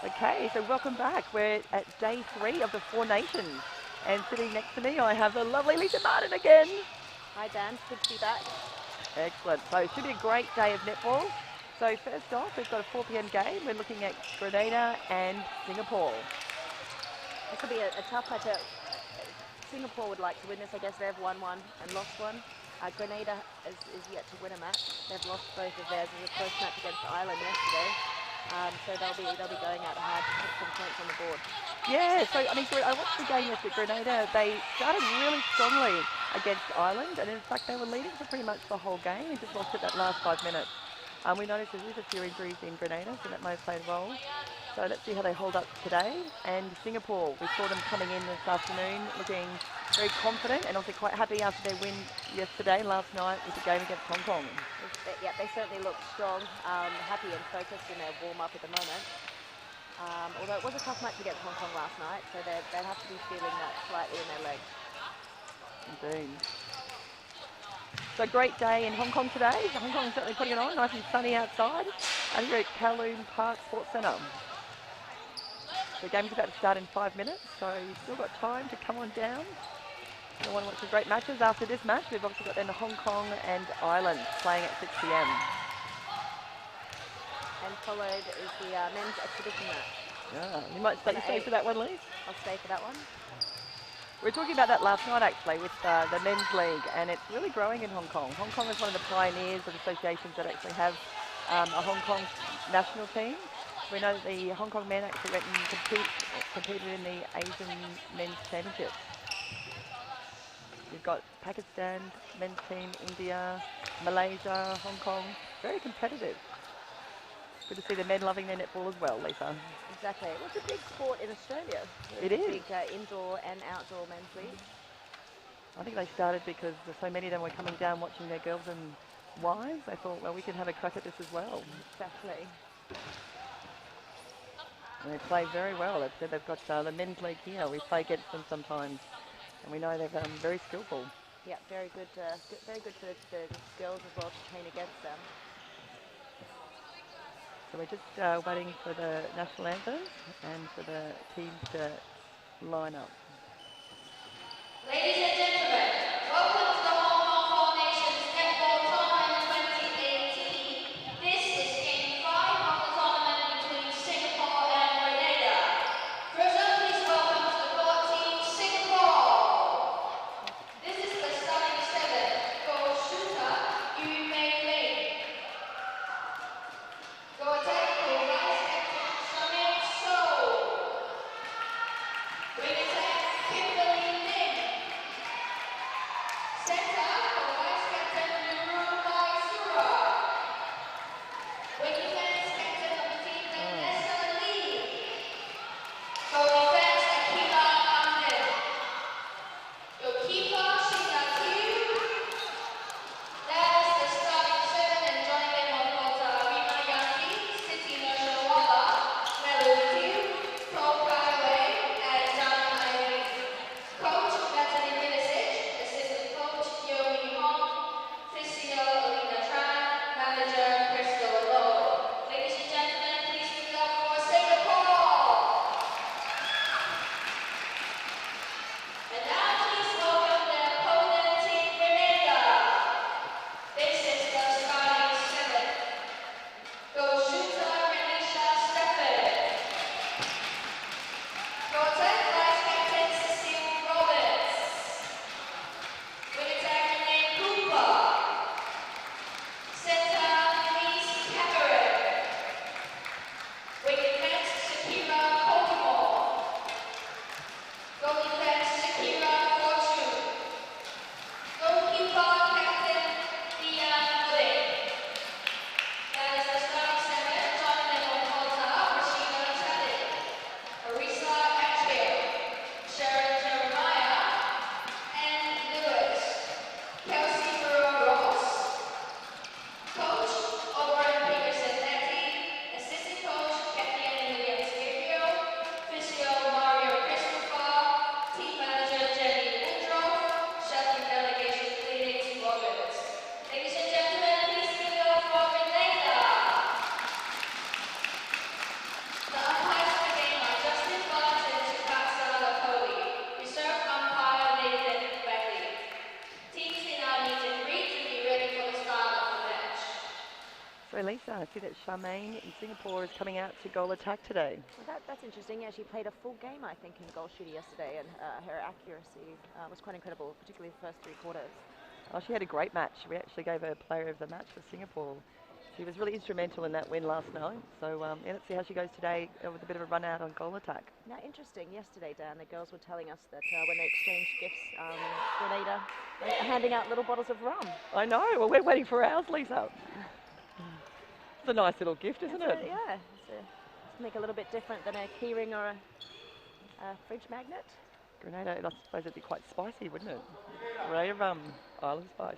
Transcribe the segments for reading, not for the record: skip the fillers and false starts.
Okay, so welcome back. We're at day 3 of the Four Nations. And sitting next to me, I have the lovely Lisa Martin again. Hi, Dan. Good to be back. Excellent. So it should be a great day of netball. So first off, we've got a 4 p.m. game. We're looking at Grenada and Singapore. It could be a tough matchup. Singapore would like to win this. I guess they've won one and lost one. Grenada is yet to win a match. They've lost both of theirs. It was a close match against Ireland yesterday. So they'll be going out hard to put some points on the board. Yeah, so I mean, I watched the game yesterday. Grenada, they started really strongly against Ireland, and in fact they were leading for pretty much the whole game and just lost it that last 5 minutes. We noticed there is a few injuries in Grenada, so that may have played a role. So let's see how they hold up today. And Singapore, we saw them coming in this afternoon looking very confident and also quite happy after their win last night with the game against Hong Kong. Yeah, they certainly look strong, happy and focused in their warm-up at the moment. Although it was a tough match against Hong Kong last night, so they'll have to be feeling that slightly in their legs. Indeed. So great day in Hong Kong today. Hong Kong certainly putting it on, nice and sunny outside. And here at Kowloon Park Sports Centre. The game's about to start in 5 minutes, so you've still got time to come on down You want to watch some great matches after this match. We've obviously got then Hong Kong and Ireland playing at 6 p.m. And followed is the men's exhibition match. Yeah, you might stay for that one, Lee. I'll stay for that one. We were talking about that last night, actually, with the men's league, and it's really growing in Hong Kong. Hong Kong is one of the pioneers of associations that actually have a Hong Kong national team. We know that the Hong Kong men actually went and competed in the Asian Men's Championships. You've got Pakistan men's team, India, Malaysia, Hong Kong. Very competitive. Good to see the men loving their netball as well, Lisa. Exactly. Well, it's a big sport in Australia. It is. Big indoor and outdoor men's league. I think they started because so many of them were coming down watching their girls and wives. They thought, well, we can have a crack at this as well. Exactly. And they play very well. They've said they've got the men's league here. We play against them sometimes, and we know they're very skillful. Yeah, very good for the girls as well to train against them. So we're just waiting for the national anthem and for the teams to line up. Ladies and gentlemen, welcome to the Hong Kong Four Nations Netball Tournament 2018. This is Game 5 of the tournament between Singapore and Grenada. First up, please welcome to the court team Singapore. This is the starting 7. Goal shooter, Yu Mei Ling. Goal attack, goal vice captain, Shamik So. Wing attack, Kimberly Lim. Center, goal vice captain, Nuru Maisura. Wing defense, captain of the team, Vanessa Lee. Goal defense, Akila Ahmed. Goalkeeper, Shina Tiu. That is the starting 7, and joining them on court are Rima Yanti, Siti Nurshawala, Melu Tiu, Pro Kaiway, and Zhang Ailing. Coach, Natalie Milicic. Assistant coach, Yomi Hong. Physio, Alina Tran. Manager, Crystal Lowe. Ladies and gentlemen, please give it up for Singapore. And now please welcome the opponent team, Grenada. This is the starting 7. Goal shooter, Renisha Stephen. Goal attack, vice captain, Cecile Roberts. Wing attack, Renee Cooper. Center, Denise Cameron. Wing defense, Shakira Baltimore. Goal defense, Shakira Fortune. Goalkeeper, captain, Dian Wooding. That is the starting 7. Joining them on court are Rashida Tadic, Arisa Atchfield, Sharon Jeremiah, and Lewis. Kelsey Brewer-Ross. Coach, Oberon Peterson Nettie. Assistant coach, Kathy Ann Williams-Gabriel. Physio, Mario Christopher. Team manager, Jenny Woodruff. Chef and delegation, Phoenix Roberts. Ladies and gentlemen, please give it up for Grenada. The umpires for the game are Justin Barnes and Tsukasa Lapoli. Reserve umpire, Nathan Beckley. Teams in our meet and greet to be ready for the start of the match. So Lisa, I see that Charmaine in Singapore is coming out to goal attack today. Well, that's interesting. Yeah, she played a full game, I think, in goal shooter yesterday, and her accuracy was quite incredible, particularly the first 3 quarters. Oh, she had a great match. We actually gave her player of the match for Singapore. She was really instrumental in that win last night. So yeah, let's see how she goes today with a bit of a run out on goal attack. Now, interesting, yesterday, Dan, the girls were telling us that when they exchanged gifts, Grenada are handing out little bottles of rum. I know. Well, we're waiting for ours, Lisa. It's a nice little gift, isn't it? Yeah, it's make a little bit different than a keyring or a fridge magnet. Grenada, I suppose it'd be quite spicy, wouldn't it? Grenada rum, Island spice.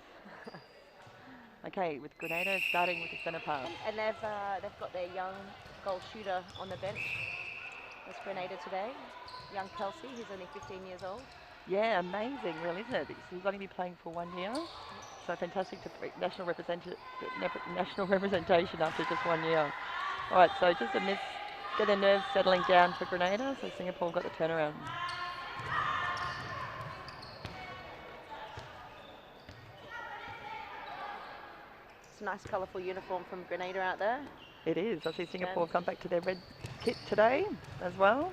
Okay, with Grenada starting with the centre pass. And they've got their young goal shooter on the bench. That's Grenada today. Young Kelsey, who's only 15 years old. Yeah, amazing, really, isn't it? Because he's only been playing for 1 year. So fantastic to national representation after just 1 year. All right, so just a miss. Get their nerves settling down for Grenada. So Singapore got the turnaround. It's a nice colourful uniform from Grenada out there. It is. I see Singapore come back to their red kit today as well.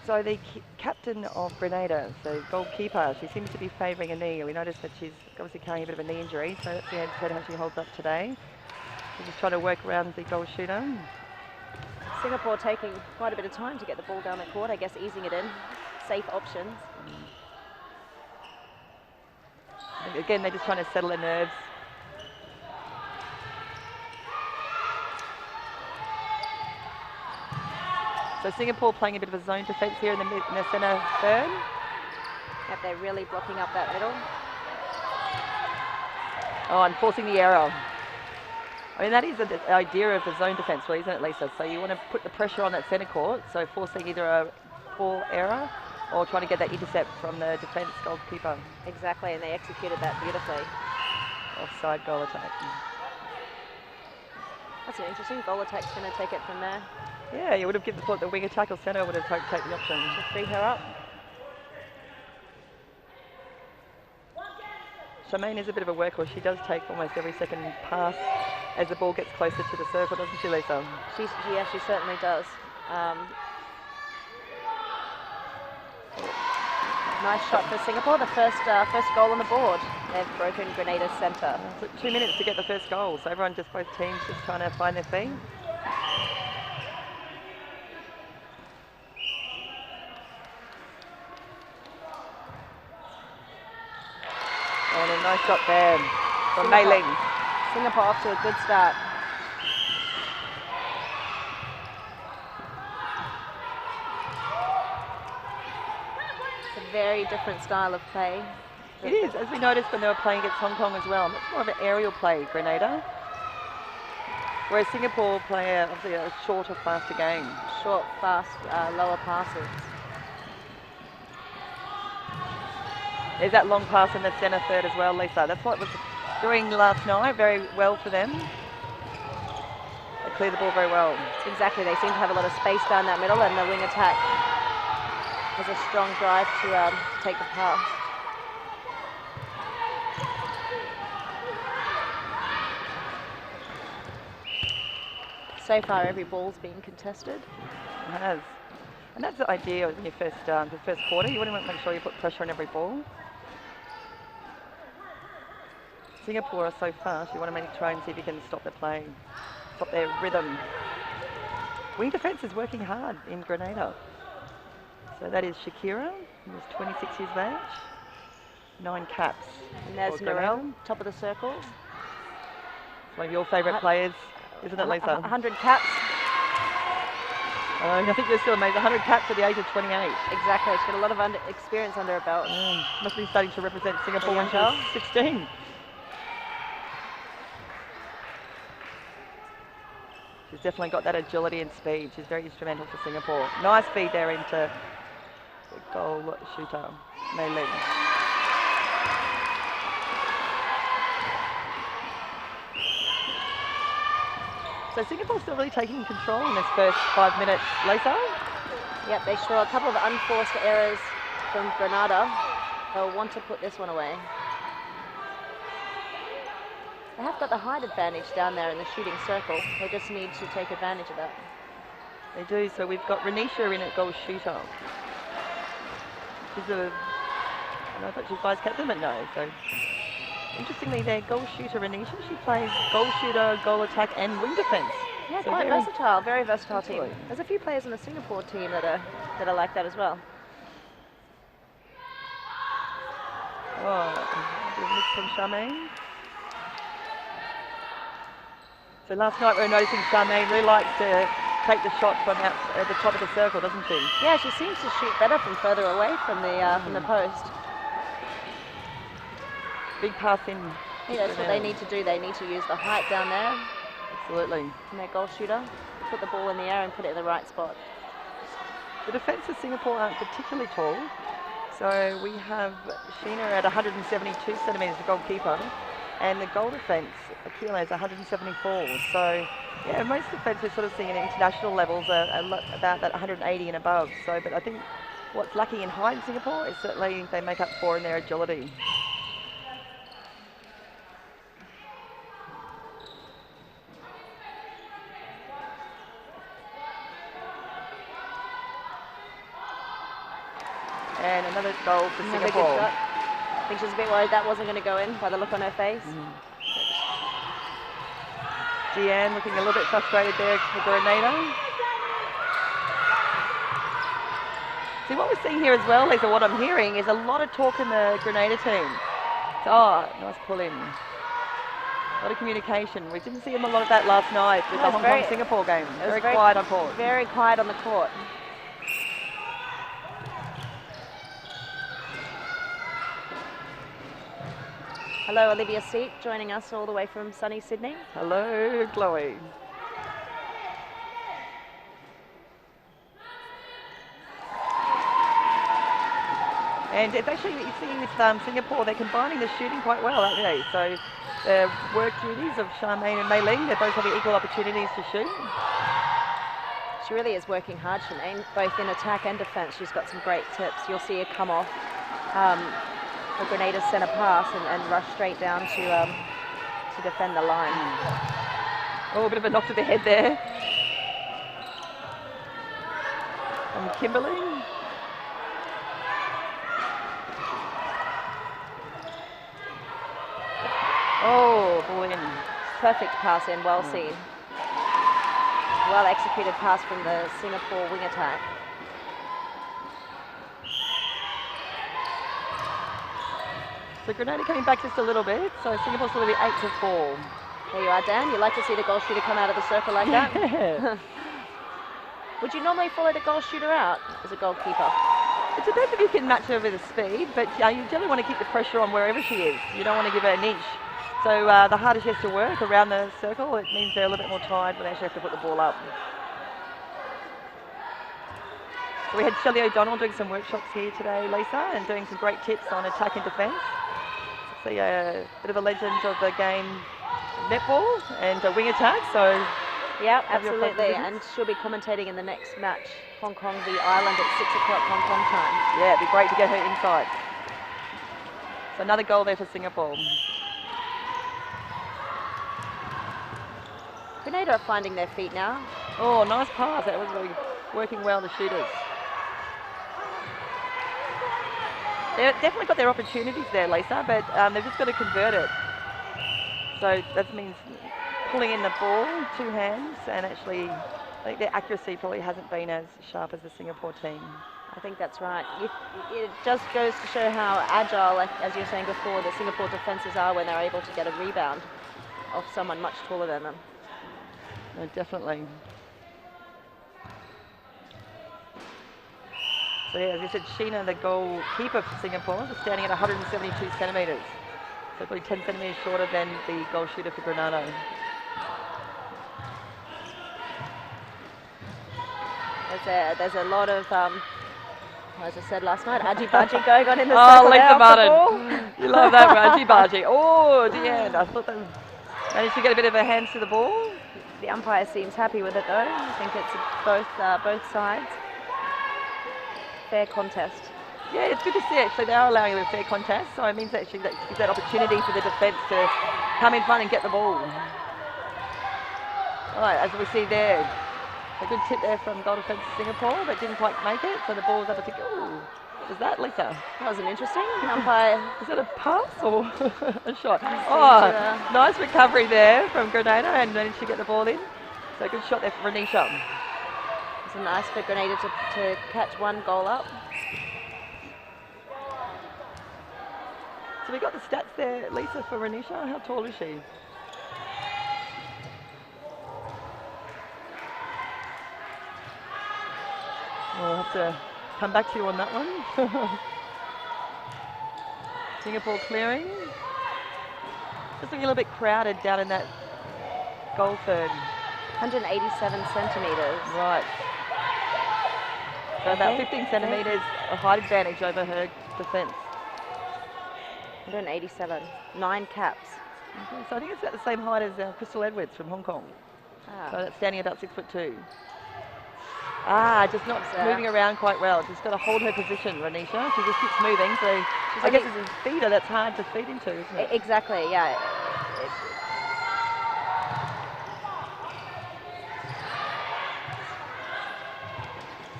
So the captain of Grenada, so goalkeeper, she seems to be favouring a knee. We noticed that she's obviously carrying a bit of a knee injury, so let's see how she holds up today. She's just trying to work around the goal shooter. Singapore taking quite a bit of time to get the ball down the court, I guess easing it in. Safe options. And again, they're just trying to settle their nerves. So Singapore playing a bit of a zone defence here in the centre third. Yep, they're really blocking up that middle. Oh, and forcing the error. I mean, that is the idea of the zone defence, really, isn't it, Lisa? So you want to put the pressure on that centre court, so forcing either a poor error or trying to get that intercept from the defence goalkeeper. Exactly, and they executed that beautifully. Offside goal attack. That's an interesting goal attack's going to take it from there. Yeah, you would have thought the wing attack or centre would have taken the option. To free her up. Charmaine is a bit of a workhorse. She does take almost every second pass as the ball gets closer to the circle, doesn't she, Lisa? Yeah, she certainly does. Nice shot for Singapore, the first goal on the board. They've broken Grenada's centre. It took 2 minutes to get the first goal, so everyone, both teams just trying to find their feet. Oh, and a nice shot there from Mei Ling. Singapore off to a good start. It's a very different style of play. It is, as we noticed when they were playing against Hong Kong as well. Much more of an aerial play, Grenada. Whereas Singapore play obviously a shorter, faster game. Short, fast, lower passes. There's that long pass in the centre third as well, Lisa. That's what was doing last night very well for them. They clear the ball very well. Exactly, they seem to have a lot of space down that middle, and the wing attack has a strong drive to take the pass. So far, every ball's been contested. It has. And that's the idea in your first quarter. You want to make sure you put pressure on every ball. Singapore are so fast, you want to try and see if you can stop their play, stop their rhythm. Wing defence is working hard in Grenada. So that is Shakira, who's 26 years of age, 9 caps. And there's Narelle, top of the circle. One of your favourite players, isn't it, Lisa? 100 caps. I think you're still amazed. 100 caps at the age of 28. Exactly, she's got a lot of experience under her belt. Must be starting to represent Singapore when she girl. was 16. She's definitely got that agility and speed. She's very instrumental for Singapore. Nice feed there into the goal shooter, Mei Ling. So Singapore's still really taking control in this first 5 minutes, Lisa? Yep, they saw a couple of unforced errors from Grenada. They'll want to put this one away. They have got the height advantage down there in the shooting circle. They just need to take advantage of that. They do. So we've got Renisha in at goal shooter. She's I thought she was vice captain, but no. So interestingly, their goal shooter Renisha, she plays goal shooter, goal attack, and wing defence. Yeah, so quite versatile. Very versatile team. Absolutely. There's a few players on the Singapore team that are like that as well. Oh, a bit of miss from Charmaine. So last night we were noticing Charmaine really likes to take the shot from out at the top of the circle, doesn't she? Yeah, she seems to shoot better from further away from the post. Big pass in. Yeah, that's what they need to do. They need to use the height down there. Absolutely. And their goal shooter, put the ball in the air and put it in the right spot. The defence of Singapore aren't particularly tall. So we have Sheena at 172 centimetres, the goalkeeper, and the goal defence, Akila, is 174. So, yeah, most defence we're sort of seeing at international levels are about that 180 and above. So, but I think what's lucky in height in Singapore is certainly they make up for in their agility. And another goal for Another good Singapore. shot. I think she was a bit worried that wasn't going to go in by the look on her face. Deanne looking a little bit frustrated there for Grenada. See, what we're seeing here as well, Lisa, what I'm hearing is a lot of talk in the Grenada team. So, nice pull in. A lot of communication. We didn't see a lot of that last night with the Hong Kong-Singapore game. Very quiet on court. Very quiet on the court. Hello, Olivia Seat, joining us all the way from sunny Sydney. Hello, Chloe. And it's actually, you see with Singapore, they're combining the shooting quite well, aren't they? So the work duties of Charmaine and Mei Ling, they're both having equal opportunities to shoot. She really is working hard, Charmaine, both in attack and defence. She's got some great tips. You'll see her come off for Grenada's centre pass and rush straight down to defend the line. Oh, a bit of a knock to the head there. From Kimberly. Oh, ball in. Perfect pass in, well seen. Well executed pass from the Singapore wing attack. So Grenada coming back just a little bit. So Singapore's going to be 8-4. There you are, Dan. You like to see the goal shooter come out of the circle like that? Would you normally follow the goal shooter out as a goalkeeper? It depends if you can match her with the speed, but you generally want to keep the pressure on wherever she is. You don't want to give her an inch. So the harder she has to work around the circle, it means they're a little bit more tired when they actually have to put the ball up. So we had Shelley O'Donnell doing some workshops here today, Lisa, and doing some great tips on attack and defence. So a bit of a legend of the game, netball and wing attack. So yeah, absolutely. And she'll be commentating in the next match, Hong Kong v Ireland at 6 o'clock Hong Kong time. Yeah, it'd be great to get her insight. So another goal there for Singapore. Grenada are finding their feet now. Oh, nice pass. That was really working well, the shooters. They've definitely got their opportunities there, Lisa, but they've just got to convert it. So that means pulling in the ball, two hands, and actually, I think their accuracy probably hasn't been as sharp as the Singapore team. I think that's right. It just goes to show how agile, like as you were saying before, the Singapore defences are when they're able to get a rebound off someone much taller than them. No, definitely. So yeah, as I said, Sheena, the goalkeeper for Singapore, is standing at 172 centimetres. So probably 10 centimetres shorter than the goal shooter for Grenada. There's a lot of, as I said last night, adji-badji going on in the circle. Oh, Lisa Martin. You love that, adji-badji. Oh, Deanne, I thought they managed to get a bit of a hands to the ball. The umpire seems happy with it though. I think it's both sides. Fair contest. Yeah, it's good to see actually they are allowing a fair contest, so it means actually that gives that opportunity for the defence to come in front and get the ball. All right, as we see there, a good tip there from goal defence Singapore, but didn't quite make it, so the ball was able to go. What was that, Lisa? That was an interesting umpire. Is that a pass or a shot? Oh, nice recovery there from Grenada and managed to get the ball in. So good shot there for Renisha. It's nice for Grenada to catch one goal up. So we got the stats there, Lisa, for Renisha. How tall is she? We'll have to come back to you on that one. Singapore clearing. Just looking a little bit crowded down in that goal third. 187 centimetres. Right. So about 15 centimetres a height advantage over her defence. 187. 9 caps. Okay, so I think it's about the same height as Crystal Edwards from Hong Kong. So that's standing about 6'2". Just not moving around quite well. Just got to hold her position, Renisha. She just keeps moving, so I guess it's a feeder that's hard to feed into, isn't it? Exactly, yeah.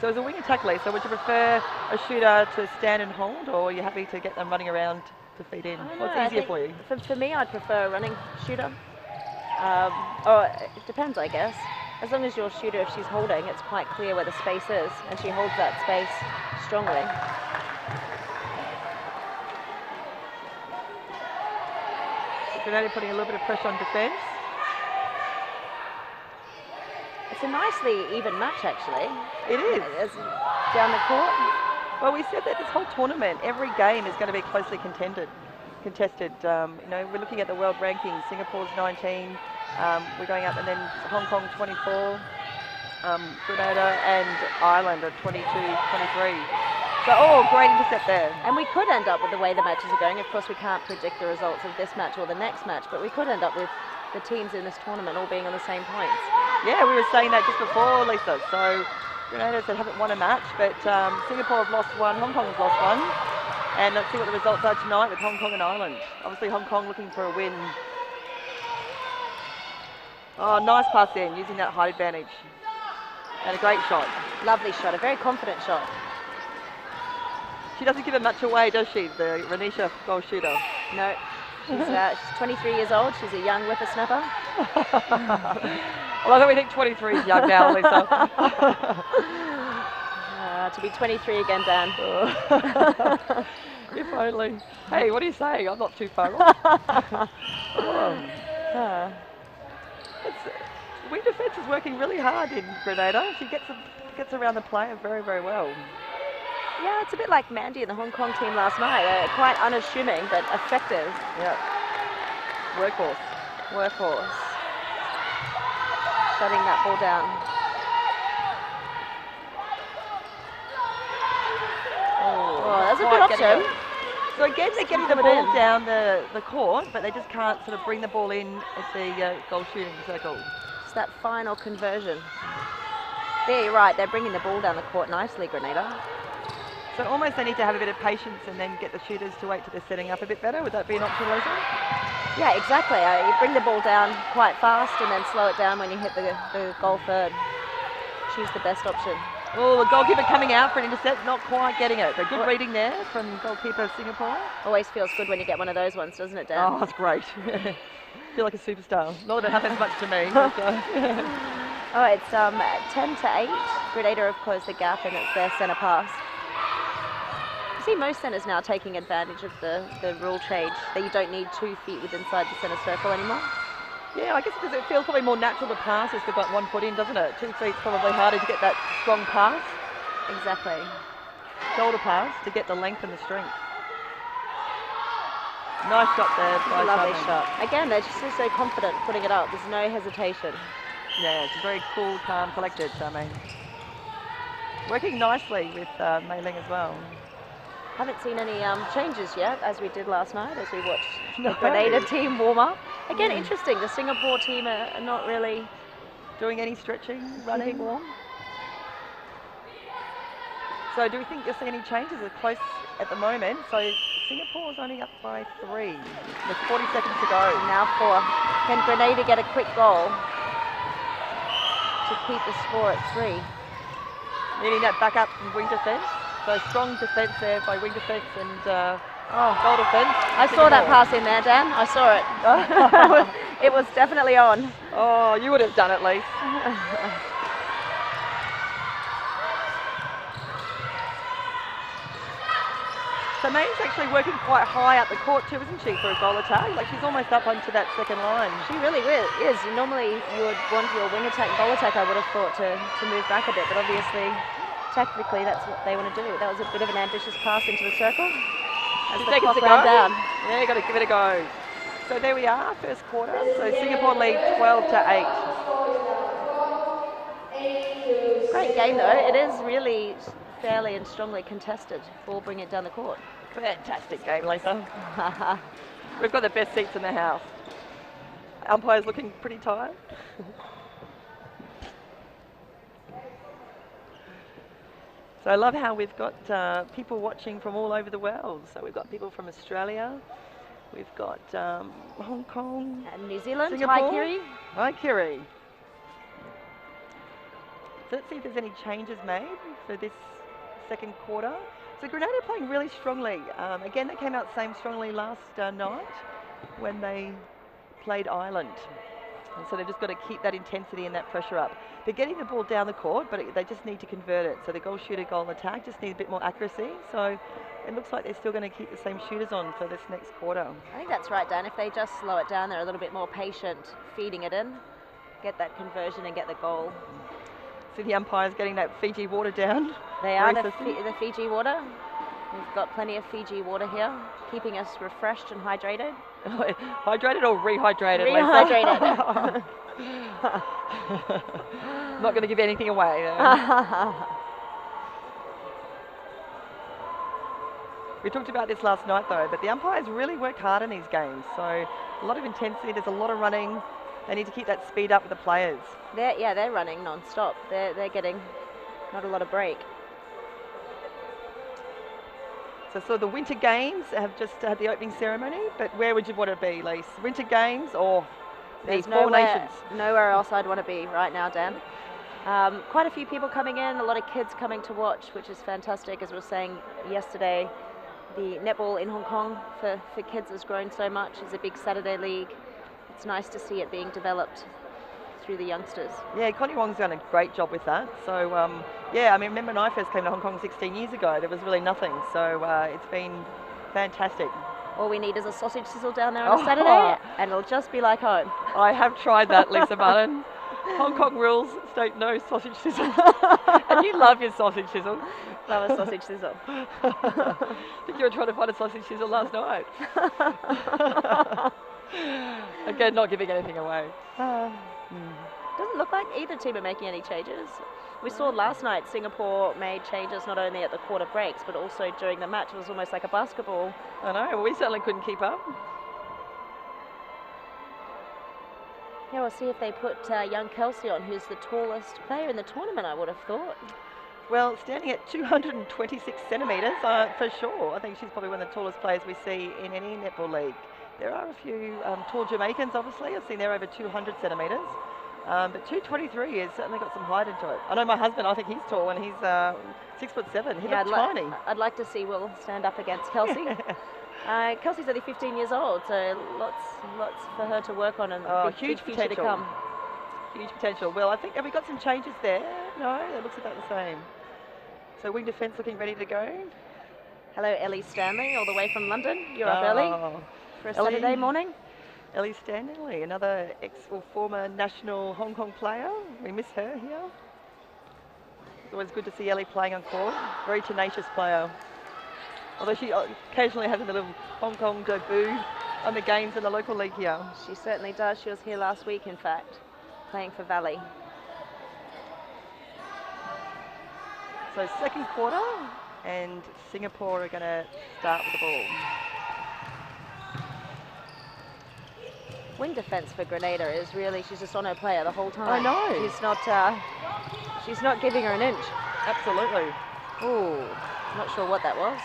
So as a wing attack, Lisa, would you prefer a shooter to stand and hold, or are you happy to get them running around to feed in? I don't What's know, I easier think for you? For me, I'd prefer a running shooter. Or it depends, I guess. As long as your shooter, if she's holding, it's quite clear where the space is, and she holds that space strongly. Grenada putting a little bit of pressure on defence. It's a nicely even match, actually. It is. Down the court. Well, we said that this whole tournament, every game is going to be closely contested. You know, we're looking at the world rankings. Singapore's 19. We're going up, and then Hong Kong 24. Grenada and Ireland are 22, 23. So, great intercept there. And we could end up with the way the matches are going. Of course, we can't predict the results of this match or the next match, but we could end up with the teams in this tournament all being on the same points. Yeah, we were saying that just before, Lisa. So, Grenada haven't won a match, but Singapore have lost one, Hong Kong has lost one. And let's see what the results are tonight with Hong Kong and Ireland. Obviously, Hong Kong looking for a win. Oh, nice pass in, using that height advantage. And a great shot. Lovely shot, a very confident shot. She doesn't give it much away, does she, the Renisha goal shooter? No, she's 23 years old. She's a young whippersnapper. Well, I don't really think 23 is young now, Lisa. To be 23 again, Dan. If only. Hey, what are you saying? I'm not too far off. Wing defence is working really hard in Grenada. She gets around the player very, very well. Yeah, it's a bit like Mandy and the Hong Kong team last night. Quite unassuming, but effective. Yeah. Workhorse. Shutting that ball down. Oh, that's a good option. So again, they're getting the ball down the court, but they just can't sort of bring the ball in at the goal shooting circle. It's that final conversion. Yeah, you're right. They're bringing the ball down the court nicely, Grenada. So almost they need to have a bit of patience and then get the shooters to wait till they're setting up a bit better. Would that be an option, Lisa? Yeah, exactly. You bring the ball down quite fast and then slow it down when you hit the goal third. Choose the best option. Oh, the goalkeeper coming out for an intercept, not quite getting it. But good reading there from goalkeeper of Singapore. Always feels good when you get one of those ones, doesn't it, Dan? Oh, that's great. Feel like a superstar. Not that it happens much to me. Oh, it's 10-8. Grenada have closed the gap and it's their centre pass. I see most centres now taking advantage of the rule change that you don't need 2 feet within inside the centre circle anymore. Yeah, I guess because it feels probably more natural to pass if they've got 1 foot in, doesn't it? 2 feet's probably harder to get that strong pass. Exactly. Shoulder pass to get the length and the strength. Nice shot there. Lovely shot. Again, they're just so confident putting it up. There's no hesitation. Yeah, it's very cool, calm, collected, Charmaine. Working nicely with Mei Ling as well. Haven't seen any changes yet, as we did last night, as we watched the Grenada team warm up. Again, interesting. The Singapore team are not really doing any stretching, running warm. So do we think you'll see any changes? They're close at the moment. So Singapore's only up by 3. There's 40 seconds to go. Now 4. Can Grenada get a quick goal to keep the score at 3? Needing that back up from wing defence. So strong defence there by wing defence and goal defence. I saw that pass in there, Dan. I saw it. It was definitely on. Oh, you would have done at least. So May's actually working quite high up the court too, isn't she, for a goal attack? Like she's almost up onto that second line. She really is. Normally you would want your wing attack, goal attack, I would have thought, to move back a bit, but obviously tactically that's what they want to do. That was a bit of an ambitious pass into the circle. As the clock ran down. Yeah, you got to give it a go. So there we are, first quarter. So Singapore lead 12-8. Great game though. It is really fairly and strongly contested. Ball bring it down the court. Fantastic game, Lisa. We've got the best seats in the house. Umpire's looking pretty tired. So I love how we've got people watching from all over the world. So we've got people from Australia, we've got Hong Kong, and New Zealand. Singapore. Hi, Kiri. Hi, Kiri. So let's see if there's any changes made for this second quarter. So Grenada playing really strongly. Again, they came out same strongly last night when they played Ireland. And so they've just got to keep that intensity and that pressure up. They're getting the ball down the court, but they just need to convert it. So the goal shooter, goal attack just need a bit more accuracy. So it looks like they're still going to keep the same shooters on for this next quarter. I think that's right, Dan. If they just slow it down, they're a little bit more patient feeding it in, get that conversion and get the goal. So the umpire's getting that Fiji water down. They are the Fiji water. We've got plenty of Fiji water here, keeping us refreshed and hydrated. Hydrated or rehydrated? Rehydrated. Not going to give anything away. We talked about this last night though, but the umpires really work hard in these games. So a lot of intensity, there's a lot of running. They need to keep that speed up with the players. They're running non-stop. They're getting not a lot of break. So the Winter Games have just had the opening ceremony, but where would you want to be, Lise? Winter Games or the Four Nations? Nowhere else I'd want to be right now, Dan. Quite a few people coming in, a lot of kids coming to watch, which is fantastic. As we were saying yesterday, the netball in Hong Kong for kids has grown so much. It's a big Saturday league. It's nice to see it being developed through the youngsters. Yeah, Connie Wong's done a great job with that. So, yeah, I mean, remember when I first came to Hong Kong 16 years ago, there was really nothing. So it's been fantastic. All we need is a sausage sizzle down there on a Saturday, and it'll just be like home. I have tried that, Lisa Martin. Hong Kong rules state no sausage sizzle. And you love your sausage sizzle. Love a sausage sizzle. I think you were trying to find a sausage sizzle last night. Again, not giving anything away. Doesn't look like either team are making any changes. We saw last night Singapore made changes not only at the quarter breaks, but also during the match. It was almost like a basketball. I know, well, we certainly couldn't keep up. Yeah, we'll see if they put young Kelsey on, who's the tallest player in the tournament, I would have thought. Well, standing at 226 centimetres, for sure. I think she's probably one of the tallest players we see in any netball league. There are a few tall Jamaicans, obviously. I've seen they're over 200 centimetres. But 223 has certainly got some height into it. I know my husband, I think he's tall, and he's 6'7". He looks tiny. I'd like to see Will stand up against Kelsey. Kelsey's only 15 years old, so lots for her to work on, and huge big potential to come. Huge potential. Well, I think, have we got some changes there? No, it looks about the same. So wing defence looking ready to go. Hello, Ellie Stanley, all the way from London. You're up early for a Saturday morning. Ellie Stanley, another former national Hong Kong player. We miss her here. It's always good to see Ellie playing on court. Very tenacious player. Although she occasionally has a little Hong Kong debut on the games in the local league here. She certainly does. She was here last week, in fact, playing for Valley. So second quarter, and Singapore are going to start with the ball. Wing defence for Grenada is really, she's just on her player the whole time. I know. She's not giving her an inch. Absolutely. Ooh, not sure what that was.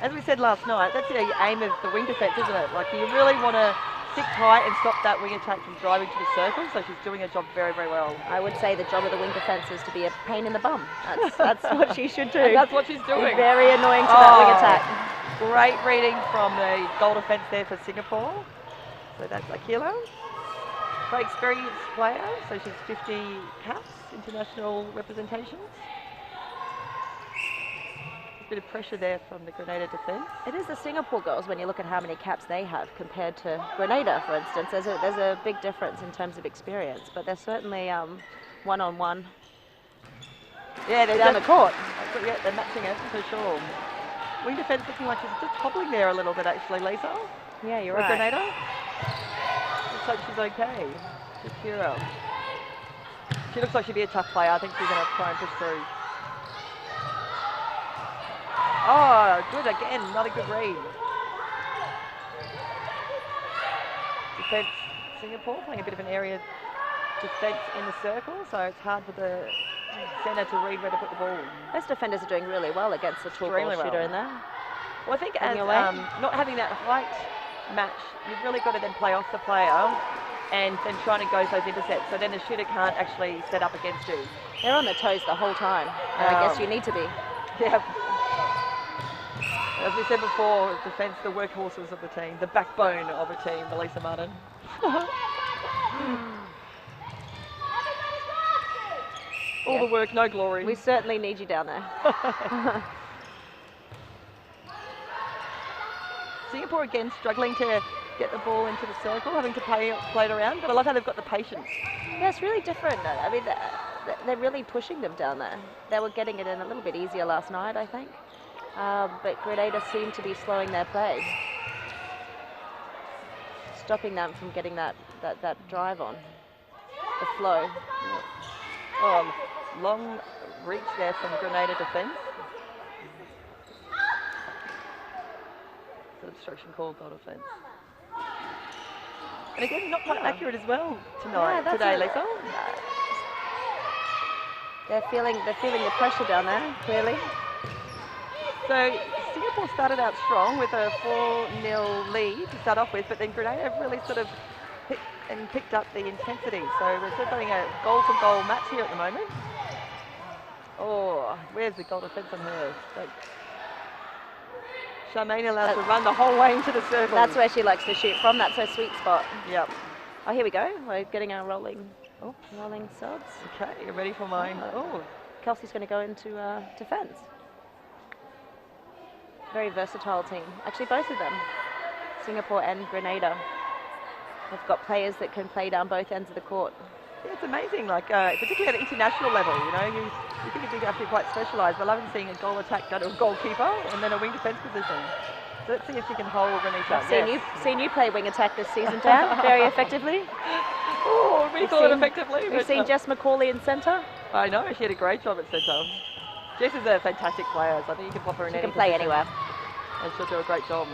As we said last night, that's the aim of the wing defence, isn't it? Like, you really want to sit tight and stop that wing attack from driving to the circle, so she's doing her job very, very well. I would say the job of the wing defence is to be a pain in the bum. That's what she should do. And that's what she's doing. Be very annoying to that wing attack. Great reading from the goal defence there for Singapore. So that's Akila. Very experienced player, so she's 50 caps, international representations. A bit of pressure there from the Grenada defence. It is the Singapore girls, when you look at how many caps they have compared to Grenada, for instance. There's a big difference in terms of experience, but they're certainly one-on-one. Yeah, they're down the court. Yeah, they're matching it for sure. Wing defence looking like she's just hobbling there a little bit, actually, Lisa. Yeah, you're right. Grenada. Looks like she's okay. Shakira. She looks like she'd be a tough player. I think she's going to try and push through. Oh, good again. Another good read. Defence Singapore playing a bit of an area defence in the circle, so it's hard for the centre to read where to put the ball. Those defenders are doing really well against the tall ball shooter in there. Well, I think as not having that height match, you've really got to then play off the player and then trying to go for those intercepts. So then the shooter can't actually set up against you. They're on their toes the whole time. And I guess you need to be. Yeah. As we said before, defence, the workhorses of the team, the backbone of a team, Melissa Martin. All the work, no glory. We certainly need you down there. Singapore again struggling to get the ball into the circle, having to play it around, but I love how they've got the patience. Yeah, it's really different. I mean, they're really pushing them down there. They were getting it in a little bit easier last night, I think. But Grenada seemed to be slowing their play, stopping them from getting that drive on, the flow. Yeah. Oh, long reach there from Grenada defence. Obstruction call, goal defence. And again, not quite accurate as well today, Lisa. They're feeling the pressure down there, clearly. So Singapore started out strong with a 4-0 lead to start off with, but then Grenada have really sort of picked up the intensity. So we're sort of having a goal-for-goal match here at the moment. Oh, where's the goal defence on her? Charmaine allowed to run the whole way into the circle. That's where she likes to shoot from. That's her sweet spot. Yep. Oh, here we go. We're getting our rolling subs. Okay, you're ready for mine. Oh, Kelsey's going to go into defence. Very versatile team. Actually, both of them, Singapore and Grenada, have got players that can play down both ends of the court. Yeah, it's amazing, like particularly at the international level, you know, you think you have to be quite specialised. I love seeing a goal attack go to a goalkeeper and then a wing defence position. So let's see if she can hold Renita. Seen you play wing attack this season, Dan, very effectively. Oh, we call it effectively. We've seen Jess McCauley in centre. I know, she had a great job at centre. Jess is a fantastic player, so I think you can pop her in any position. She can play anywhere. And she'll do a great job.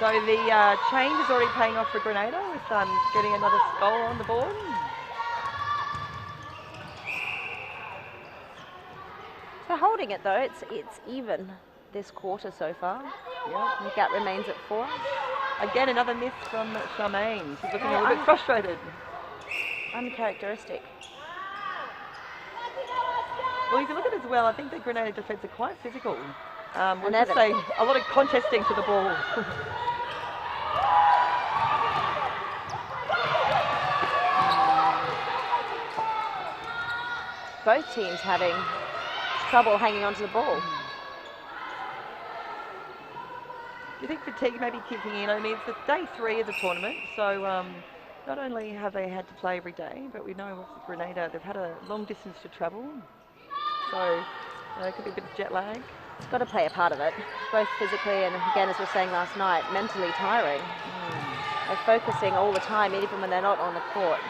So the change is already paying off for Grenada with getting another goal on the board. They're holding it though, it's even this quarter so far. Yeah. The gap remains at 4. Again, another miss from Charmaine. She's looking a little bit frustrated. Uncharacteristic. Well, if you look at it as well, I think the Grenada defence are quite physical. We'll just say a lot of contesting to the ball. Both teams having trouble hanging onto the ball. Do you think fatigue may be kicking in? I mean, it's the day 3 of the tournament, so not only have they had to play every day, but we know with Grenada they've had a long distance to travel, so it could be a bit of jet lag. It's got to play a part of it, both physically and, again, as we were saying last night, mentally tiring. They're focusing all the time, even when they're not on the court.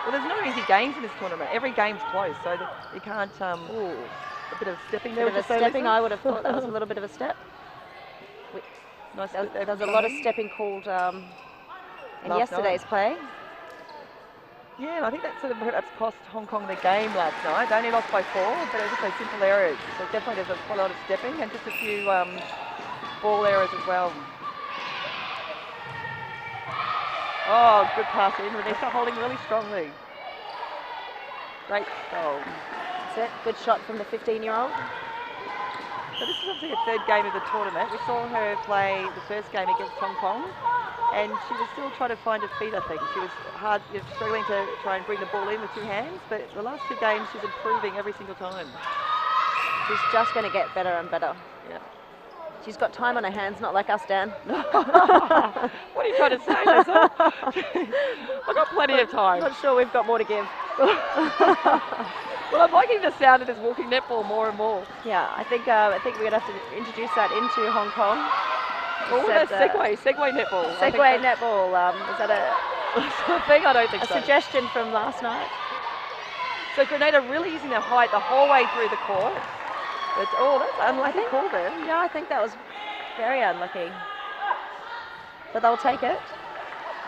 Well, there's no easy games in this tournament. Every game's close, so you can't... a bit of stepping there. I would have thought that was a little bit of a step. Nice. There was a lot of stepping called in yesterday's play. Yeah, I think that sort of perhaps cost Hong Kong the game last night. They only lost by 4, but it was just those simple errors. So definitely there's quite a lot of stepping and just a few ball errors as well. Oh, good pass in. Renita holding really strongly. Great goal. That's it. Good shot from the 15-year-old. So this is obviously a 3rd game of the tournament. We saw her play the first game against Hong Kong, and she was still trying to find her feet, I think. She was struggling to try and bring the ball in with 2 hands, but the last 2 games she's improving every single time. She's just going to get better and better. Yeah. She's got time on her hands, not like us, Dan. What are you trying to say, Lisa? I've got plenty of time. Not sure we've got more to give. Well, I'm liking the sound of this walking netball more and more. Yeah, I think we're going to have to introduce that into Hong Kong. Oh, that's Segway netball. Segway netball. Is that a thing? I don't think so. A suggestion from last night. So Grenada really using their height the whole way through the court. That's unlucky call there. Yeah, I think that was very unlucky. But they'll take it.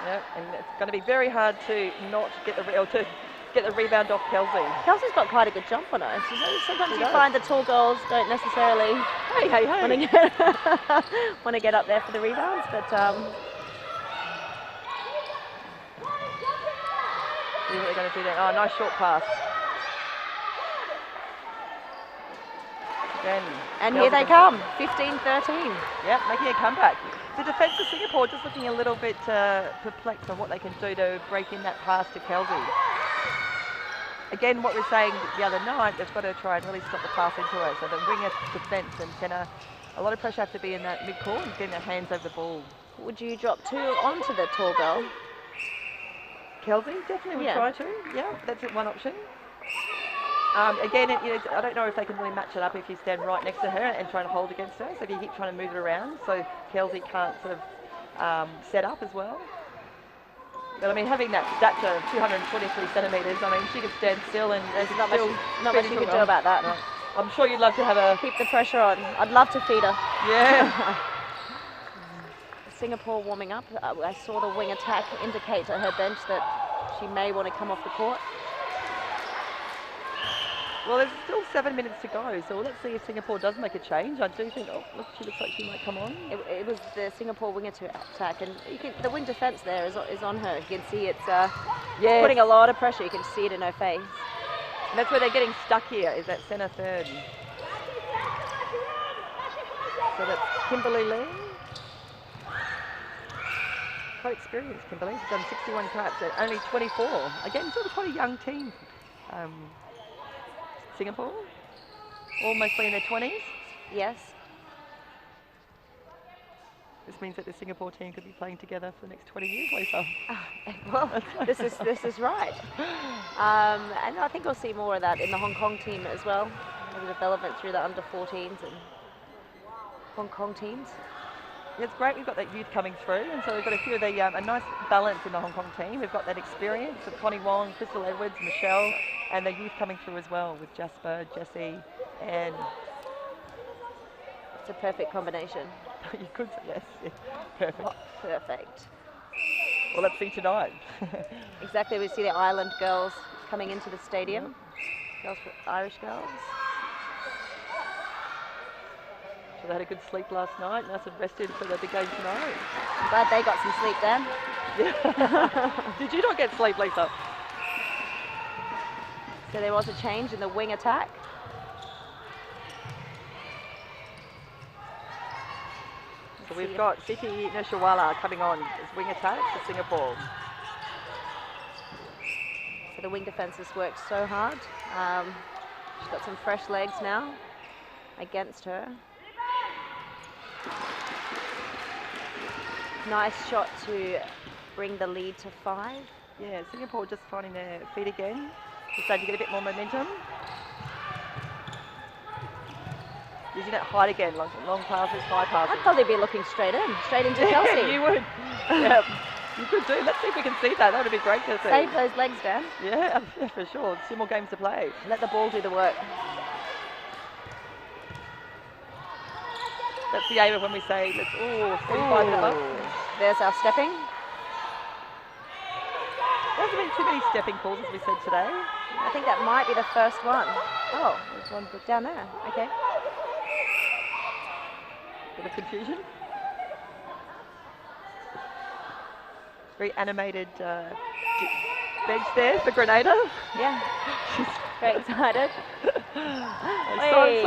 Yeah, and it's going to be very hard to not get the rebound off Kelsey. Kelsey's got quite a good jump on her. Sometimes you find the tall girls don't necessarily want to get up there for the rebounds, but See what they're going to do there. Oh, nice short pass. Again, And here they come, 15-13. Yep, making a comeback. The defence of Singapore just looking a little bit perplexed on what they can do to break in that pass to Kelsey. Again, what we're saying the other night, they've got to try and really stop the pass into her. So the winger defence and centre, a lot of pressure have to be in that mid-court and getting their hands over the ball. Would you drop 2 onto the tall girl? Kelsey definitely would Yeah. try to. Yeah, that's one option. Again, I don't know if they can really match it up if you stand right next to her and try to hold against her. So if you keep trying to move it around, so Kelsey can't sort of set up as well. But I mean, having that stature of 223 centimetres, I mean, she could stand still and There's not still much you can do about that. No. I'm sure you'd love to have a... Keep the pressure on. I'd love to feed her. Yeah. Singapore warming up. I saw the wing attack indicate to her bench that she may want to come off the court. Well, there's still 7 minutes to go, so let's see if Singapore does make a change. I do think, oh, look, she looks like she might come on. It was the Singapore wing attack, and the wing defence there is on her. You can see it's putting a lot of pressure. You can see it in her face. And that's where they're getting stuck here, is that centre third. So that's Kimberly Lee. Quite experienced, Kimberly. She's done 61 caps at only 24. Again, sort of quite a young team. Singapore, all mostly in their 20s. Yes. This means that the Singapore team could be playing together for the next 20 years, Lisa. Well, this is right. And I think we'll see more of that in the Hong Kong team as well. The development through the under-14s and Hong Kong teams. It's great we've got that youth coming through, and so we've got a few of the, a nice balance in the Hong Kong team. We've got that experience of Connie Wong, Crystal Edwards, Michelle, and the youth coming through as well with Jasper, Jessie, and... It's a perfect combination. You could say yes, yeah. Perfect. Oh, perfect. Well, let's see tonight. Exactly, we see the Island girls coming into the stadium. Girls, Irish girls. So they had a good sleep last night, nice and rested for the big game tonight. I'm glad they got some sleep then. Yeah. Did you not get sleep, Lisa? So there was a change in the wing attack. So we've got Siti Neshawala coming on as wing attack for Singapore. So the wing defence has worked so hard. She's got some fresh legs now against her. Nice shot to bring the lead to 5. Yeah, Singapore just finding their feet again. Just starting to get a bit more momentum. Using that height again, long passes, high passes. I'd probably be looking straight into Kelsey. Yeah, you would. Yeah, you could do. Let's see if we can see that. That would be great to see. Save those legs, Dan. Yeah, for sure. 2 more games to play. Let the ball do the work. That's the aim of when we say, let's, 45 and above. There's our stepping. There hasn't been too many stepping calls, as we said today. I think that might be the first one. Oh, there's one down there. Okay. Bit of confusion. Very animated bench there for Grenada. Yeah. She's very excited. Hey.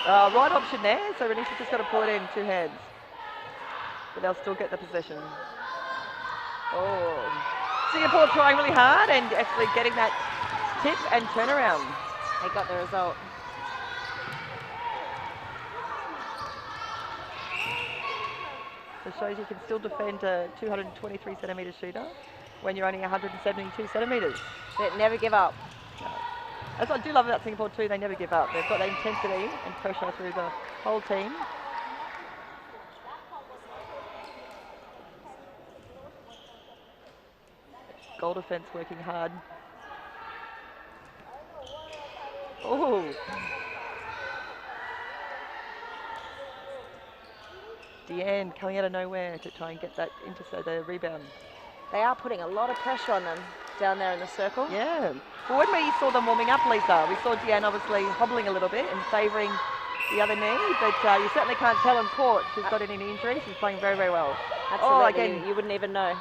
Right option there, so Renisha's just got to pull it in 2 hands. But they'll still get the possession. Oh, Singapore trying really hard and actually getting that tip and turnaround. They got the result. It shows you can still defend a 223 centimetre shooter when you're only 172 centimetres. They never give up. No. That's what I do love about Singapore too, they never give up. They've got that intensity and pressure through the whole team. Goal defence working hard. Oh! Deanne coming out of nowhere to try and get that into the rebound. They are putting a lot of pressure on them down there in the circle. Yeah. Well, when we saw them warming up, Lisa, we saw Deanne obviously hobbling a little bit and favouring the other knee, but you certainly can't tell on court she's got any injury. She's playing very, very well. Absolutely, again. you wouldn't even know.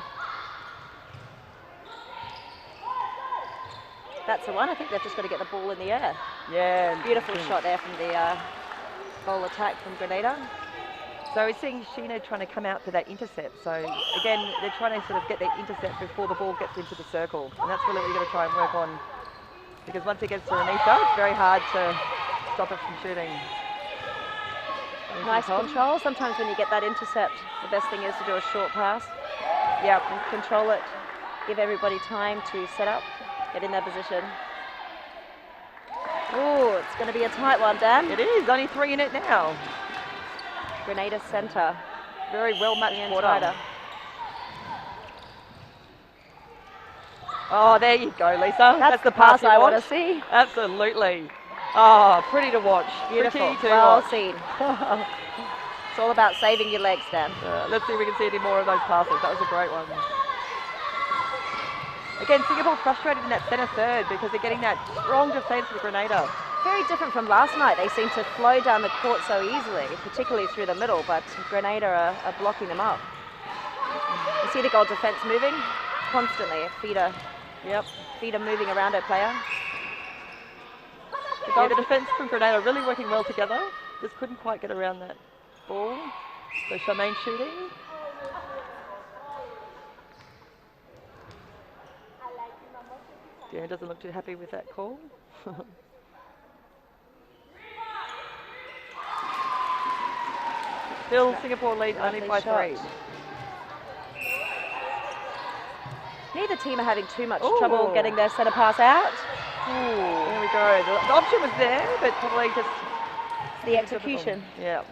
That's the one. I think they've just got to get the ball in the air. Yeah. Beautiful shot there from the goal attack from Grenada. So we're seeing Sheena trying to come out for that intercept. So again, they're trying to sort of get that intercept before the ball gets into the circle. And that's really what you've got to try and work on. Because once it gets to Anisha, it's very hard to stop it from shooting. Nice control. Sometimes when you get that intercept, the best thing is to do a short pass. Yep. And control it. Give everybody time to set up, get in their position. Oh, it's going to be a tight one, Dan. It is. Only 3 in it now. Grenada centre. Very well matched quarter. Tighter. Oh, there you go, Lisa. That's the pass I want to see. Absolutely. Oh, pretty to watch. Beautiful. Pretty to well watch. seen. It's all about saving your legs, Dan. Let's see if we can see any more of those passes. That was a great one. Again, Singapore frustrated in that centre third because they're getting that strong defence with Grenada. Very different from last night. They seem to flow down the court so easily, particularly through the middle, but Grenada are blocking them up. You see the goal defence moving constantly. Feeder moving around her player. The defence from Grenada really working well together. Just couldn't quite get around that ball. So Charmaine shooting. Darren doesn't look too happy with that call. Still Singapore lead only by 3. Neither team are having too much trouble getting their centre pass out. There we go. The option was there, but probably just the execution. Yeah.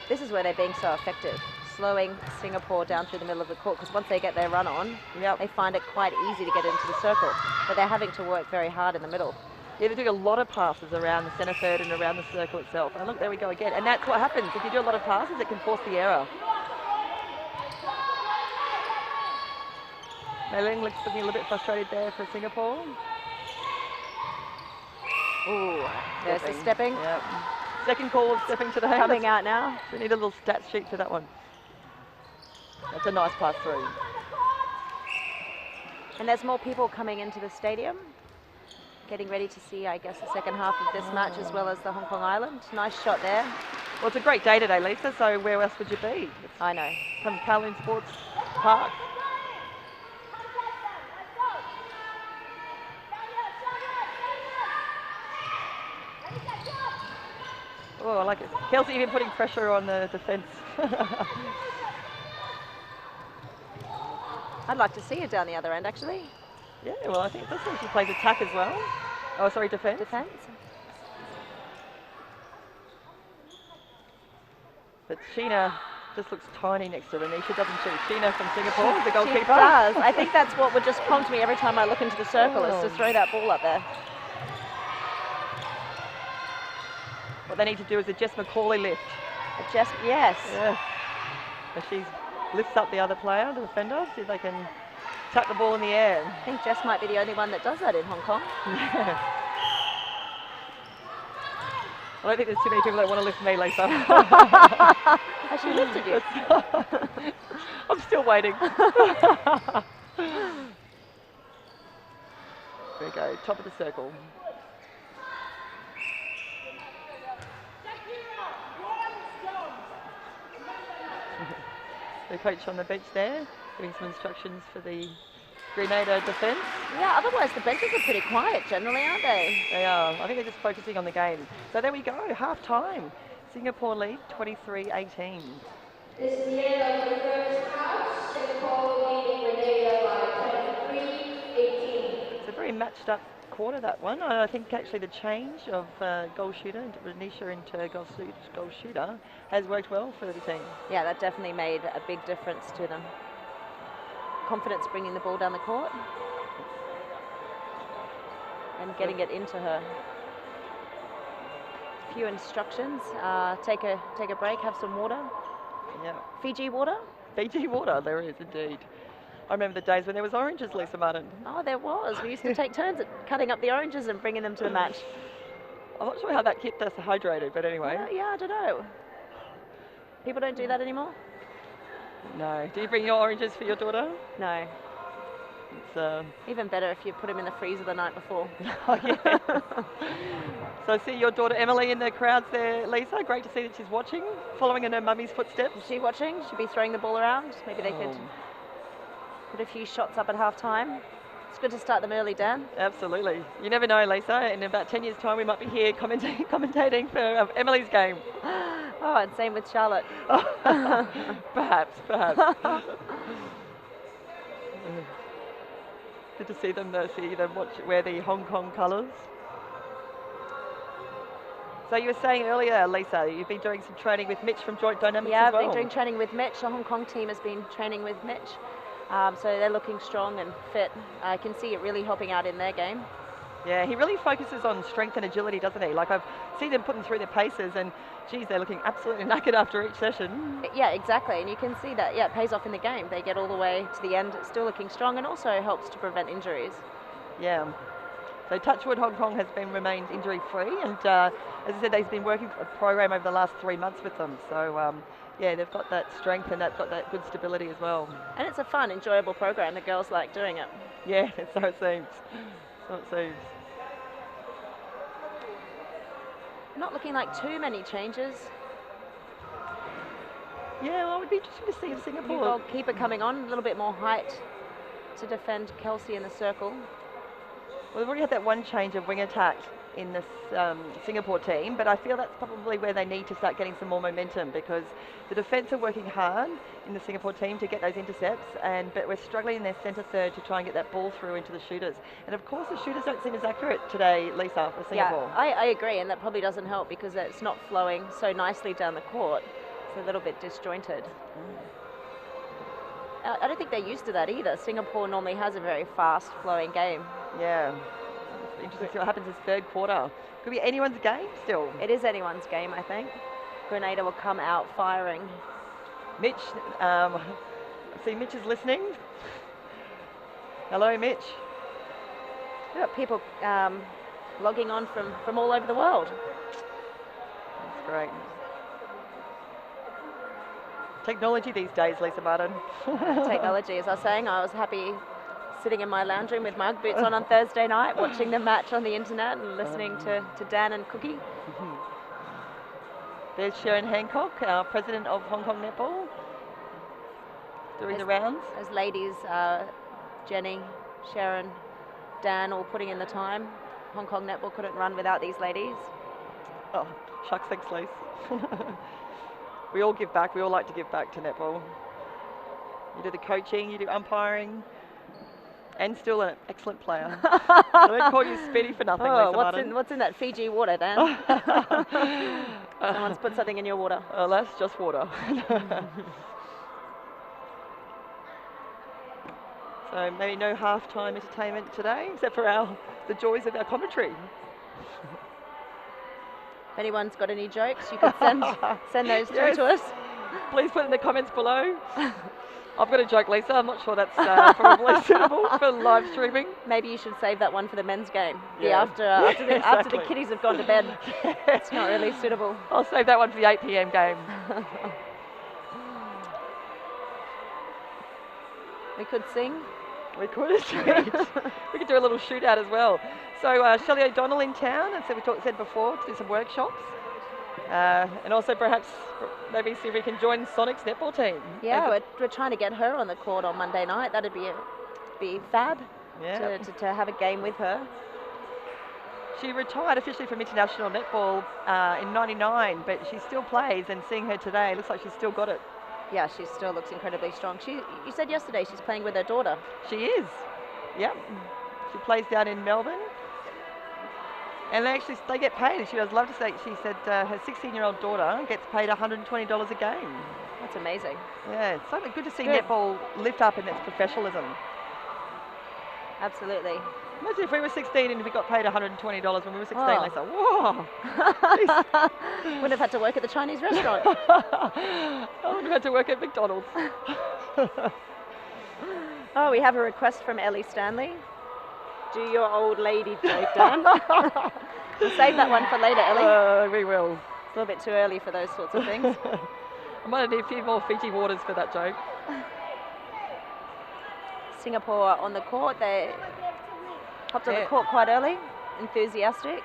This is where they're being so effective, slowing Singapore down through the middle of the court, because once they get their run on, they find it quite easy to get into the circle. But they're having to work very hard in the middle. Yeah, they're doing a lot of passes around the centre third and around the circle itself. And look, there we go again. And that's what happens. If you do a lot of passes, it can force the error. Mei Ling looks looking a little bit frustrated there for Singapore. Ooh, there's the stepping. Yep. Second call of stepping today. Coming out now. We need a little stats sheet for that one. That's a nice pass through. And there's more people coming into the stadium, getting ready to see, I guess, the second half of this match as well as the Hong Kong Island. Nice shot there. Well, it's a great day today, Lisa, so where else would you be? I know. From Kowloon Sports Park. Oh, I like it. Kelsey even putting pressure on the defence. I'd like to see her down the other end, actually. Yeah, well, I think this one she plays attack as well. Oh, sorry, defence. Defence. But Sheena just looks tiny next to Renisha, doesn't she? Sheena from Singapore, the goalkeeper. She does. I think that's what would just prompt me every time I look into the circle, is to throw that ball up there. What they need to do is a Jess Macaulay lift. Yes. Yeah. And she lifts up the other player, the defender, see if they can tuck the ball in the air. I think Jess might be the only one that does that in Hong Kong. Yeah. I don't think there's too many people that want to lift me, Lisa. Has she lifted you? I'm still waiting. There we go, top of the circle. The coach on the bench there, giving some instructions for the Grenada defence. Yeah, otherwise the benches are pretty quiet generally, aren't they? They are. I think they're just focusing on the game. So there we go, half time. Singapore lead 23-18. This is the end of the first half. Singapore leading Grenada by 23-18. It's a very matched up quarter, that one. I think actually the change of goal shooter into Renisha into goal shooter has worked well for the team. Yeah, that definitely made a big difference to them. Confidence bringing the ball down the court and getting it into her. A few instructions. Take a break, have some water. Yeah. Fiji water? Fiji water, there is indeed. I remember the days when there was oranges, Lisa Martin. Oh, there was. We used to take turns at cutting up the oranges and bringing them to the match. I'm not sure how that kept us hydrated, but anyway. Yeah, I don't know. People don't do that anymore? No. Do you bring your oranges for your daughter? No. It's Even better if you put them in the freezer the night before. oh, yeah. So I see your daughter Emily in the crowds there, Lisa. Great to see that she's watching, following in her mummy's footsteps. Is she watching? Should be throwing the ball around. Maybe they could put a few shots up at half time. It's good to start them early, Dan. Absolutely. You never know, Lisa. In about 10 years' time, we might be here commentating for Emily's game. Oh, and same with Charlotte. Perhaps. Good to see them, wear the Hong Kong colours. So you were saying earlier, Lisa, you've been doing some training with Mitch from Joint Dynamics Yeah, as well. I've been doing training with Mitch. The Hong Kong team has been training with Mitch. So they're looking strong and fit. I can see it really helping out in their game. Yeah, he really focuses on strength and agility, doesn't he? Like I've seen them putting through their paces and, geez, they're looking absolutely knackered after each session. Yeah, exactly. And you can see that, it pays off in the game. They get all the way to the end, still looking strong, and also helps to prevent injuries. Yeah. So Touchwood Hong Kong has remained injury-free, and as I said, they've been working a program over the last 3 months with them. So, yeah, they've got that strength and they've got that good stability as well. And it's a fun, enjoyable program. The girls like doing it. Yeah, so it seems. Not looking like too many changes. Yeah, well, it would be interesting to see if Singapore... New goalkeeper coming on, a little bit more height to defend Kelsey in the circle. Well, they've already had that one change of wing attack in this Singapore team, but I feel that's probably where they need to start getting some more momentum, because the defence are working hard in the Singapore team to get those intercepts, but we're struggling in their centre third to try and get that ball through into the shooters. And of course the shooters don't seem as accurate today, Lisa, for Singapore. Yeah, I agree, and that probably doesn't help because it's not flowing so nicely down the court. It's a little bit disjointed. I don't think they're used to that either. Singapore normally has a very fast flowing game. Yeah. It's interesting to see what happens this third quarter. Could be anyone's game still. It is anyone's game, I think. Grenada will come out firing. Mitch, I see Mitch is listening. Hello, Mitch. We've got people logging on from all over the world. That's great. Technology these days, Lisa Martin. Technology, as I was saying, I was happy sitting in my lounge room with my Ugg boots on Thursday night, watching the match on the internet and listening to Dan and Cookie. There's Sharon Hancock, our president of Hong Kong Netball, doing the rounds. As ladies, Jenny, Sharon, Dan all putting in the time. Hong Kong Netball couldn't run without these ladies. Oh, shucks, thanks, Lise. We all give back. We all like to give back to netball. You do the coaching, you do umpiring, and still an excellent player. I don't call you Speedy for nothing, Lisa Martin. What's in that Fiji water, Dan? Someone's put something in your water. Oh, that's just water. So maybe no halftime entertainment today, except for the joys of our commentary. If anyone's got any jokes, you can send those through to us. Please put in the comments below. I've got a joke, Lisa. I'm not sure that's probably suitable for live streaming. Maybe you should save that one for the men's game. Yeah. After the kiddies have gone to bed. It's not really suitable. I'll save that one for the 8 p.m. game. We could sing. We could. We could do a little shootout as well. So Shelley O'Donnell in town, and so we said before, to do some workshops. And also perhaps maybe see if we can join Sonic's netball team. Yeah, we're trying to get her on the court on Monday night. That'd be fab to have a game with her. She retired officially from international netball in '99, but she still plays, and seeing her today, looks like she's still got it. Yeah, she still looks incredibly strong. You said yesterday she's playing with her daughter. She is. Yep. She plays down in Melbourne. And they get paid. She does love to say, she said her 16-year-old daughter gets paid $120 a game. That's amazing. Yeah, it's so good to see netball lift up in its professionalism. Absolutely. Imagine if we were 16 and we got paid $120 when we were 16. Oh. They said, whoa. Wouldn't have had to work at the Chinese restaurant. I would have had to work at McDonald's. Oh, we have a request from Ellie Stanley. do your old lady joke, Dan. We'll save that one for later, Ellie. We will. It's a little bit too early for those sorts of things. I might need a few more Fiji waters for that joke. Singapore on the court. They hopped on the court quite early, enthusiastic.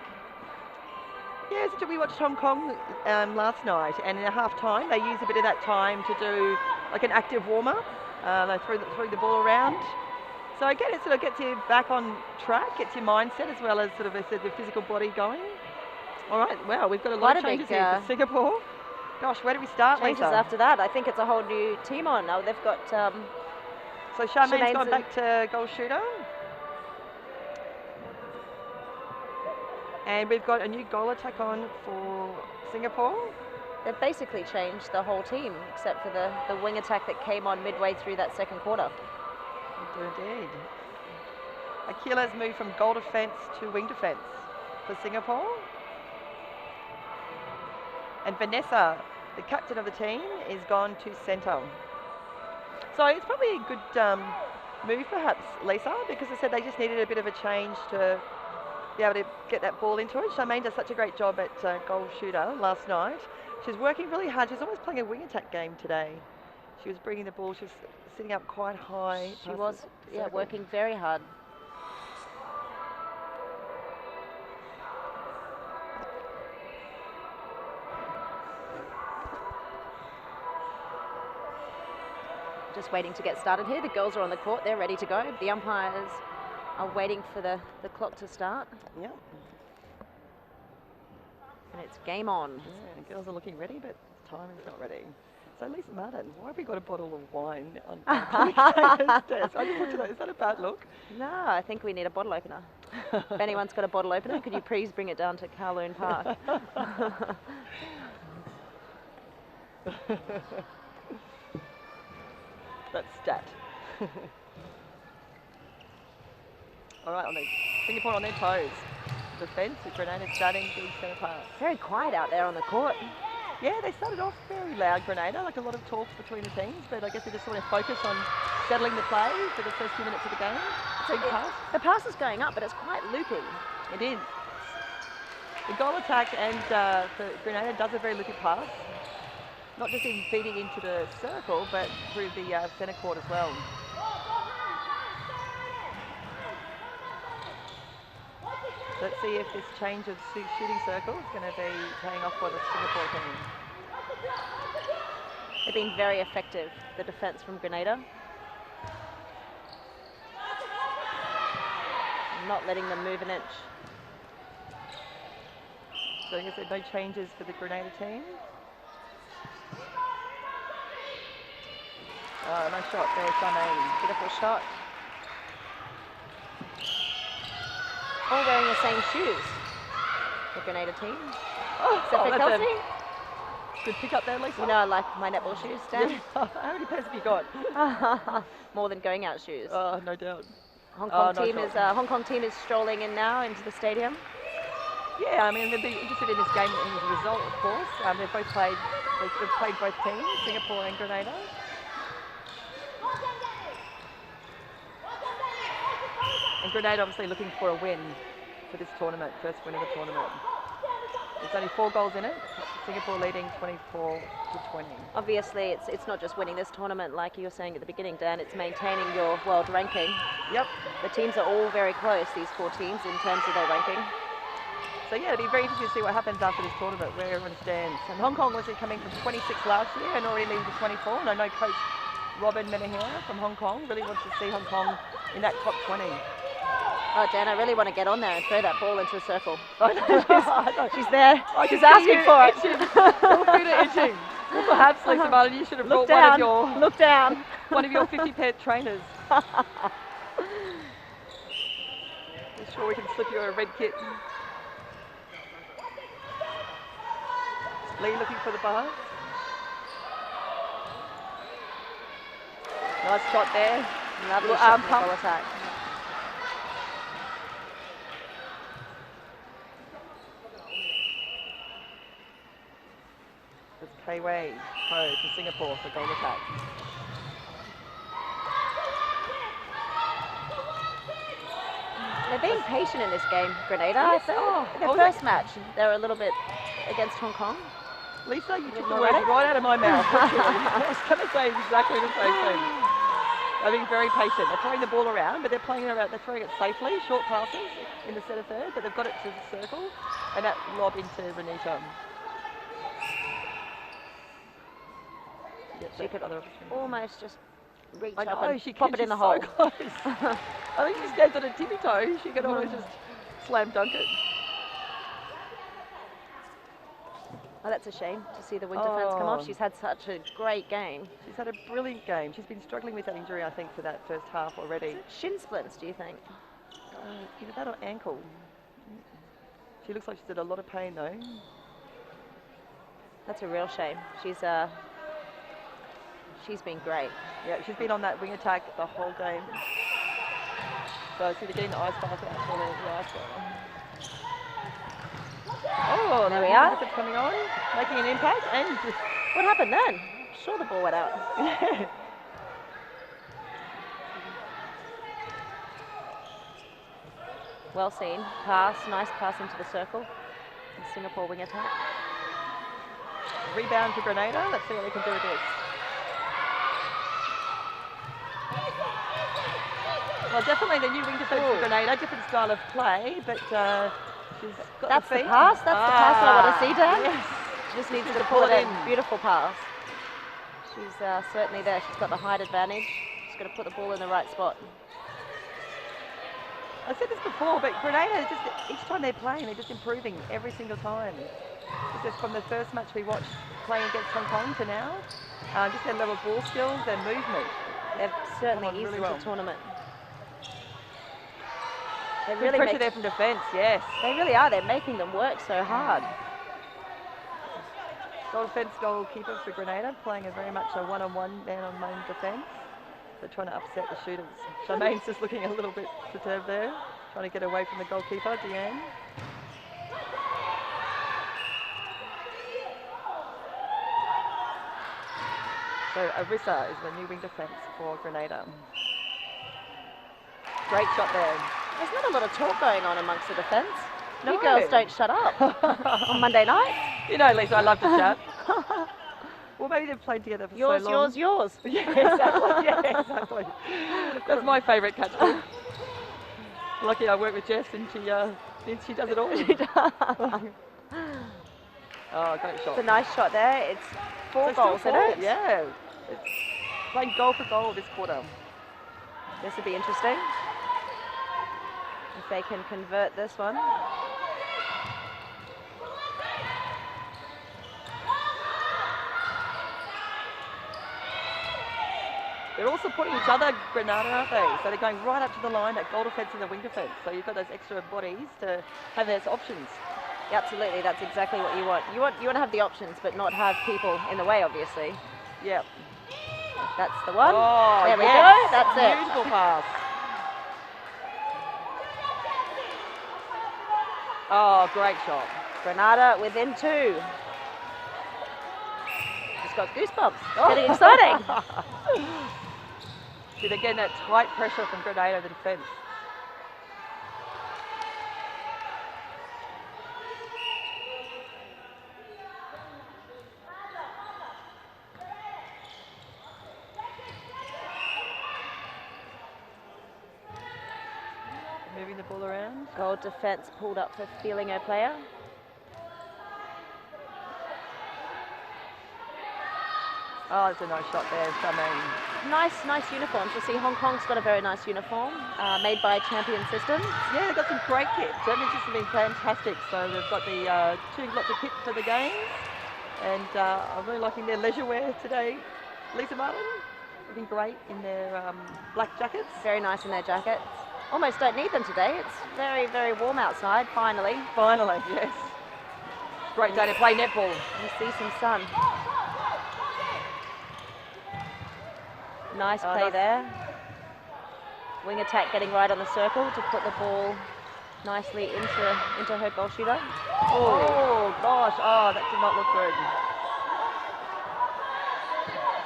Yeah, so we watched Hong Kong last night, and in a half time they used a bit of that time to do like an active warm up. They threw the ball around. So again, it sort of gets you back on track, gets your mindset as well as sort of the physical body going. All right, wow, we've got a lot of changes here for Singapore. Gosh, where do we start, Changes Lisa? after that. I think it's a whole new team on now. They've got. So Charmaine's gone back to goal shooter. And we've got a new goal attack on for Singapore. They've basically changed the whole team, except for the wing attack that came on midway through that second quarter. Indeed. Akila's moved from goal defence to wing defence for Singapore. And Vanessa, the captain of the team, is gone to centre. So it's probably a good move perhaps, Lisa, because I said they just needed a bit of a change to be able to get that ball into it. Charmaine does such a great job at goal shooter last night. She's working really hard. She's almost playing a wing attack game today. She was bringing the ball. She was sitting up quite high. She was, yeah, working very hard. Just waiting to get started here. The girls are on the court. They're ready to go. The umpires are waiting for the clock to start. Yep. And it's game on. Yeah, the girls are looking ready, but time is not ready. So Lisa Martin, why have we got a bottle of wine on the desk? I just want to know, is that a bad look? No, I think we need a bottle opener. If anyone's got a bottle opener, could you please bring it down to Kowloon Park? That's stat. All right, Singapore on their toes. Defence with Grenada starting big centre pass. Very quiet out there on the court. Yeah, they started off very loud, Grenada, like a lot of talk between the teams, but I guess they just want to focus on settling the play for the first few minutes of the game. The pass is going up, but it's quite loopy. It is. The goal attack and for Grenada does a very loopy pass. Not just in feeding into the circle, but through the centre court as well. Let's see if this change of shooting circle is going to be paying off for the Singapore team. They've been very effective, the defence from Grenada. Not letting them move an inch. So I guess there are no changes for the Grenada team. Oh, nice shot there, Charmaine. Beautiful shot. All wearing the same shoes, the Grenada team. Except for Kelsey. Good pick up there, Lisa. You know I like my netball shoes, Dan. Yeah. How many pairs have you got? More than going out shoes. Oh, no doubt. Hong Kong team is strolling in now into the stadium. Yeah, I mean they'll be interested in this game and the result, of course. They've played both teams, Singapore and Grenada. And Grenada obviously looking for a win for this tournament, first win of the tournament. There's only 4 goals in it. Singapore leading 24-20. Obviously, it's not just winning this tournament, like you were saying at the beginning, Dan. It's maintaining your world ranking. Yep. The teams are all very close, these 4 teams, in terms of their ranking. So yeah, it'll be very interesting to see what happens after this tournament, where everyone stands. And Hong Kong was coming from 26 last year and already leading to 24. And I know Coach Robin Menahira from Hong Kong really wants to see Hong Kong in that top 20. Oh, Dan, I really want to get on there and throw that ball into a circle. I know. She's there. She's asking for it. Your feet are itching. Well, perhaps, Lisa Martin, you should have brought Look down. one of your 50-pair trainers. I'm sure we can slip you a red kit. Lee looking for the bar. Nice shot there. Lovely Little shot arm from the pump. goal attack. It's Kai Wei Ho from Singapore for goal attack. They're being patient in this game, Grenada. Yes, Their first match, they were a little bit against Hong Kong. Lisa, you took the more words ready? right out of my mouth. I was going to say exactly the same thing. They're being very patient. They're throwing the ball around, but they're playing it around. They're throwing it safely, short passes in the centre third, but they've got it to the circle, and that lob into Renita. She could almost just reach I know, up and she pop can, it in the she's hole. so close. I think she stands on a tippy toe. She can almost just slam dunk it. Oh, that's a shame to see the wing defence come off. Oh. She's had such a great game. She's had a brilliant game. She's been struggling with that injury, I think, for that first half already. Shin splints, do you think? Either that or ankle. She looks like she's in a lot of pain, though. That's a real shame. She's been great. Yeah, she's been on that wing attack the whole game. So see, they're getting the ice bath out for the ice ball. Oh, There we are. It's coming on, making an impact, and What happened then? I'm sure the ball went out. Well seen. Pass, nice pass into the circle. And Singapore wing attack. rebound for Grenada. Let's see what they can do with this. Well, definitely the new wing defence for Grenada, different style of play, but she's got That's the the feet. pass. That's the pass I want to see, Dan. Yes. She just needs Just to to pull pull it it in. in. Beautiful pass. She's certainly there. She's got the height advantage. She's got to put the ball in the right spot. I said this before, but Grenada, just each time they're playing, they're just improving every single time. It's just from the first match we watched playing against Hong Kong to now, just their level of ball skills, their movement. They've certainly on eased really into well. the tournament. They Good really pressure make, there from defence, yes. they really are. They're making them work so hard. Goal defence goalkeeper for Grenada, playing a very much a one-on-one man-on-man defence. They're trying to upset the shooters. Charmaine's just looking a little bit perturbed there, trying to get away from the goalkeeper, Deanne. So Arissa is the new wing defence for Grenada. Great shot there. There's not a lot of talk going on amongst the defence. No. You girls don't shut up on Monday night. You know, Lisa, I love to chat. Well, maybe they've played together for Yours, so long. yours. Yeah, exactly. Yeah, exactly. That's my favourite catchball. Lucky I work with Jess and she does it all. Oh, great shot. It's a nice shot there. It's four So still goals, isn't four, it? Yeah. It's playing goal for goal this quarter. This would be interesting. If they can convert this one. They're all supporting each other, Grenada, aren't they? So they're going right up to the line, that goal defence and the wing defence. So you've got those extra bodies to have those options. Yeah, absolutely, that's exactly what you want. You want to have the options, but not have people in the way, obviously. Yep. That's the one. Oh, there we yes. go. That's it. Beautiful pass. Oh, great shot. Grenada within two. Just got goosebumps. Oh. Getting exciting. See, they're getting that tight pressure from Grenada, the defence. Moving the ball around. Goal defence pulled up for feeling her player. Oh, that's a nice shot there, Charmaine. Nice uniforms. You'll see Hong Kong's got a very nice uniform made by Champion Systems. Yeah, they've got some great kits. Champion Systems have been fantastic. So they've got the lots of kits for the games. And I'm really liking their leisure wear today. Lisa Martin, looking great in their black jackets. Very nice in their jackets. Almost don't need them today. It's very, very warm outside, finally. Finally, yes. Great day to play netball. You see some sun. Nice play there. Wing attack getting right on the circle to put the ball nicely into her goal shooter. Oh gosh, oh that did not look good.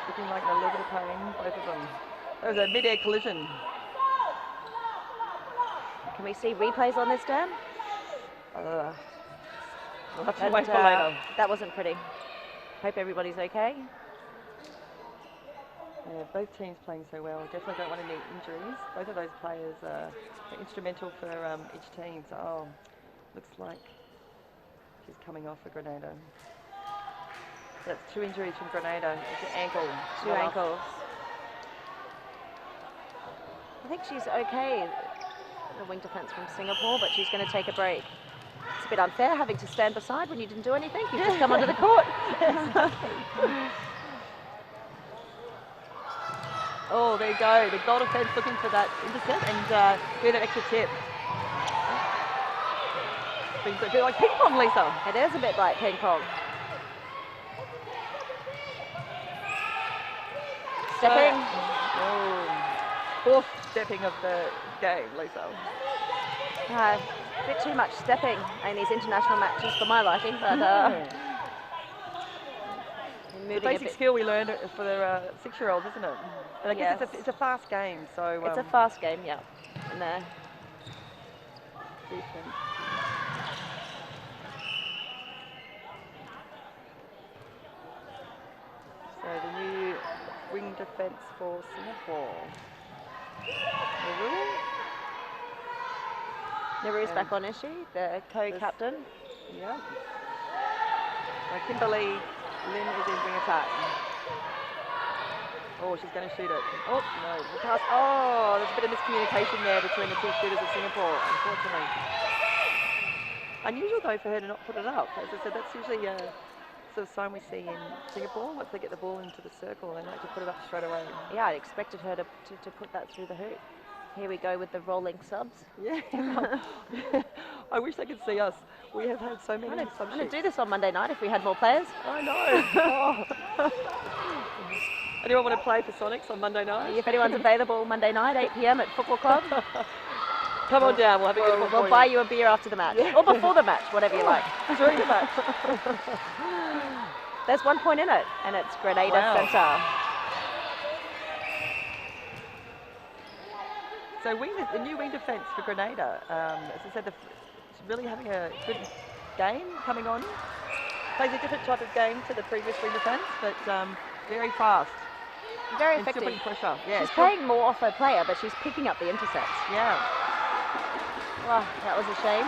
Looking like a little bit of pain, both of them. That was a mid-air collision. Can we see replays on this, Dan? We'll have to wait for later. That wasn't pretty. Hope everybody's okay. Yeah, both teams playing so well. Definitely don't want any injuries. Both of those players are instrumental for each team. So, looks like she's coming off for Grenada. That's 2 injuries from Grenada. It's an ankle. 2 ankles. I think she's okay, the wing defence from Singapore, but she's going to take a break. It's a bit unfair having to stand beside when you didn't do anything. You've just come onto the court. Oh, there you go. The goal defence looking for that intercept and do that extra tip. It's a bit like ping pong, Lisa. It is a bit like ping pong. Stepping. Fourth stepping of the game, Lisa. A bit too much stepping in these international matches for my liking, but the basic skill we learned for the 6-year-olds, isn't it? And I guess it's a fast game, so it's a fast game, yeah. And defense. So the new wing defence for Singapore. Naru's back on, is she? The co-captain. Yeah. Kimberly Lin is in wing attack. Oh, she's going to shoot it. Oh, no. The pass. Oh, there's a bit of miscommunication there between the 2 shooters of Singapore, unfortunately. Unusual, though, for her to not put it up. As I said, that's usually a sort of sign we see in Singapore. Once they get the ball into the circle, they like to put it up straight away. Yeah, I expected her to put that through the hoop. Here we go with the rolling subs. Yeah. I wish they could see us. We have had so many subs. I'm going to do this on Monday night if we had more players. I know. Anyone want to play for Sonics on Monday night? If anyone's available Monday night, 8 p.m. at Football Club. Come on down, we'll have a good one. We'll buy you a beer after the match. Yeah. Or before the match, whatever you like. During the match. There's 1 point in it, and it's Grenada Centre. So the new wing defence for Grenada, as I said, it's really having a good game coming on. Plays a different type of game to the previous wing defence, but very fast. Very and effective. Still putting pressure. Yeah, she's playing more off her player, but she's picking up the intercepts. Yeah. Well, that was a shame.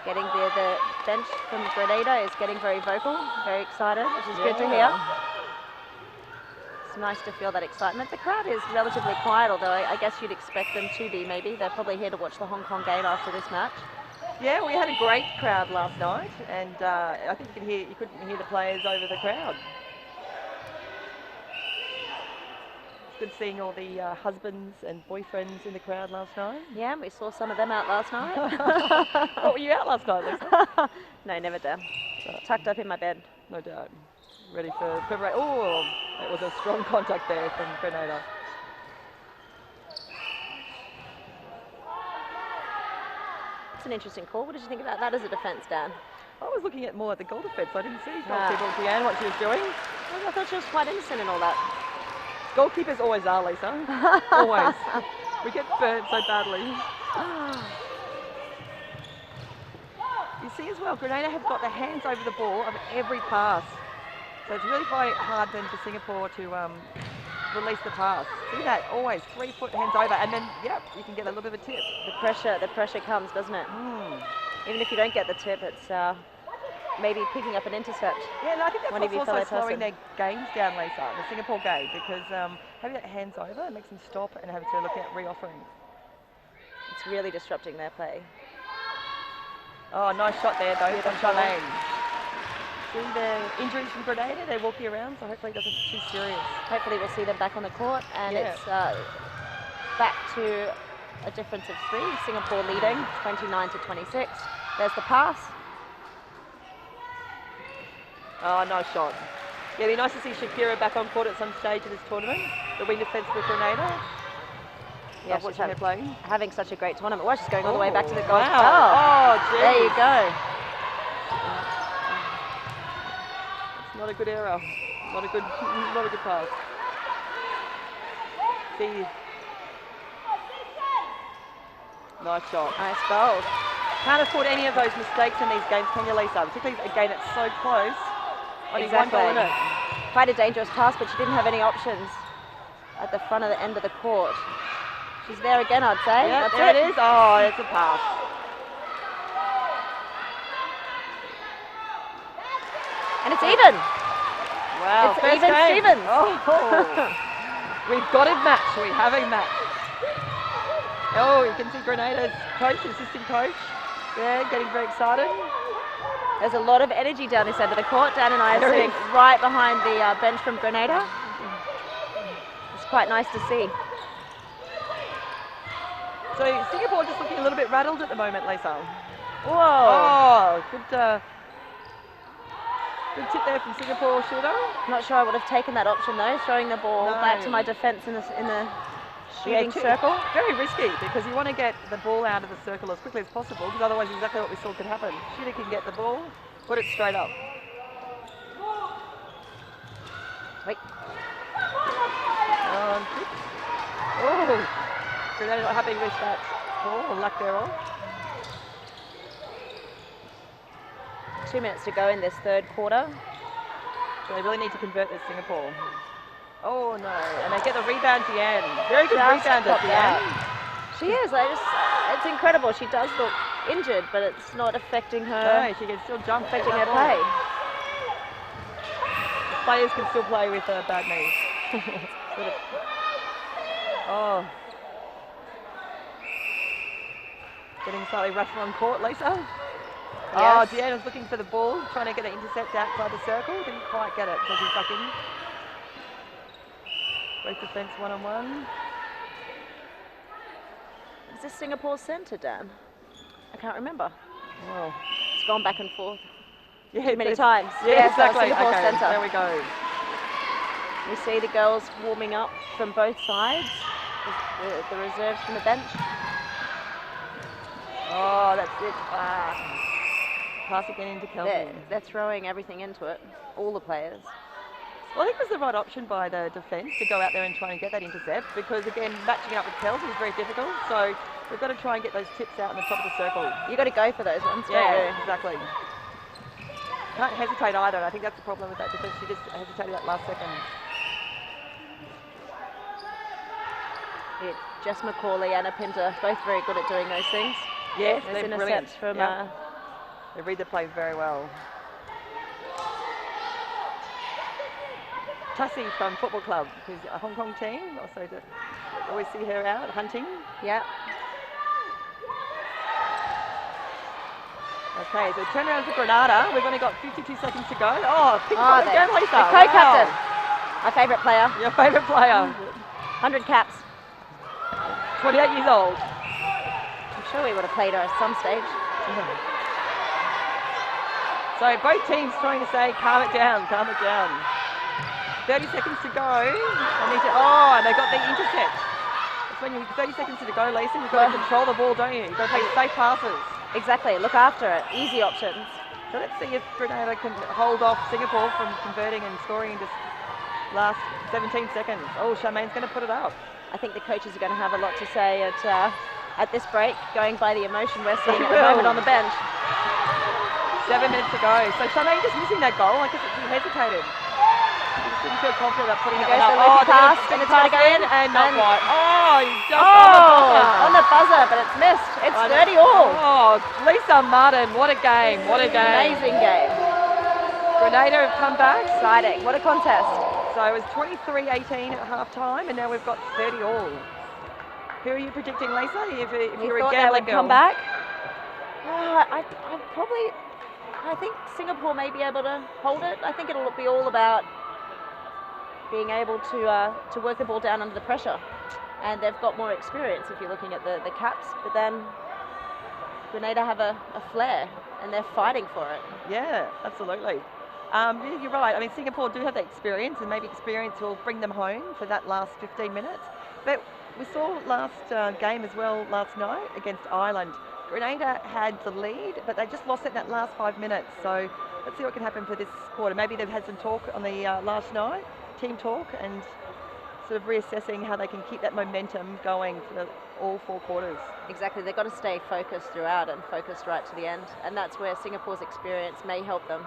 Getting the bench from Grenada is getting very vocal, very excited, which is good to hear. It's nice to feel that excitement. The crowd is relatively quiet, although I guess you'd expect them to be, maybe. They're probably here to watch the Hong Kong game after this match. Yeah, we had a great crowd last night, and I think you couldn't hear the players over the crowd. It's good seeing all the husbands and boyfriends in the crowd last night. Yeah, we saw some of them out last night. What, were you out last night, Lisa? No, never done. Tucked up in my bed. No doubt. Ready for preparation. Oh, that was a strong contact there from Grenada. It's an interesting call. What did you think about that as a defence, Dan? I was looking at more at the goal defence. I didn't see Deanne, what she was doing. I thought she was quite innocent in all that. Goalkeepers always are, Lisa. Always. We get burnt so badly. You see as well, Grenada have got their hands over the ball of every pass. So it's really quite hard then for Singapore to release the pass. See that? Always 3 foot hands over, and then yep, you can get a little bit of a tip. The pressure comes, doesn't it? Even if you don't get the tip, it's maybe picking up an intercept. Yeah, no, I think that's what's also slowing their games down, Lisa, the Singapore game, because having that hands over, it makes them stop and have to look at re-offering. It's really disrupting their play. Oh, nice shot there though from Charmaine. See the injuries from Grenada, they're walking around, so hopefully it doesn't too serious. Hopefully we'll see them back on the court, and it's back to a difference of 3. Singapore leading 29-26. There's the pass. Oh, nice shot. Yeah, it'd be nice to see Shakira back on court at some stage of this tournament. The wing defence with Grenada. Yeah, she's having such a great tournament. Well, she's going all the way back to the goal. Wow. Oh, there you go. It's not a good error. Not a good pass. See. Nice shot. Nice goal. Can't afford any of those mistakes in these games, can you, Lisa? Particularly a game that's so close. Only one goal in it. Quite a dangerous pass, but she didn't have any options at the front of the end of the court. She's there again, I'd say. Yeah, That's there it is. Oh, it's a pass. And it's even. Wow, It's first even game. Stevens. Oh. We've got a match. We have a match. Oh, you can see Grenada's coach, assistant coach, there, getting very excited. There's a lot of energy down this end of the court. Dan and I are sitting right behind the bench from Grenada. It's quite nice to see. So Singapore just looking a little bit rattled at the moment, Lisa. Whoa. Oh, good tip there from Singapore shooter. Not sure I would have taken that option though, throwing the ball back to my defence in the shooting circle. Very risky because you want to get the ball out of the circle as quickly as possible because otherwise exactly what we saw could happen. Shooter can get the ball, put it straight up. Wait. Oh, Grenada not happy with that ball, luck thereof. 2 minutes to go in this third quarter. So they really need to convert this, Singapore. Oh no, and they get the rebound at the end. Very good rebound at the end. She is, it's incredible. She does look injured, but it's not affecting her. No, she can still jump. Affecting her play. The players can still play with bad knees. Oh. Getting slightly rough on court, Lisa. Yes. Oh, Deanna's looking for the ball, trying to get an intercept outside the circle. Didn't quite get it because he's back in. Both defence one-on-one. Is this Singapore's centre, Dan? I can't remember. Oh. It's gone back and forth Yeah, many times. Yeah, exactly. Singapore's Okay, centre. there we go. We see the girls warming up from both sides. The reserves from the bench. Oh, that's it. Pass again into Kelvin. They're throwing everything into it, all the players. Well, I think it was the right option by the defence to go out there and try and get that intercept because, again, matching it up with Kelvin is very difficult. So we've got to try and get those tips out in the top of the circle. You've got to go for those ones, don't Yeah, you? exactly. Can't hesitate either. I think that's the problem with that defence. She just hesitated that last second. Jess McCauley, Anna Pinter, both very good at doing those things. Yes, those they're brilliant. from they read the play very well. Tussie from Football Club, who's a Hong Kong team, also always see her out hunting. Yeah. Okay, so turn around for Grenada. We've only got 52 seconds to go. Oh, pick up again, Lisa. The co-captain. My favourite player. Your favourite player. 100 caps. 28 years old. I'm sure we would have played her at some stage. So both teams trying to say, calm it down, calm it down. 30 seconds to go. And they got the intercept. It's when you 30 seconds to go, Lisa. You've got to control the ball, don't you? You've got to take safe passes. Exactly. Look after it. Easy options. So let's see if Grenada can hold off Singapore from converting and scoring in just last 17 seconds. Oh, Charmaine's going to put it up. I think the coaches are going to have a lot to say at this break, going by the emotion we're seeing at the moment on the bench. 7 minutes to go. So Charmaine just missing that goal. I guess she hesitated. She just didn't feel confident about putting it Goes up. the loopy pass, and it's going to go in. And not quite. Oh, just on the buzzer, but it's missed. It's 30 all. Oh, Lisa Martin, what a game, what a game. Amazing game. Grenada have come back. Exciting, what a contest. So it was 23-18 at half time, and now we've got 30 all. Who are you predicting, Lisa, if you're a gambling girl? Come back? I think Singapore may be able to hold it. I think it'll be all about being able to work the ball down under the pressure. And they've got more experience if you're looking at the caps, but then Grenada have a flair and they're fighting for it. Yeah, absolutely. You're right. I mean, Singapore do have that experience, and maybe experience will bring them home for that last 15 minutes. But we saw last game as well last night against Ireland. Grenada had the lead, but they just lost it in that last 5 minutes. So let's see what can happen for this quarter. Maybe they've had some talk on the last night, team talk, and sort of reassessing how they can keep that momentum going for all 4 quarters. Exactly, they've got to stay focused throughout and focused right to the end, and that's where Singapore's experience may help them.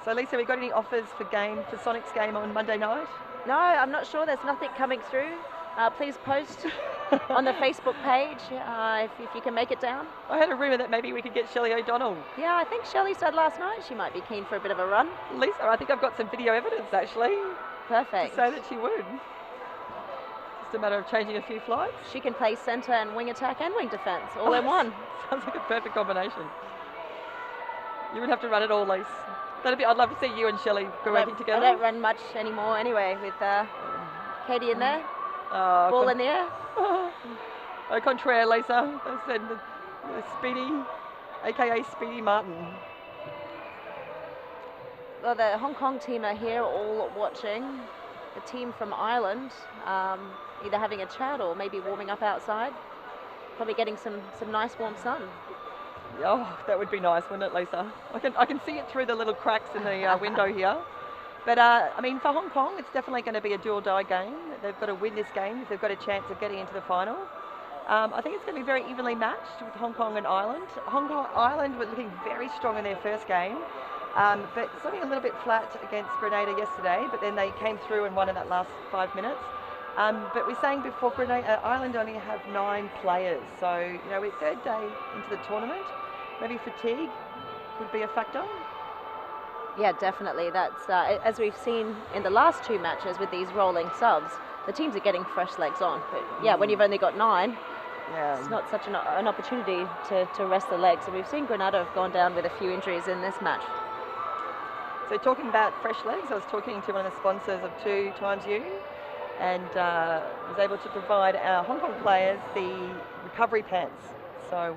So Lisa, have you got any offers for Sonic's game on Monday night? No, I'm not sure. There's nothing coming through. Please post on the Facebook page if you can make it down. I had a rumour that maybe we could get Shelley O'Donnell. Yeah, I think Shelley said last night she might be keen for a bit of a run. Lisa, I think I've got some video evidence actually. Perfect. To say that she would. Just a matter of changing a few flights. She can play centre and wing attack and wing defence all in one. Sounds like a perfect combination. You would have to run it all, Lise. I'd love to see you and Shelley working together. I don't run much anymore anyway with Katie in there. Ball in the air. Au contraire, Lisa. I said the Speedy, aka Speedy Martin. Well, the Hong Kong team are here all watching. The team from Ireland either having a chat or maybe warming up outside. Probably getting some nice warm sun. Oh, that would be nice, wouldn't it, Lisa? I can see it through the little cracks in the window here. But, I mean, for Hong Kong, it's definitely going to be a do-or-die game. They've got to win this game if they've got a chance of getting into the final. I think it's going to be very evenly matched with Hong Kong and Ireland. Ireland were looking very strong in their first game, but something a little bit flat against Grenada yesterday, but then they came through and won in that last 5 minutes. But we're saying before, Ireland only have 9 players, so, you know, we're 3rd day into the tournament. Maybe fatigue could be a factor. Yeah, definitely. That's as we've seen in the last 2 matches with these rolling subs, the teams are getting fresh legs on. But yeah, when you've only got 9, it's not such an opportunity to rest the legs. And we've seen Grenada have gone down with a few injuries in this match. So talking about fresh legs, I was talking to one of the sponsors of 2XU and was able to provide our Hong Kong players the recovery pants. So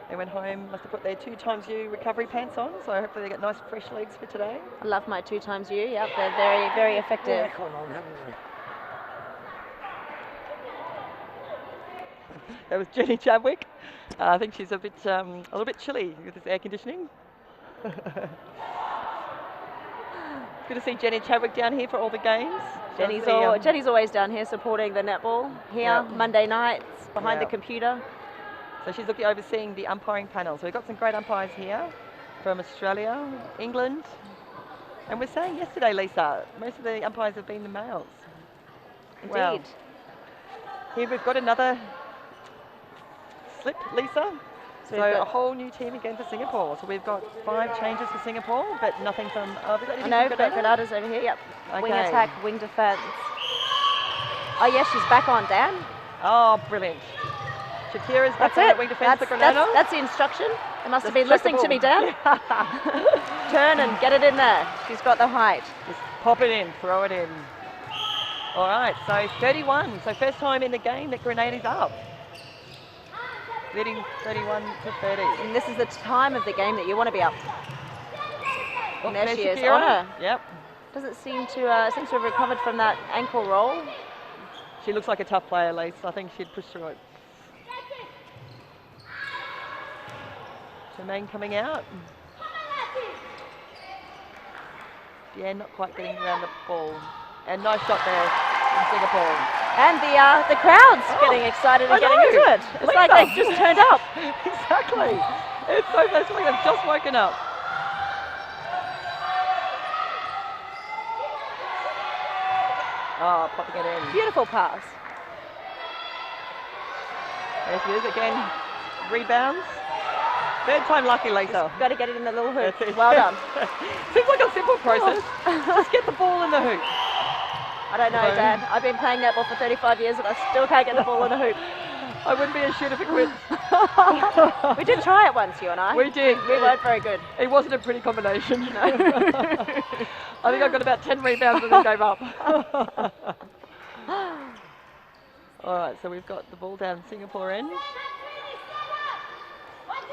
they went home, must have put their 2XU recovery pants on, so hopefully they get nice fresh legs for today. I love my 2XU, yep, they're very, very effective. That was Jenny Chadwick. I think she's a little bit chilly with this air conditioning. Good to see Jenny Chadwick down here for all the games. Jenny's always down here supporting the netball here, Monday nights, behind the computer. So she's overseeing the umpiring panel. So we've got some great umpires here from Australia, England. And we're saying yesterday, Lisa, most of the umpires have been the males. Indeed. Wow. Here we've got another slip, Lisa. So a whole new team again for Singapore. So we've got 5 changes for Singapore, but nothing from... no, but Grenada's over here, yep. Okay. Wing attack, wing defence. Oh, yes, she's back on, Dan. Oh, brilliant. Shakira's back on at wing defence for Grenada. That's the instruction. They must have been listening to me, Dan. Turn and get it in there. She's got the height. Just pop it in, throw it in. All right, so 31. So first time in the game that Grenada's up. Leading 31 to 30. And this is the time of the game that you want to be up. Oh, and there she is. On her. Yep. Doesn't seem to seems to have recovered from that ankle roll. She looks like a tough player, Lise. I think she'd push through it. Jermaine coming out. Yeah, not quite getting around the ball. And nice shot there from Singapore. And the crowd's getting excited and getting into it. It's like they've just turned up. Exactly. It's so much like they've just woken up. Oh, popping it in. Beautiful pass. There she is again. Rebounds. 3rd time lucky, Lisa. Got to get it in the little hoop. Well done. Seems like a simple process. Just get the ball in the hoop. I don't know, Dad. I've been playing netball for 35 years and I still can't get the ball in the hoop. I wouldn't be a shit if it quit. We did try it once, you and I. We did. We weren't very good. It wasn't a pretty combination. No. I think I got about 10 rebounds and then gave up. All right, so we've got the ball down Singapore end.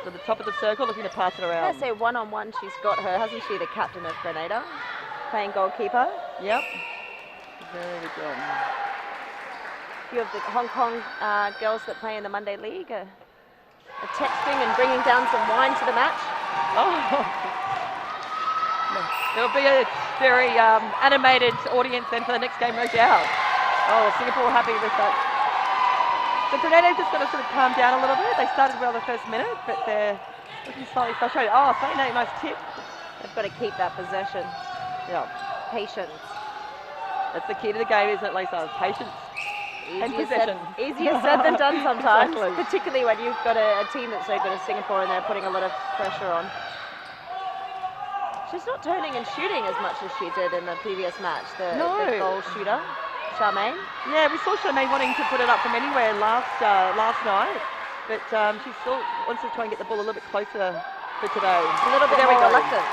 To the top of the circle, looking to pass it around. I say one-on-one she's got her, hasn't she, the captain of Grenada, playing goalkeeper? Yep. Very good. A few of the Hong Kong girls that play in the Monday League are texting and bringing down some wine to the match. Oh. There'll be a very animated audience then for the next game, no doubt. Oh, Singapore happy with that. So Grenada just got to sort of calm down a little bit. They started well the first minute, but they're looking slightly frustrated. Oh, so nice tip. They've got to keep that possession. Yeah. Patience. That's the key to the game, isn't it, Lisa? Patience and possession. Easier said than done sometimes, Exactly. particularly when you've got a team that's so good as Singapore and they're putting a lot of pressure on. She's not turning and shooting as much as she did in the previous match, the goal shooter, Charmaine. Yeah, we saw Charmaine wanting to put it up from anywhere last night, but she still wants to try and get the ball a little bit closer for today. A little bit more reluctance.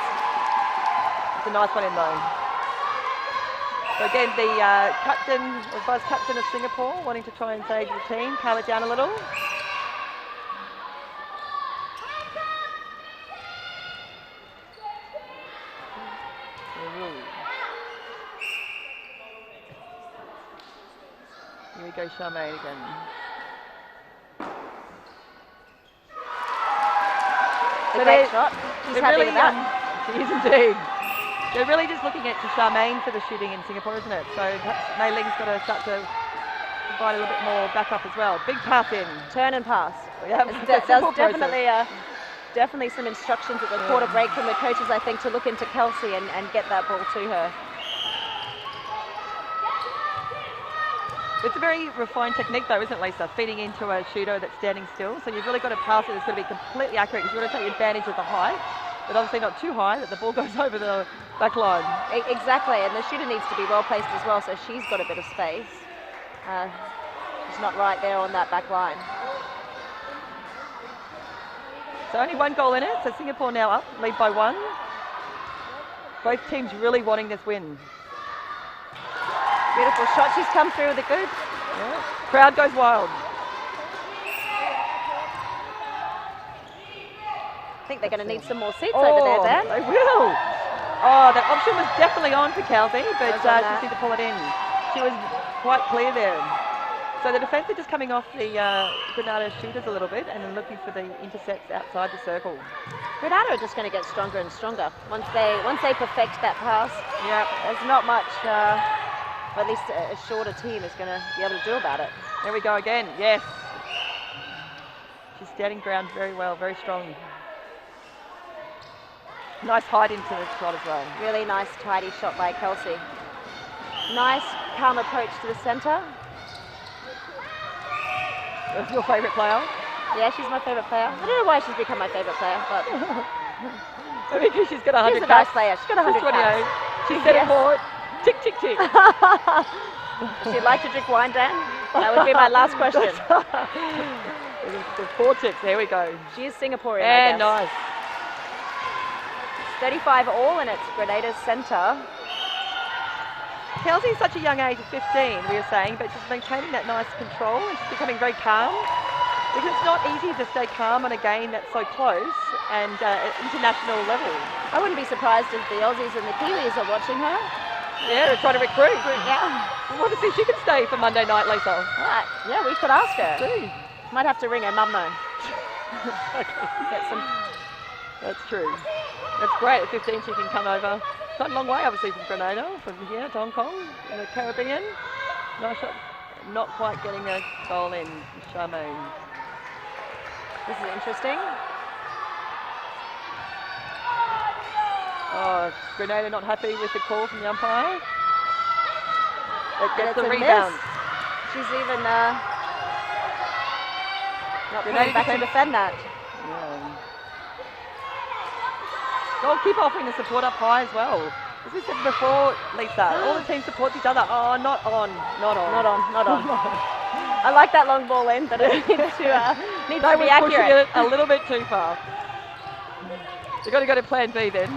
It's a nice one in though. So again, the vice captain of Singapore wanting to try and save the team, calm it down a little. Here we go, Charmaine again. A great shot. She's happy really, with that. She is indeed. They're really just looking at Charmaine for the shooting in Singapore, isn't it? So perhaps Mei Ling's got to start to provide a little bit more backup as well. Big pass in. Turn and pass. Yeah, There's definitely some instructions at the quarter break from the coaches, I think, to look into Kelsey and get that ball to her. It's a very refined technique though, isn't it, Lisa? Feeding into a shooter that's standing still. So you've really got to pass it that's going to be completely accurate because you've got to take advantage of the height, but obviously not too high that the ball goes over the back line. Exactly, and the shooter needs to be well placed as well, so she's got a bit of space. She's not right there on that back line. So only one goal in it, so Singapore now up, lead by 1. Both teams really wanting this win. Beautiful shot, she's come through with the goods. Yeah. Crowd goes wild. I think they're going to need some more seats over there, Dan. They will. Oh, that option was definitely on for Kelsey, but she just need to pull it in. She was quite clear there. So the defence are just coming off the Grenada shooters a little bit and then looking for the intercepts outside the circle. Grenada are just going to get stronger and stronger once they perfect that pass. Yeah, there's not much, at least a shorter team is going to be able to do about it. There we go again. Yes, she's standing ground very well, very strong. Nice height into the shot as well. Really nice, tidy shot by Kelsey. Nice, calm approach to the centre. That's your favourite player? Yeah, she's my favourite player. I don't know why she's become my favourite player, but because she's got 100 she's a nice player. She's got 100 caps. She's set it forward. Tick, tick, tick. Does she like to drink wine, Dan? That would be my last question. The 4 ticks. There we go. She is Singaporean, Yeah, I guess. nice. 35 all, and it's Grenada's centre. Kelsey's such a young age of 15, we were saying, but she's maintaining that nice control and she's becoming very calm. Because it's not easy to stay calm on a game that's so close and at international level. I wouldn't be surprised if the Aussies and the Kiwis are watching her. Yeah, they're trying to recruit. Yeah. We want to see if she can stay for Monday night, Lisa. Right. Yeah, we could ask her. See. Might have to ring her mum though. Get some. That's true. That's great. At 15, she can come over. Not a long way, obviously, from Grenada, from here to Hong Kong, in the Caribbean. Nice shot. Not quite getting a goal in, Charmaine. This is interesting. Oh, Grenada not happy with the call from the umpire. That gets the a rebound. miss. She's even not putting back to defend that. Yeah. Oh, keep offering the support up high as well. As we said before, Lisa, all the teams support each other. Oh, not on. I like that long ball in, but it needs to be accurate. Pushing it a little bit too far. You've got to go to plan B then.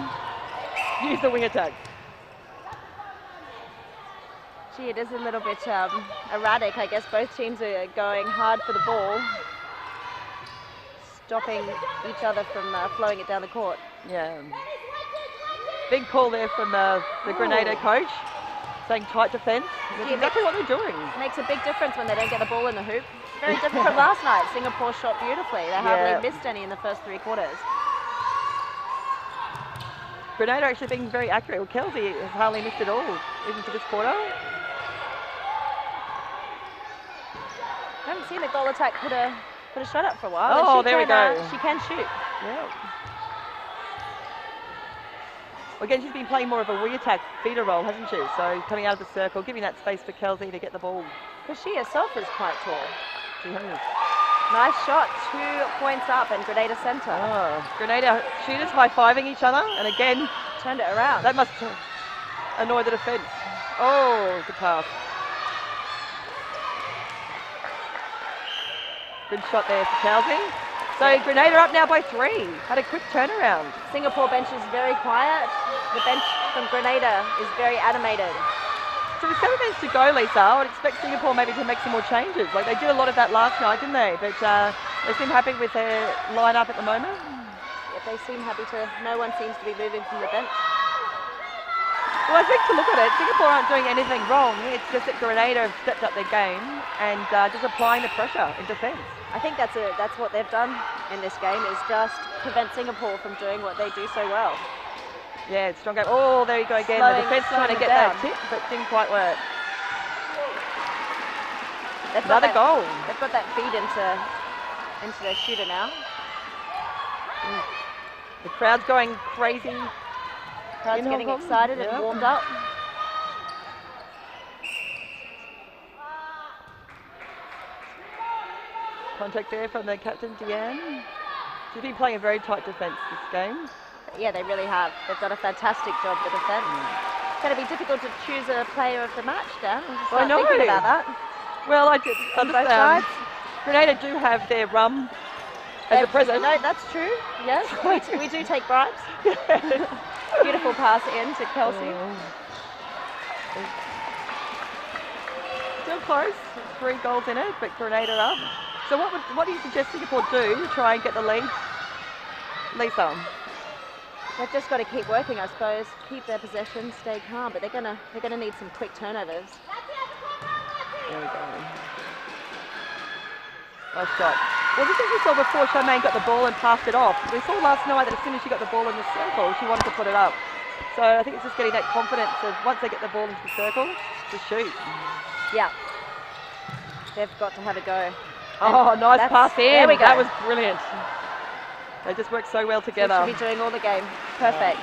Use the wing attack. Gee, it is a little bit erratic. I guess both teams are going hard for the ball, stopping each other from flowing it down the court. Yeah. Big call there from the Grenada coach, saying tight defence. That's exactly what they're doing. It makes a big difference when they don't get the ball in the hoop. Very different from last night. Singapore shot beautifully. They hardly missed any in the first 3 quarters. Grenada actually being very accurate. Well, Kelsey has hardly missed it all, even for this quarter. I haven't seen a goal attack put a shot up for a while. Oh, and there we go. She can shoot. Yeah. Well, again, she's been playing more of a wing attack feeder role, hasn't she? So coming out of the circle, giving that space for Kelsey to get the ball. Because she herself is quite tall. She has. Nice shot, 2 points up and Grenada centre. Oh, Grenada shooters high-fiving each other, and again, turned it around. That must annoy the defence. Oh, good pass. Good shot there for Kelsey. So Grenada up now by 3. Had a quick turnaround. Singapore bench is very quiet. The bench from Grenada is very animated. So with 7 minutes to go, Lisa, I would expect Singapore maybe to make some more changes. Like they did a lot of that last night, didn't they? But they seem happy with their line-up at the moment. Yeah, they seem happy to. No one seems to be moving from the bench. Well, I think to look at it, Singapore aren't doing anything wrong. It's just that Grenada have stepped up their game and just applying the pressure in defence. I think that's what they've done in this game, is just prevent Singapore from doing what they do so well. Yeah, it's strong game. Oh, there you go again. The defence trying to get that tip, but didn't quite work. Another goal. They've got that feed into their shooter now. The crowd's going crazy. Crowd's getting excited and warmed up. Contact there from the captain, Deanne. She's been playing a very tight defence this game. Yeah, they really have. They've done a fantastic job with defence. It's going to be difficult to choose a player of the match, Dan. I know. Thinking about that. Well, I did understand. Grenada do have their rum as a present. No, that's true. Yes, we do take bribes. Beautiful pass in to Kelsey. Still close. 3 goals in it, but Grenada up. So what do you suggest Singapore do to try and get the lead, Lisa? They've just got to keep working, I suppose. Keep their possession, stay calm, but they're gonna need some quick turnovers. There we go. Nice shot. Well, this is we saw before Charmaine got the ball and passed it off. We saw last night that as soon as she got the ball in the circle, she wanted to put it up. So I think it's just getting that confidence of once they get the ball into the circle, to shoot. Yeah. They've got to have a go. Oh, nice pass in. There we go. That was brilliant. They just work so well together. They should be doing all the game. Perfect.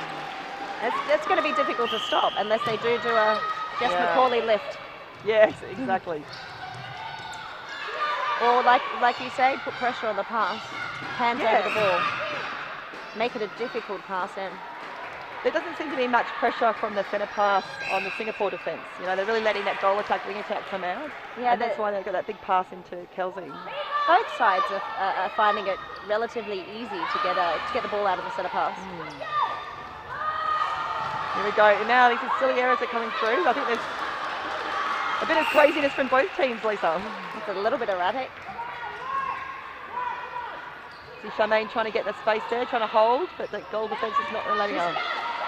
It's going to be difficult to stop unless they do a Jess McCauley lift. Yes, exactly. Or like you say, put pressure on the pass. Hands over the ball. Make it a difficult pass in. There doesn't seem to be much pressure from the centre pass on the Singapore defence. You know, they're really letting that goal attack, wing attack come out. Yeah, and that's why they've got that big pass into Kelsey. Both sides are finding it relatively easy to get the ball out of the centre pass. Here we go. And now these are silly errors are coming through. I think there's a bit of craziness from both teams, Lisa. It's a little bit erratic. See Charmaine trying to get the space there, trying to hold, but the goal defence is not letting her.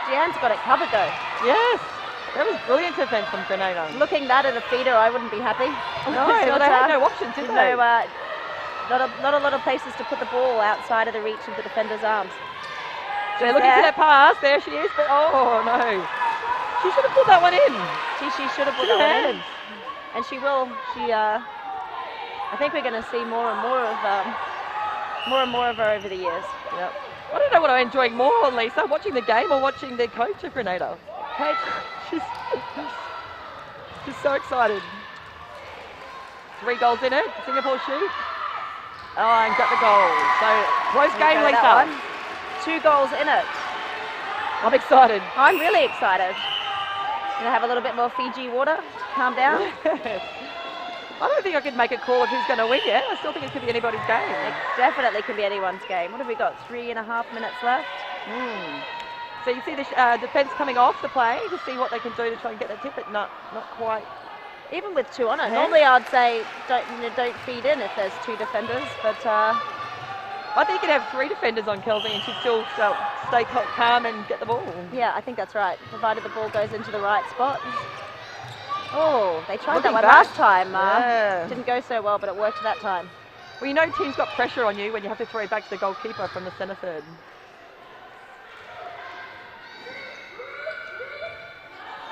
Deanne's got it covered though. Yes, that was brilliant defence from Grenada. Looking that at a feeder, I wouldn't be happy. No, well, they had no options, did they? Not a lot of places to put the ball outside of the reach of the defender's arms. So looking for that pass, there she is, but oh no. She should have put that one in. She should have put that one in. And she will. I think we're going to see more and more of her over the years. Yep. I don't know what I'm enjoying more, Lisa, watching the game or watching the coach of Grenada. Coach, she's so excited. 3 goals in it. Singapore shoot. Oh, and got the goal. So close game, Lisa. 2 goals in it. I'm excited. I'm really excited. Gonna have a little bit more Fiji water. Calm down. I don't think I could make a call of who's going to win yet. I still think it could be anybody's game. It definitely could be anyone's game. What have we got? 3.5 minutes left. So you see the defence coming off the play to see what they can do to try and get that tip, but not quite. Even with 2 on it. Normally I'd say don't feed in if there's 2 defenders, but I think you could have 3 defenders on Kelsey and she'd still stay calm and get the ball. Yeah, I think that's right, provided the ball goes into the right spot. Oh, they tried that one back. last time. Didn't go so well, but it worked that time. Well, you know teams got pressure on you when you have to throw it back to the goalkeeper from the centre third.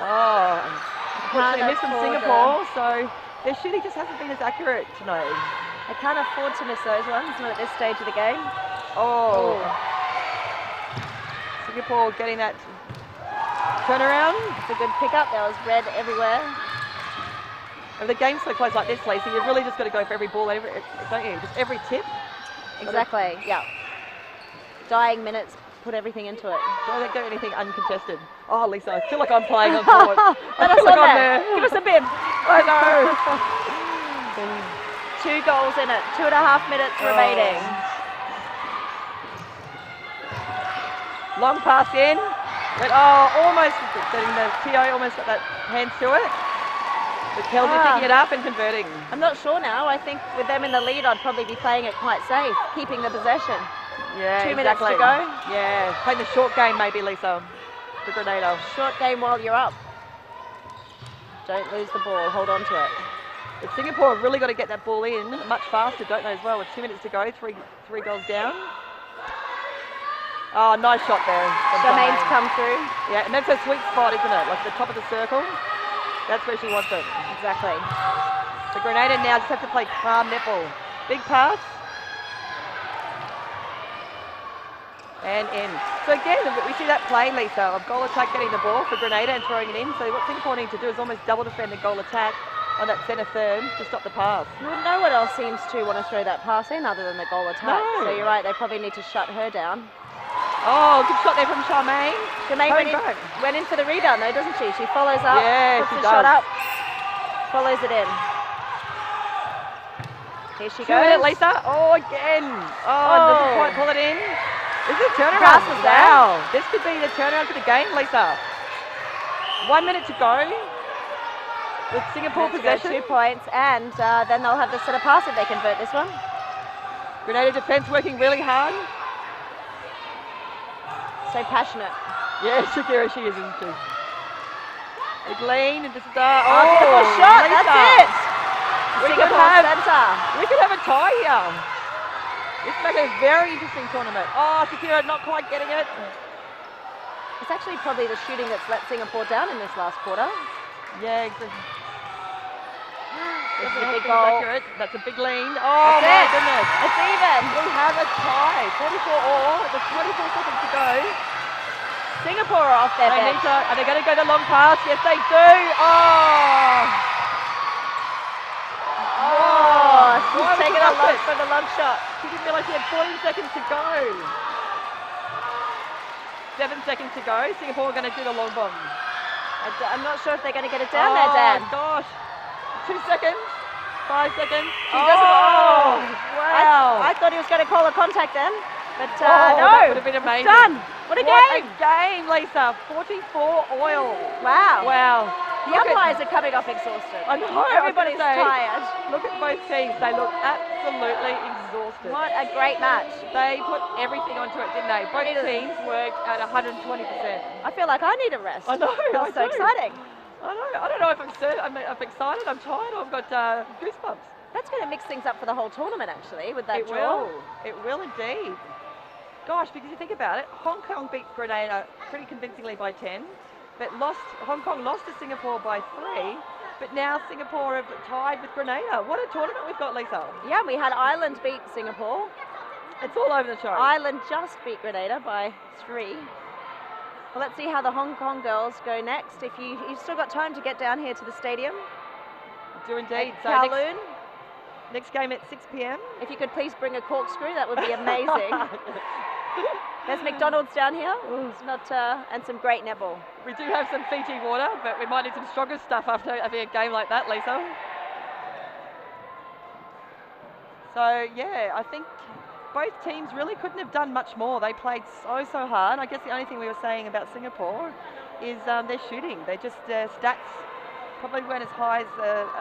Oh, Can't unfortunately missed from afford Singapore, so their shooting just hasn't been as accurate tonight. I can't afford to miss those ones, not at this stage of the game. Oh. Singapore getting that turnaround. It's a good pickup. There was red everywhere. If the game's so close like this, Lacey, you've really just got to go for every ball, don't you? Just every tip. Exactly, yeah. Dying minutes, put everything into it. Don't get anything uncontested. Oh, Lisa, I feel like I'm playing on court. Let I us feel on like I'm there. there. Give us a bib. I know. 2 goals in it, 2.5 minutes remaining. Long pass in. But almost getting the TO almost got that hand to it. But Kelby picking it up and converting. I'm not sure now. I think with them in the lead, I'd probably be playing it quite safe, keeping the possession. Yeah, 2 minutes to go. Yeah, playing the short game maybe, Lisa, for Grenada. Short game while you're up. Don't lose the ball. Hold on to it. But Singapore have really got to get that ball in much faster, don't they, as well, with 2 minutes to go, three goals down. Oh, nice shot there. Charmaine's come through. Yeah, and that's her sweet spot, isn't it? Like the top of the circle. That's where she wants it. Exactly. So Grenada now just have to play calm netball. Big pass. And in. So again, we see that play, Lisa, of goal attack getting the ball for Grenada and throwing it in. So what Singapore need to do is almost double defend the goal attack on that centre third to stop the pass. Well, no one else seems to want to throw that pass in other than the goal attack. No. So you're right, they probably need to shut her down. Oh, good shot there from Charmaine. Charmaine went in for the rebound though, doesn't she? She follows up, Yeah, puts she the does. shot up, follows it in. Here she Shoot goes. it, Lisa. Oh, again. Oh, doesn't quite pull it in. This is a turnaround. Pass was there. Wow. This could be the turnaround for the game, Lisa. 1 minute to go. With Singapore Let's go, possession. 2 points, and then they'll have the set of pass if they convert this one. Grenada defence working really hard. So passionate. Yeah, Shakira, she is, isn't she? Big lean and just beautiful shot. Lisa. That's it. Singapore centre. We could have a tie here. This makes a very interesting tournament. Oh, Shakira not quite getting it. It's actually probably the shooting that's let Singapore down in this last quarter. Yeah, exactly. This is a big That's goal. accurate. That's a big lean. Oh, That's my it. goodness. It's even. We have a tie. 44 all. There's 24 seconds to go. Singapore are off their They bench. need to, are they going to go the long pass? Yes, they do. Oh! She's taking a lunge for the lunge shot. She didn't realise she had 14 seconds to go. 7 seconds to go. Singapore are going to do the long bomb. I'm not sure if they're going to get it down there, Dan. Gosh. 2 seconds. 5 seconds. She doesn't. Oh, wow. I thought he was going to call a contact then, but no. That would have been amazing. It's done. What a game. What a game, Lisa. 44 oil. Wow. Wow. The umpires are coming off exhausted. I know. Everybody's tired. Look at both teams. They look absolutely exhausted. What a great match. They put everything onto it, didn't they? Both teams worked at 120%. I feel like I need a rest. I know. That's so exciting. I know. I don't know if I'm excited, I'm tired, or I've got goosebumps. That's going to mix things up for the whole tournament, actually, with that It draw. will. It will indeed. Gosh, because you think about it, Hong Kong beat Grenada pretty convincingly by 10, but Hong Kong lost to Singapore by 3, but now Singapore have tied with Grenada. What a tournament we've got, Lisa. Yeah, we had Ireland beat Singapore. It's all over the show. Ireland just beat Grenada by 3. Well, let's see how the Hong Kong girls go next. If you've still got time to get down here to the stadium. Do indeed. So Kowloon. next game at 6 p.m. If you could please bring a corkscrew, that would be amazing. There's McDonald's down here. It's not, and some great netball. We do have some Fiji water, but we might need some stronger stuff after having a game like that, Lisa. So, yeah, I think both teams really couldn't have done much more. They played so hard. I guess the only thing we were saying about Singapore is their shooting. They just, stats probably weren't as high as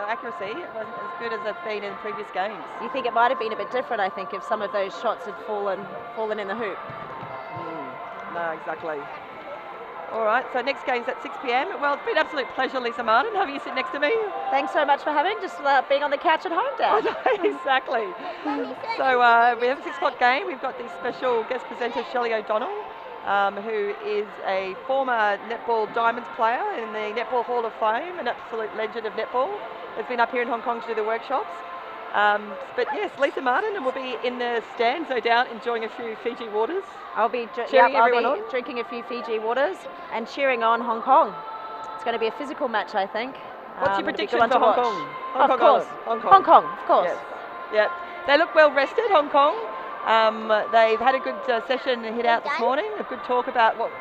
accuracy. It wasn't as good as they've been in previous games. You think it might have been a bit different, I think, if some of those shots had fallen in the hoop. No, exactly. All right, so next game's at 6 p.m. Well, it's been an absolute pleasure, Lisa Martin, having you sit next to me. Thanks so much for having, just being on the couch at home, Dad. Exactly. So we have a 6 o'clock game. We've got the special guest presenter, Shelley O'Donnell, who is a former Netball Diamonds player in the Netball Hall of Fame, an absolute legend of netball. Has been up here in Hong Kong to do the workshops. But yes, Lisa Martin, and we'll be in the stands, no doubt, enjoying a few Fiji waters. I'll be drinking a few Fiji waters and cheering on Hong Kong. It's going to be a physical match, I think. What's your It'll be prediction good for one to Hong watch. Kong? Of course. Hong Kong, of course. Yes. Yeah. They look well rested, Hong Kong. They've had a good session and hit out this morning, a good talk about what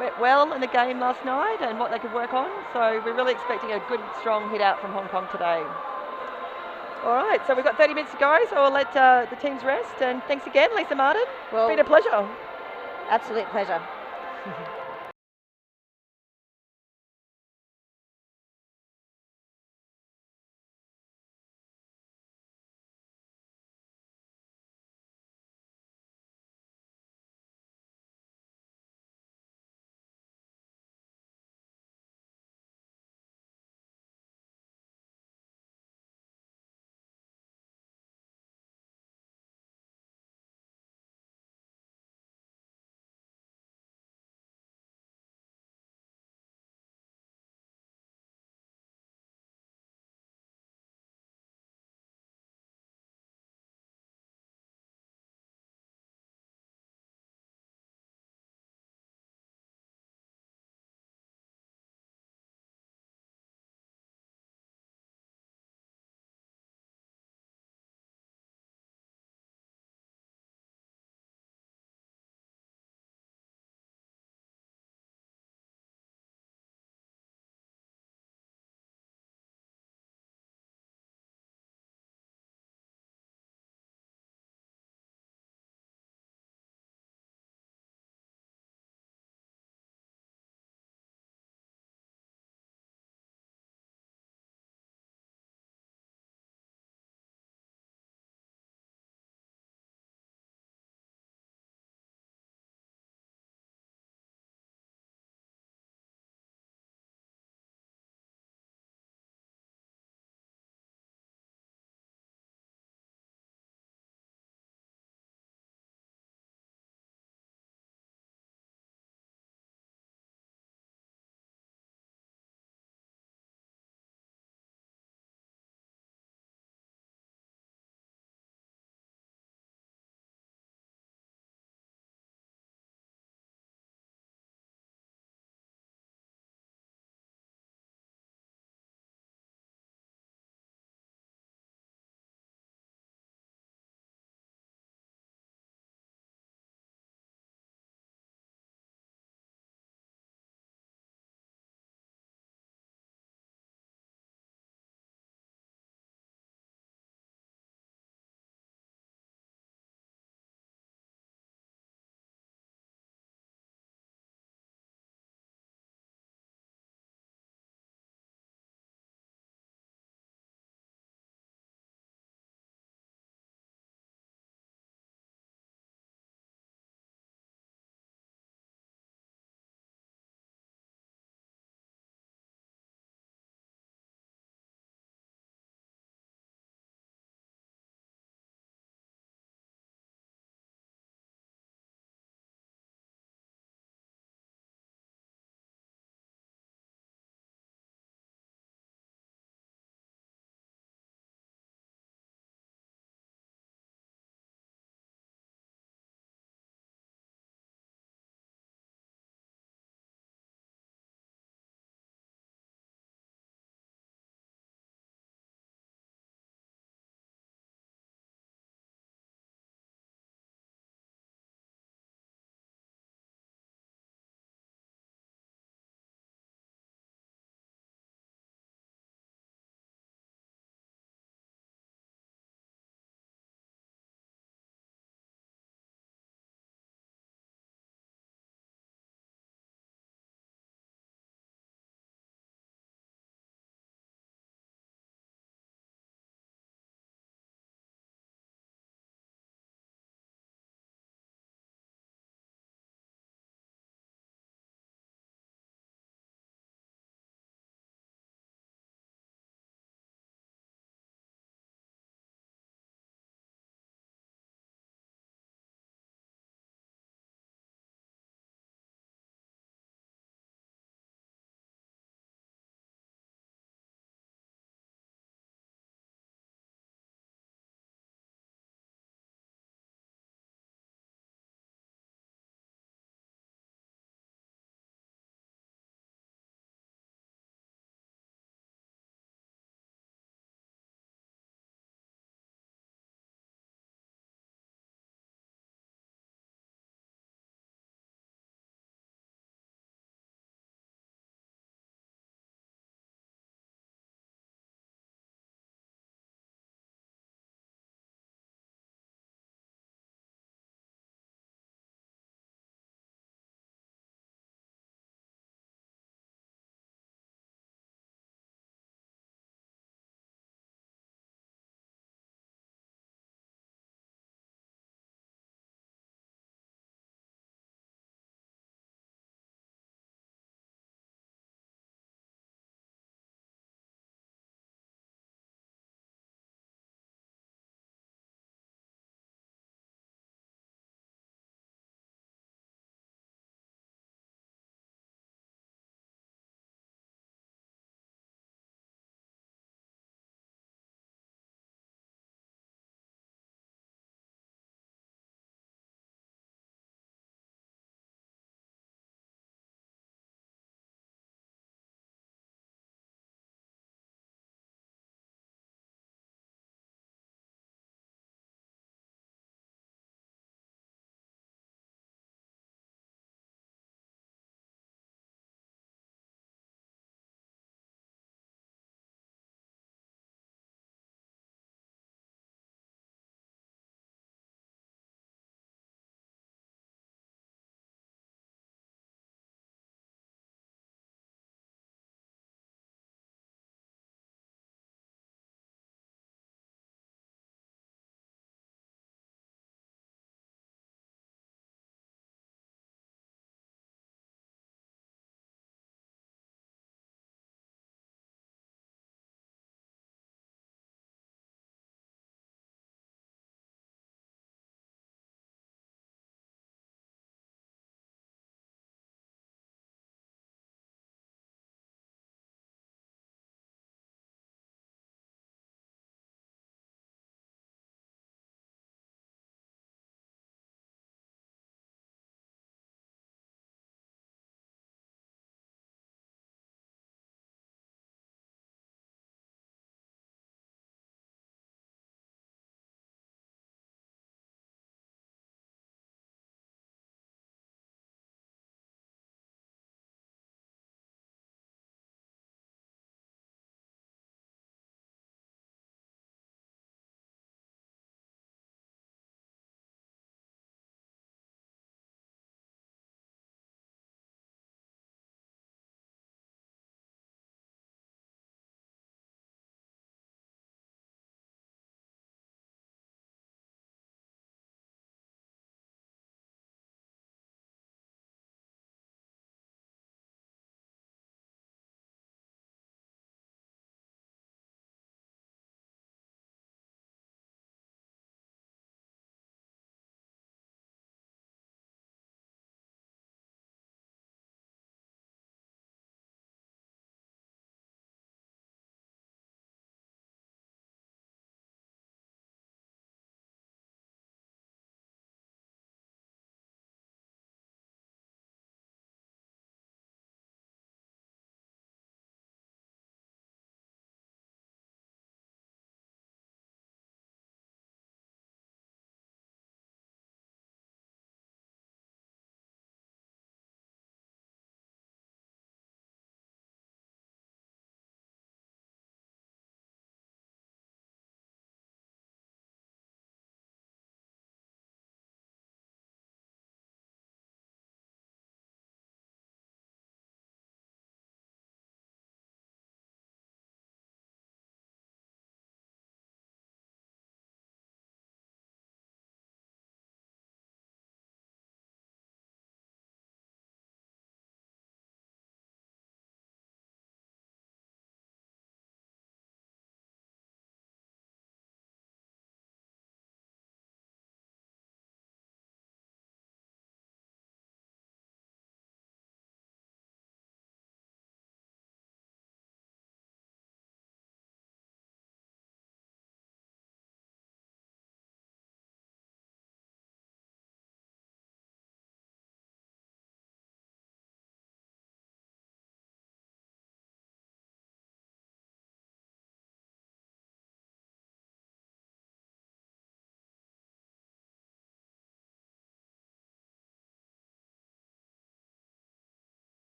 went well in the game last night and what they could work on. So we're really expecting a good, strong hit out from Hong Kong today. All right, so we've got 30 minutes to go, so we'll let the teams rest. And thanks again, Lisa Martin. Well, it's been a pleasure. Absolute pleasure.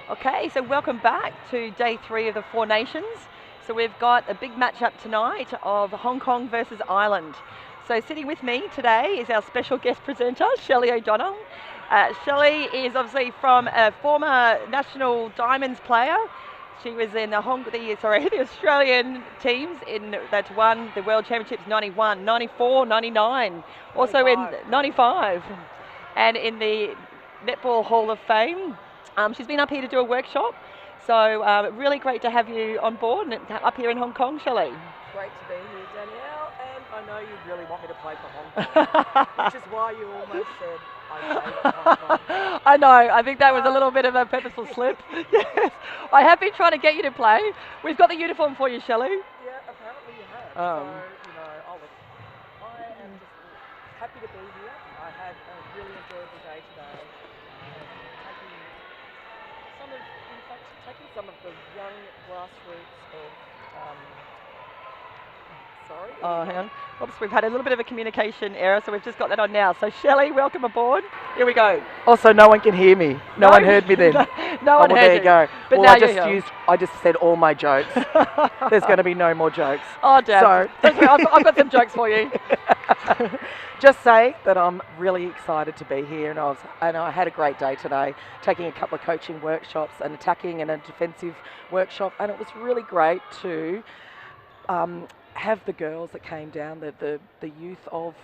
Okay, so welcome back to day 3 of the Four Nations. So we've got a big matchup tonight of Hong Kong versus Ireland. So sitting with me today is our special guest presenter, Shelley O'Donnell. Shelley is obviously from a former national diamonds player. She was in the the Australian teams that won the World Championships 91, 94, 99, also 95. in 95, and in the Netball Hall of Fame. She's been up here to do a workshop, so really great to have you on board and up here in Hong Kong, Shelley. Great to be here, Danielle, and I know you really want me to play for Hong Kong, which is why you almost said I play for Hong Kong. I know, I think that was a little bit of a purposeful slip. Yes, I have been trying to get you to play. We've got the uniform for you, Shelley. Yeah, apparently you have. Um. I am just happy to be here. I had a really enjoyable day today. Taking some of the young grassroots of sorry. Oh, hang on. Oops, we've had a little bit of a communication error, so we've just got that on now. So Shelley, welcome aboard. Here we go. Also, no one can hear me. No one heard me then. No one heard there you. you go. But well, now I just said all my jokes. There's going to be no more jokes. Oh, damn. So Don't worry, I've got some jokes for you. just say that I'm really excited to be here, and I had a great day today, taking a couple of coaching workshops, an attacking and a defensive workshop, and it was really great to have the girls that came down, the youth of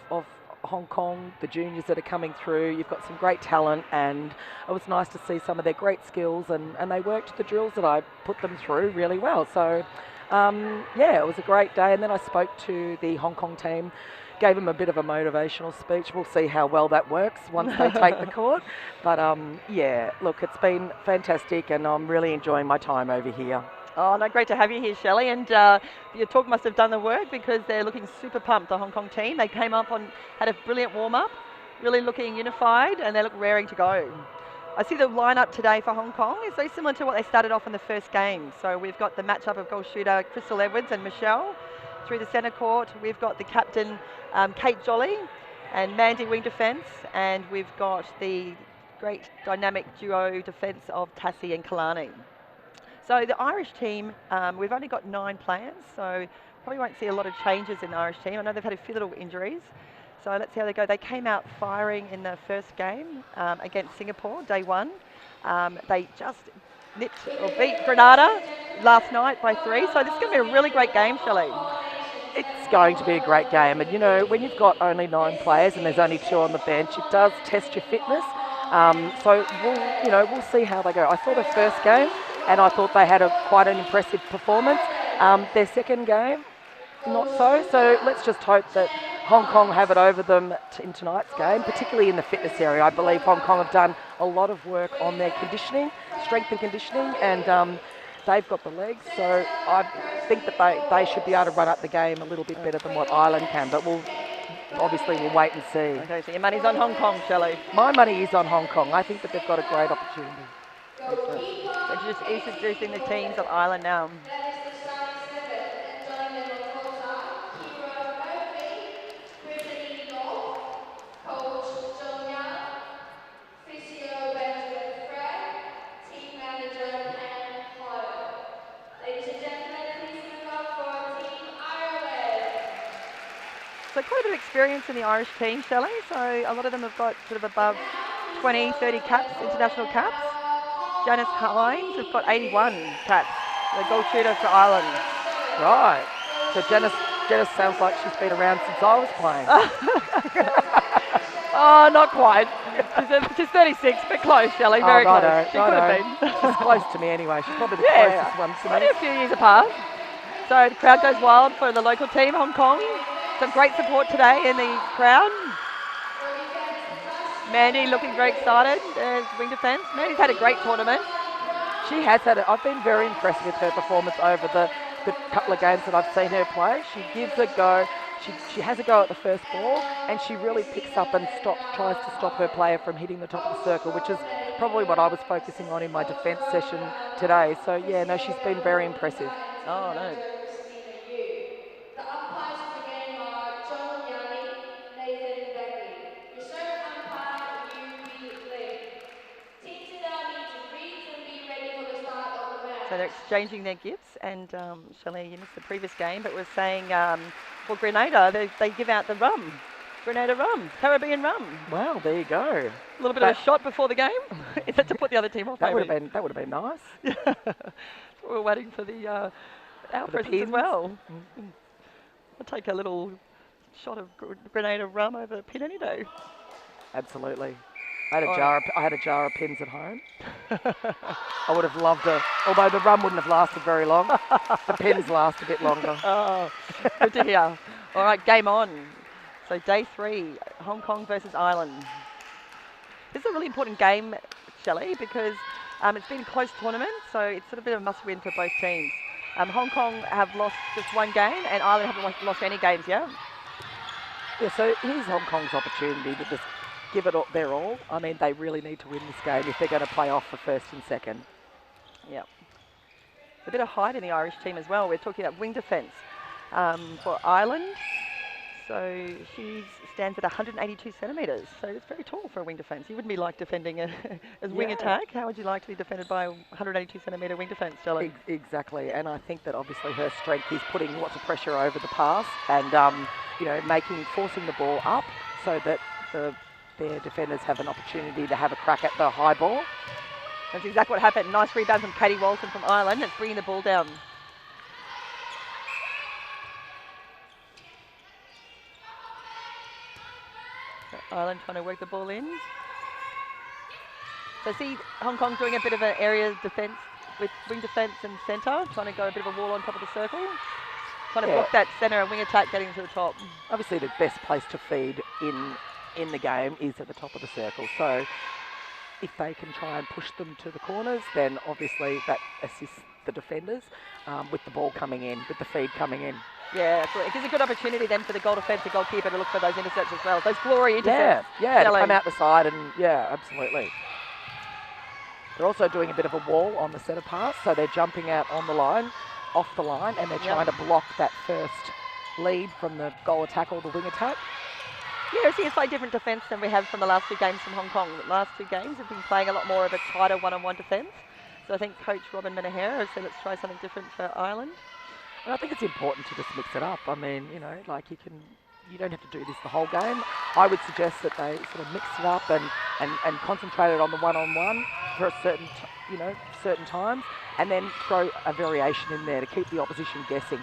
Hong Kong, the juniors that are coming through. You've got some great talent, and it was nice to see some of their great skills, and they worked the drills that I put them through really well. So yeah, it was a great day. And then I spoke to the Hong Kong team, gave them a bit of a motivational speech. We'll see how well that works once they take the court. But yeah, look, it's been fantastic, and I'm really enjoying my time over here. Oh, no, great to have you here, Shelley. And your talk must have done the work, because they're looking super pumped, the Hong Kong team. They came up had a brilliant warm-up, really looking unified, and they look raring to go. I see the lineup today for Hong Kong is very similar to what they started off in the first game. So we've got the matchup of goal shooter Crystal Edwards and Michelle through the centre court. We've got the captain Kate Jolly and Mandy wing defence, and we've got the great dynamic duo defence of Tassie and Kalani. So the Irish team, we've only got 9 players, so probably won't see a lot of changes in the Irish team. I know they've had a few little injuries, so let's see how they go. They came out firing in the first game against Singapore, day 1. They just beat Grenada last night by 3, so this is going to be a really great game, Shelley. It's going to be a great game, and you know, when you've got only 9 players and there's only 2 on the bench, it does test your fitness. So we'll see how they go. I saw the first game, and I thought they had quite an impressive performance. Their second game, not so. So let's just hope that Hong Kong have it over them in tonight's game, particularly in the fitness area. I believe Hong Kong have done a lot of work on their conditioning, strength and conditioning, and they've got the legs. So I think that they should be able to run up the game a little bit better than what Ireland can. But we'll wait and see. Okay, so your money's on Hong Kong, Shelley. My money is on Hong Kong. I think that they've got a great opportunity. So just introducing the teams of Ireland now. That is the starting 7. And joining them on court are Kira Murphy, Brittany North, Coach John Young, Physio Benjamin Fred, Team Manager Pam Hoyle. Ladies and gentlemen, please give it up for Team Ireland. So quite a bit of experience in the Irish team, Shelley. So a lot of them have got sort of above 20, 30 caps, international caps. Janice Hines has got 81 caps, the goal shooter for Ireland. Right. So Janice sounds like she's been around since I was playing. Oh, not quite. She's 36, but close, Shelley. Very close. She could have been. She's close to me anyway. She's probably the closest one to Only me. a few years apart. So the crowd goes wild for the local team, Hong Kong. Some great support today in the crowd. Mandy looking very excited as wing defence. Mandy's had a great tournament. She has had it. I've been very impressed with her performance over the couple of games that I've seen her play. She gives a go. She has a go at the first ball, and she really picks up and tries to stop her player from hitting the top of the circle, which is probably what I was focusing on in my defence session today. So yeah, no, she's been very impressive. Oh, no. The umpires for the game are John Yanni, Nathan Becky. Your serve umpire, UB Lee. Teams in our need to read and be ready they're exchanging their gifts. And Shelley, you missed the previous game, but was saying for Grenada, they give out the rum. Grenada rum, Caribbean rum. Well, there you go. A little bit of a shot before the game. Is that to put the other team off? That would maybe? have been nice. We're waiting for the our For the presents as pins. well. I'll take a little shot of Grenada rum over the pin any day. Absolutely. I had Alright. I had a jar of pins at home. I would have loved it, although the rum wouldn't have lasted very long. The pins last a bit longer. Oh, good to hear. All right, game on. So day 3, Hong Kong versus Ireland. This is a really important game, Shelley, because it's been a close tournament, so it's sort of been a must-win for both teams. Hong Kong have lost just 1 game, and Ireland haven't lost any games yet. Yeah, so here's Hong Kong's opportunity to just give it their all. I mean, they really need to win this game if they're going to play off for first and second. Yep. A bit of height in the Irish team as well. We're talking about wing defence for Ireland. So she stands at 182 centimetres. So it's very tall for a wing defence. You wouldn't be like defending as wing Yeah. attack. How would you like to be defended by a 182 centimetre wing defence, Shelley? Exactly, and I think that obviously her strength is putting lots of pressure over the pass and forcing the ball up so that their defenders have an opportunity to have a crack at the high ball. That's exactly what happened. Nice rebound from Katie Walton from Ireland. It's bringing the ball down. So Ireland trying to work the ball in. So see Hong Kong doing a bit of an area defence with wing defence and centre, trying to go a bit of a wall on top of the circle. Trying to block that centre and wing attack getting to the top. Obviously the best place to feed in the game is at the top of the circle. So if they can try and push them to the corners, then obviously that assists the defenders with the ball coming in, with the feed coming in. Yeah, it gives a good opportunity then for the goal defensive goalkeeper to look for those intercepts as well. Those glory intercepts. Yeah, to come out the side and absolutely. They're also doing a bit of a wall on the centre pass, so they're jumping out on the line, off the line, and they're trying to block that first lead from the goal attack or the wing attack. Yeah, see, it's like different defence than we have from the last 2 games from Hong Kong. The last 2 games have been playing a lot more of a tighter one-on-one defence. So I think Coach Robin Menahera has said let's try something different for Ireland. And I think it's important to just mix it up. I mean, you don't have to do this the whole game. I would suggest that they sort of mix it up and concentrate it on the one-on-one for a certain times, and then throw a variation in there to keep the opposition guessing.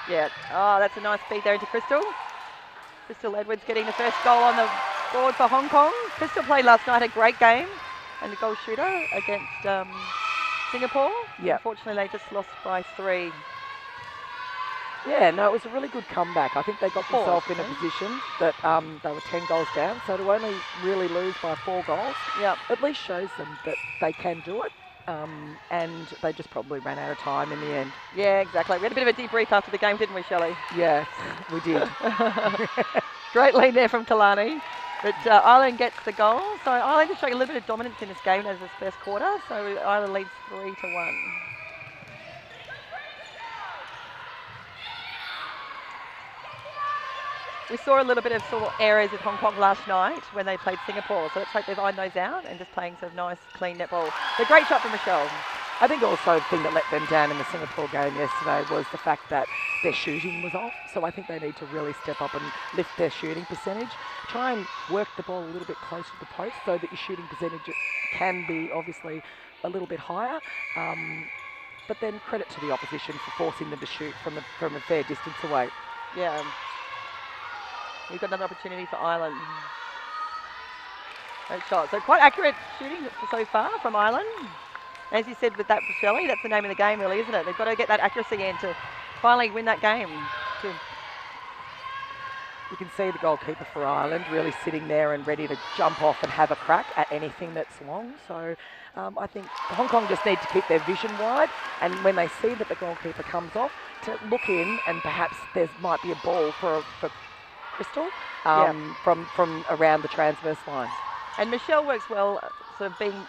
Yeah. Oh, that's a nice feed there into Crystal. Crystal Edwards getting the first goal on the board for Hong Kong. Crystal played last night a great game and the goal shooter against Singapore. Yeah. Unfortunately, they just lost by 3. Yeah, no, it was a really good comeback. I think they got themselves in a position that they were 10 goals down, so to only really lose by 4 goals, at least shows them that they can do it, and they just probably ran out of time in the end. Yeah, exactly. We had a bit of a debrief after the game, didn't we, Shelley? Yes, we did. Great lead there from Kalani. But Ireland gets the goal. So Ireland is showing a little bit of dominance in this game as this first quarter. So Ireland leads 3-1. We saw a little bit of sort of errors with Hong Kong last night when they played Singapore. So let's hope they've ironed those out and just playing some nice, clean netball. The great shot from Michelle. I think also the thing that let them down in the Singapore game yesterday was the fact that their shooting was off. So I think they need to really step up and lift their shooting percentage. Try and work the ball a little bit closer to the post so that your shooting percentage can be obviously a little bit higher. But then credit to the opposition for forcing them to shoot from a fair distance away. Yeah. We've got another opportunity for Ireland. Great shot. So quite accurate shooting so far from Ireland. As you said with that, Shelley, that's the name of the game really, isn't it? They've got to get that accuracy in to finally win that game. You can see the goalkeeper for Ireland really sitting there and ready to jump off and have a crack at anything that's long. So I think Hong Kong just need to keep their vision wide, and when they see that the goalkeeper comes off, to look in and perhaps there might be a ball for Crystal from around the transverse line. And Michelle works well, sort of being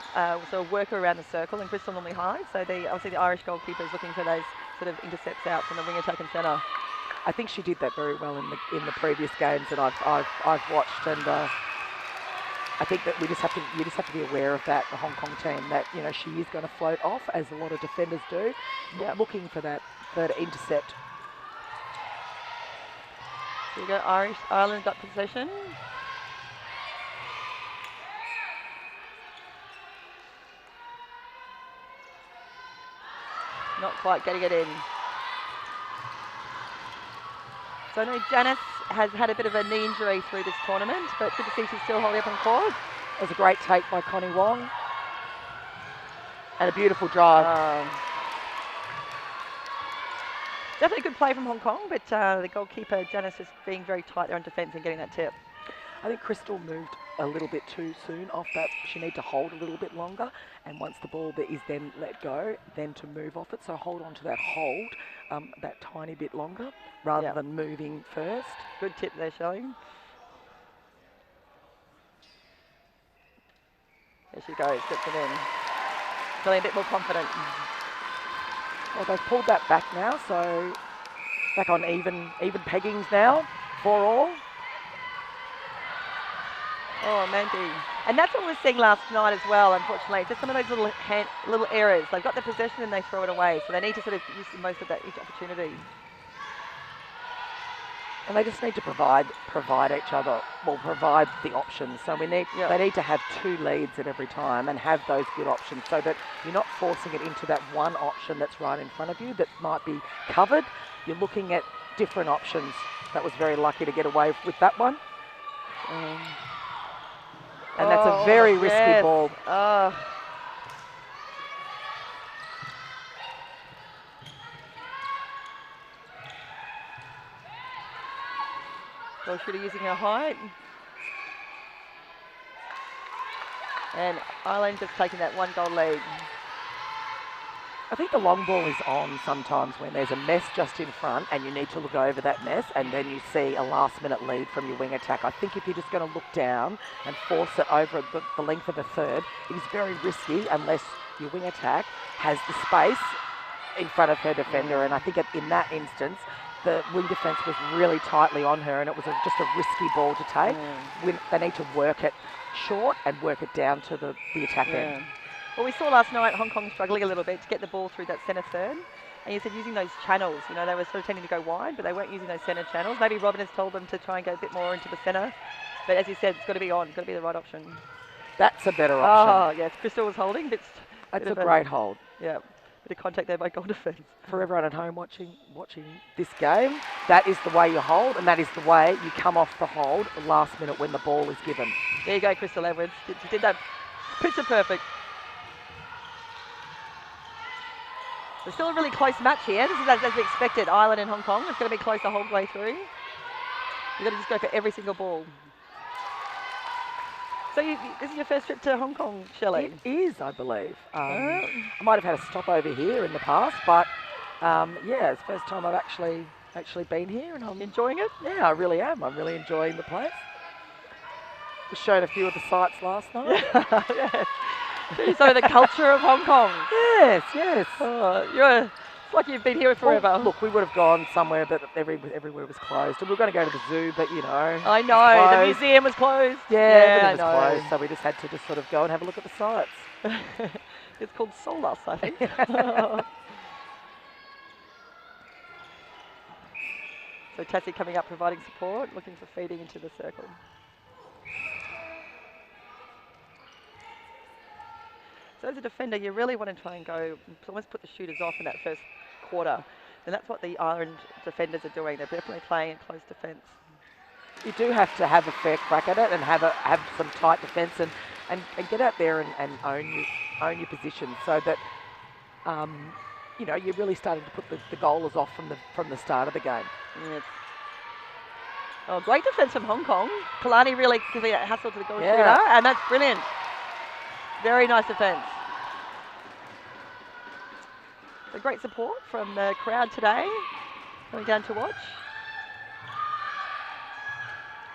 sort of worker around the circle, and Crystal normally high. So obviously the Irish goalkeeper is looking for those sort of intercepts out from the wing attack and centre. I think she did that very well in the previous games that I've watched, and I think that you just have to be aware of that, the Hong Kong team, that she is going to float off, as a lot of defenders do, looking for that third intercept. Here you go, Ireland got possession. Not quite getting it in. So I know Janice has had a bit of a knee injury through this tournament, but good to see she's still holding up on court. It was a great take by Connie Wong. And a beautiful drive. Definitely good play from Hong Kong, but the goalkeeper, Janice, is being very tight there on defence and getting that tip. I think Crystal moved a little bit too soon off that. She needs to hold a little bit longer, and once the ball is then let go, then to move off it. So hold on to that hold that tiny bit longer, rather than moving first. Good tip there, Shelley. There she goes, gets it in. Feeling a bit more confident. Well, they've pulled that back now, so back on even peggings now, 4-all. Oh, Mandy. And that's what we were seeing last night as well, unfortunately. Just some of those little errors. They've got the possession and they throw it away, so they need to sort of use the most of that each opportunity. And they just need to provide each other, provide the options. So they need to have 2 leads at every time and have those good options, so that you're not forcing it into that one option that's right in front of you that might be covered. You're looking at different options. That was very lucky to get away with that one. And that's a very risky ball. Goal shooter using her height. And Ireland just taking that 1-goal lead. I think the long ball is on sometimes when there's a mess just in front and you need to look over that mess, and then you see a last-minute lead from your wing attack. I think if you're just going to look down and force it over the length of a third, it is very risky unless your wing attack has the space in front of her defender. And I think in that instance, the wing defence was really tightly on her, and it was just a risky ball to take. They need to work it short and work it down to the attack end. Well, we saw last night Hong Kong struggling a little bit to get the ball through that centre third. And you said using those channels, they were sort of tending to go wide, but they weren't using those centre channels. Maybe Robin has told them to try and go a bit more into the centre. But as you said, it's got to be on. It's got to be the right option. That's a better option. Oh, yes. Crystal was holding. That's a great hold. Yeah. Bit of contact there by goal defence. For everyone at home watching this game, that is the way you hold, and that is the way you come off the hold last minute when the ball is given. There you go, Crystal Edwards. She did that picture perfect. There's still a really close match here. This is as we expected, Ireland and Hong Kong. It's going to be close the whole way through. You've got to just go for every single ball. So this is your first trip to Hong Kong, Shelley? It is, I believe. I might have had a stopover here in the past, but it's the first time I've actually been here, and I'm enjoying it. Yeah, I really am. I'm really enjoying the place. We showed a few of the sights last night. Yes. So the culture of Hong Kong. Yes. It's like you've been here forever. Well, look, we would have gone somewhere, but everywhere was closed. And we were going to go to the zoo, but I know, the museum was closed. Yeah, it was closed, so we just had to just sort of go and have a look at the sights. It's called Solas, I think. So Tassie coming up, providing support, looking for feeding into the circle. So as a defender, you really want to try and go, almost put the shooters off in that first quarter. And that's what the Ireland defenders are doing. They're definitely playing in close defence. You do have to have a fair crack at it and have some tight defence and get out there and own your position, so that you're really starting to put the goalers off from the start of the game. Yes. Oh, great defence from Hong Kong. Kalani really giving a hassle to the goal shooter, and that's brilliant. Very nice defence. So great support from the crowd today, coming down to watch.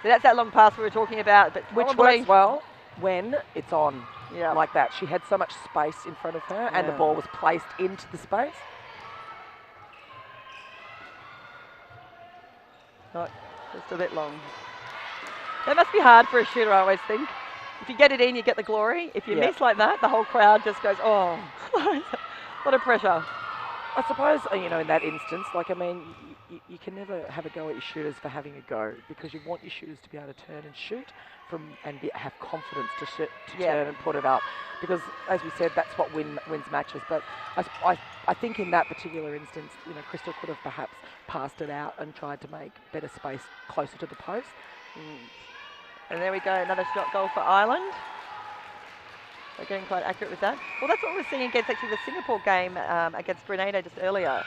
So that's that long pass we were talking about, but which works well when it's on like that. She had so much space in front of her, and the ball was placed into the space. Not just a bit long. That must be hard for a shooter, I always think. if you get it in, you get the glory. If you Yeah. miss like that, the whole crowd just goes, oh, a lot of pressure. I suppose, you know, in that instance, like, I mean, you can never have a go at your shooters for having a go, because you want your shooters to be able to turn and shoot and have confidence to turn and put it up. Because, as we said, that's what wins matches. But I think in that particular instance, you know, Crystal could have perhaps passed it out and tried to make better space closer to the post. And there we go, another shot goal for Ireland. They're getting quite accurate with that. Well, that's what we were seeing against actually the Singapore game against Grenada just earlier.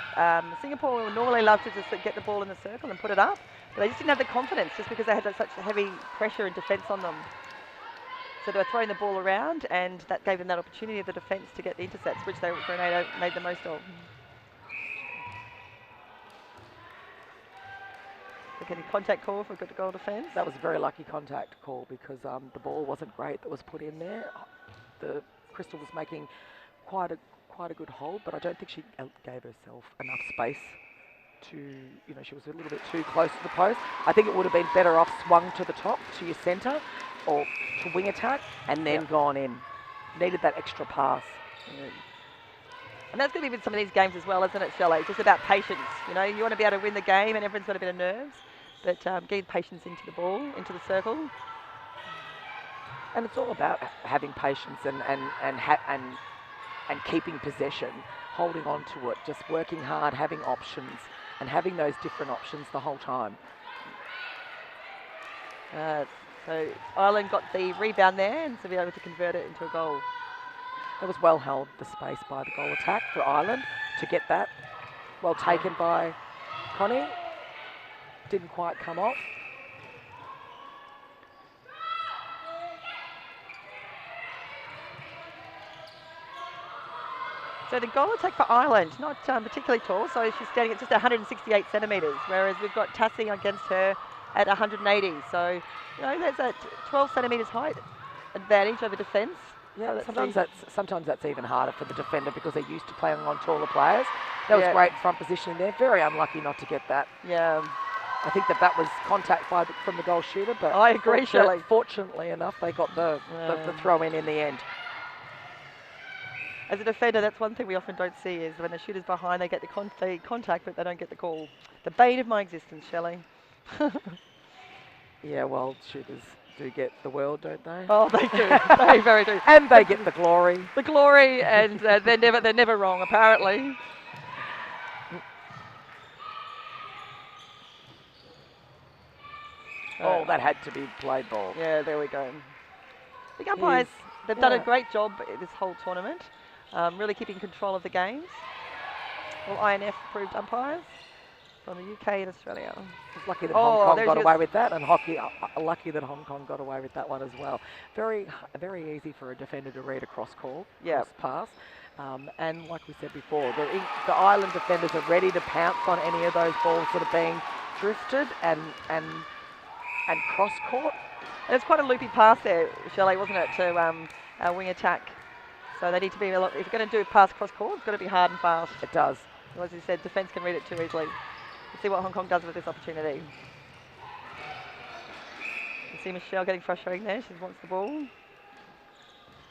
Singapore would normally love to just get the ball in the circle and put it up, but they just didn't have the confidence just because they had such heavy pressure and defence on them. So they were throwing the ball around, and that gave them that opportunity of the defence to get the intercepts, which Grenada made the most of. Getting contact call for a good goal defence. That was a very lucky contact call, because the ball wasn't great that was put in there. The Crystal was making quite a good hold, but I don't think she gave herself enough space to, you know, she was a little bit too close to the post. I think it would have been better off swung to the top, to your centre, or to wing attack, and then gone in. Needed that extra pass. And that's going to be with some of these games as well, isn't it, Shelley? Just about patience. You know, you want to be able to win the game, and everyone's got a bit of nerves, but getting patience into the ball, into the circle. And it's all about having patience and keeping possession, holding on to it, just working hard, having options, and having those different options the whole time. So Ireland got the rebound there, and to be able to convert it into a goal. That was well held, the space by the goal attack for Ireland to get that. Well taken by Connie. Didn't quite come off. So the goal attack for Ireland, not particularly tall, so she's standing at just 168 centimetres, whereas we've got Tassie against her at 180. So, you know, there's a 12 centimetres height advantage over defence. Yeah, sometimes that's even harder for the defender, because they're used to playing on taller players. That was great front positioning there. Very unlucky not to get that. Yeah. I think that was contact from the goal shooter, but I agree, Shelley. Fortunately enough, they got the throw in the end. As a defender, that's one thing we often don't see, is when the shooter's behind, they get the contact, but they don't get the call. The bane of my existence, Shelley. Yeah, well, shooters do get the world, don't they? Oh, they do. They very do. And they get the glory. The glory, and they're never wrong, apparently. Oh, that had to be played ball. Yeah, there we go. The umpires, they've done a great job this whole tournament, really keeping control of the games. All INF approved umpires from the UK and Australia. It's lucky that Hong Kong got away with that, and lucky that Hong Kong got away with that one as well. Very easy for a defender to read a cross call, cross pass. And like we said before, the Ireland defenders are ready to pounce on any of those balls that are being drifted and cross-court. And it's quite a loopy pass there, Shelley, wasn't it, to our wing attack. So they need to be a lot, if you're going to do a pass cross-court, it's got to be hard and fast. It does. As you said, defence can read it too easily. Let's see what Hong Kong does with this opportunity. You see Michelle getting frustrated there. She wants the ball.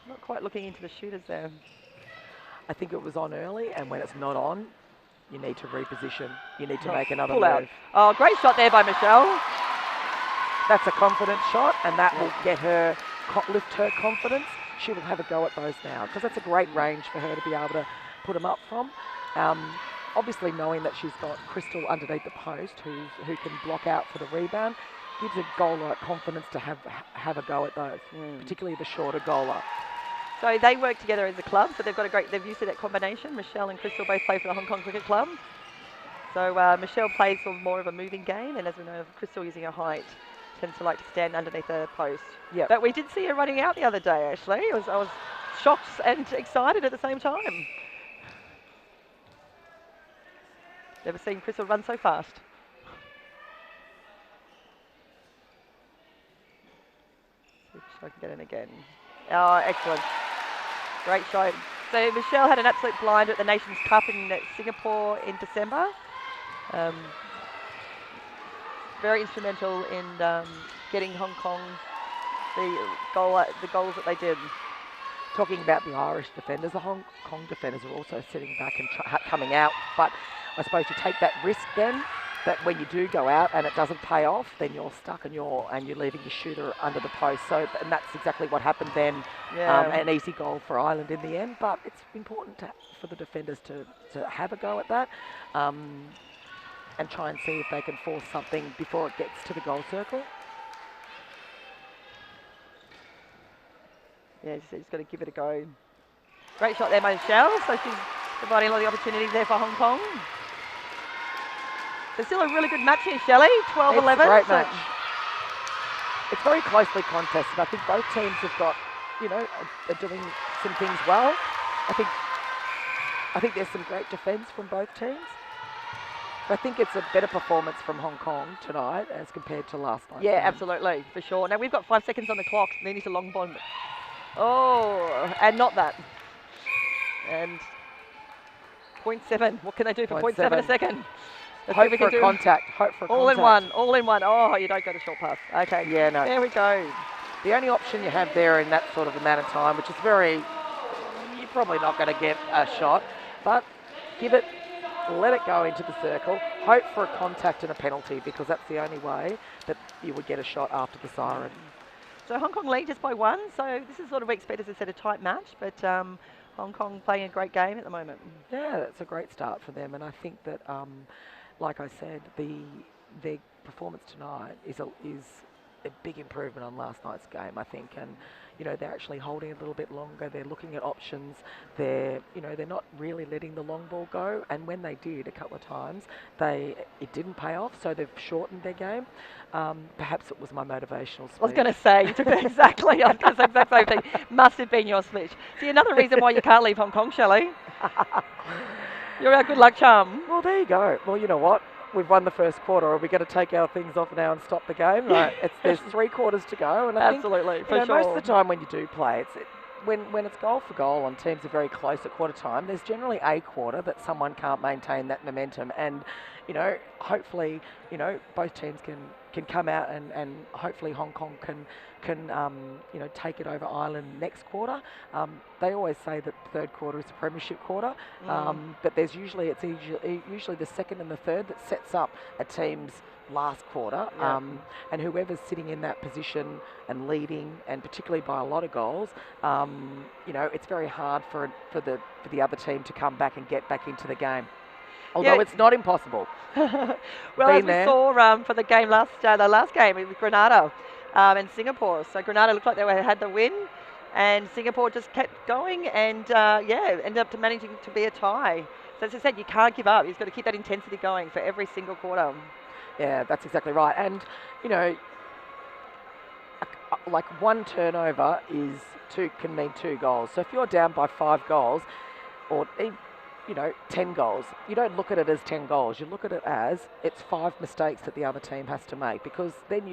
Not quite looking into the shooters there. I think it was on early, and when it's not on, you need to reposition. You need to make another pull move. Out. Oh, great shot there by Michelle. That's a confident shot, and that will get her, lift her confidence. She will have a go at those now, because that's a great range for her to be able to put them up from. Obviously, knowing that she's got Crystal underneath the post, who can block out for the rebound, gives a goaler confidence to have a go at those, particularly the shorter goaler. So they work together as a club, so they've used that combination. Michelle and Crystal both play for the Hong Kong Cricket Club. So Michelle plays for more of a moving game, and as we know, Crystal using her height tends to like to stand underneath the post. Yeah. But we did see her running out the other day, actually. I was shocked and excited at the same time. Never seen Crystal run so fast. See if I can get in again. Oh, excellent. Great shot. So Michelle had an absolute blinder at the Nations Cup in Singapore in December. Very instrumental in getting Hong Kong the goals that they did. Talking about the Irish defenders, the Hong Kong defenders are also sitting back and coming out. But I suppose you take that risk then, that when you do go out and it doesn't pay off, then you're stuck and you're leaving your shooter under the post. So and that's exactly what happened then. Yeah. An easy goal for Ireland in the end, but it's important for the defenders to have a go at that and try and see if they can force something before it gets to the goal circle. Yeah, she's got to give it a go. Great shot there by Michelle, so she's providing a lot of the opportunities there for Hong Kong. There's still a really good match here, Shelley. 12-11. It's a great match. It's very closely contested. I think both teams have got, are doing some things well. I think there's some great defence from both teams. I think it's a better performance from Hong Kong tonight as compared to last night. Yeah, absolutely, for sure. Now we've got 5 seconds on the clock. They need to long bond. Oh, and not that. And 0.7. What can they do for 0.7 a second? Hope for a contact. Hope for a all contact. All in one. Oh, you don't go to short pass. Okay. Yeah, no. There we go. The only option you have there in that sort of amount of time, which is you're probably not going to get a shot, but give it, let it go into the circle, hope for a contact and a penalty, because that's the only way that you would get a shot after the siren. So Hong Kong lead just by 1. So this is sort of expected, as I said, a tight match, but Hong Kong playing a great game at the moment. Yeah, that's a great start for them, and I think that, like I said, their performance tonight is a big improvement on last night's game, I think, and they're actually holding a little bit longer. They're looking at options. They're not really letting the long ball go, and when they did a couple of times, it didn't pay off. So they've shortened their game. Perhaps it was my motivational speech. I was going to say, you took that exactly. I was going to say the exact same thing. Must have been your speech. See, another reason why you can't leave Hong Kong, Shelley. You're our good luck charm. Well, there you go. Well, you know what? We've won the first quarter. Are we going to take our things off now and stop the game? Right. There's 3 quarters to go, and I absolutely, think, for sure. most of the time when you do play, when it's goal for goal and teams are very close at quarter time, there's generally a quarter that someone can't maintain that momentum, and hopefully, both teams can come out and hopefully Hong Kong can take it over Ireland next quarter. They always say that the third quarter is a premiership quarter, but it's usually the second and the third that sets up a team's last quarter, and whoever's sitting in that position and leading, and particularly by a lot of goals, it's very hard for the other team to come back and get back into the game. Although it's not impossible. Well, as we saw for the game the last game, it was Grenada and Singapore. So Grenada looked like they had the win, and Singapore just kept going, and ended up managing to be a tie. So as I said, you can't give up. You've got to keep that intensity going for every single quarter. Yeah, that's exactly right. And, like one turnover can mean 2 goals. So if you're down by 5 goals, or 10 goals, you don't look at it as 10 goals. You look at it as it's 5 mistakes that the other team has to make, because then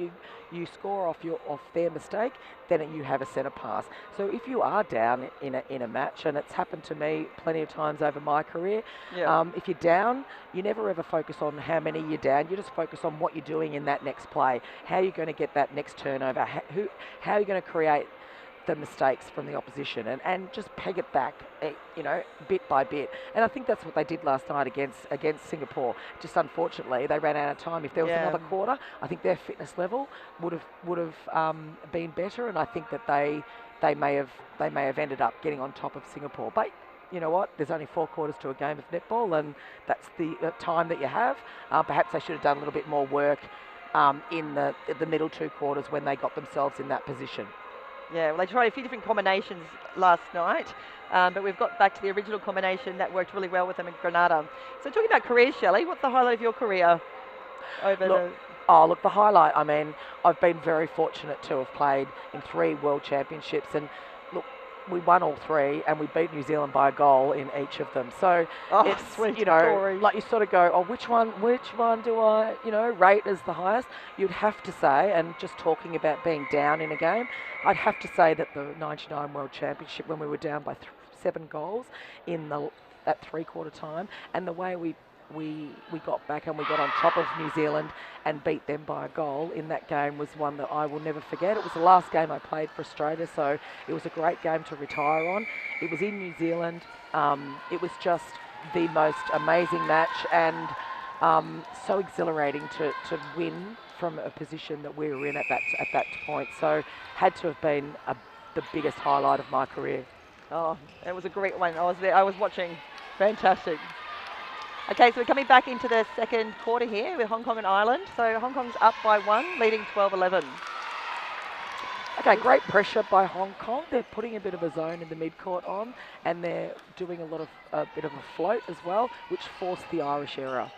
you score off their mistake, then you have a centre pass. So if you are down in a match, and it's happened to me plenty of times over my career, if you're down, you never ever focus on how many you're down. You just focus on what you're doing in that next play. How you're going to get that next turnover. How are you going to create the mistakes from the opposition, and just peg it back, bit by bit. And I think that's what they did last night against Singapore. Just unfortunately, they ran out of time. If there was another quarter, I think their fitness level would have been better, and I think that they may have ended up getting on top of Singapore. But you know what? There's only 4 quarters to a game of netball, and that's the time that you have. Perhaps they should have done a little bit more work in the middle 2 quarters when they got themselves in that position. Yeah, well, they tried a few different combinations last night, but we've got back to the original combination that worked really well with them in Grenada. So talking about careers, Shelley, what's the highlight of your career over Look, the highlight, I mean, I've been very fortunate to have played in 3 World Championships, and look, we won all 3, and we beat New Zealand by a goal in each of them. So it's, sweet story. like you sort of go, which one do I, rate as the highest? You'd have to say, and just talking about being down in a game, I'd have to say that the 99 World Championship, when we were down by 7 goals at 3-quarter time, and the way we we got back and we got on top of New Zealand and beat them by a goal in that game was one that I will never forget. It was the last game I played for Australia, so it was a great game to retire on. It was in New Zealand. It was just the most amazing match and so exhilarating to win from a position that we were in at that point. So had to have been the biggest highlight of my career. Oh, it was a great one. I was there. I was watching. Fantastic. Okay, so we're coming back into the second quarter here with Hong Kong and Ireland. So Hong Kong's up by 1, leading 12-11. Okay, great pressure by Hong Kong. They're putting a bit of a zone in the mid-court on, and they're doing a bit of a float as well, which forced the Irish error.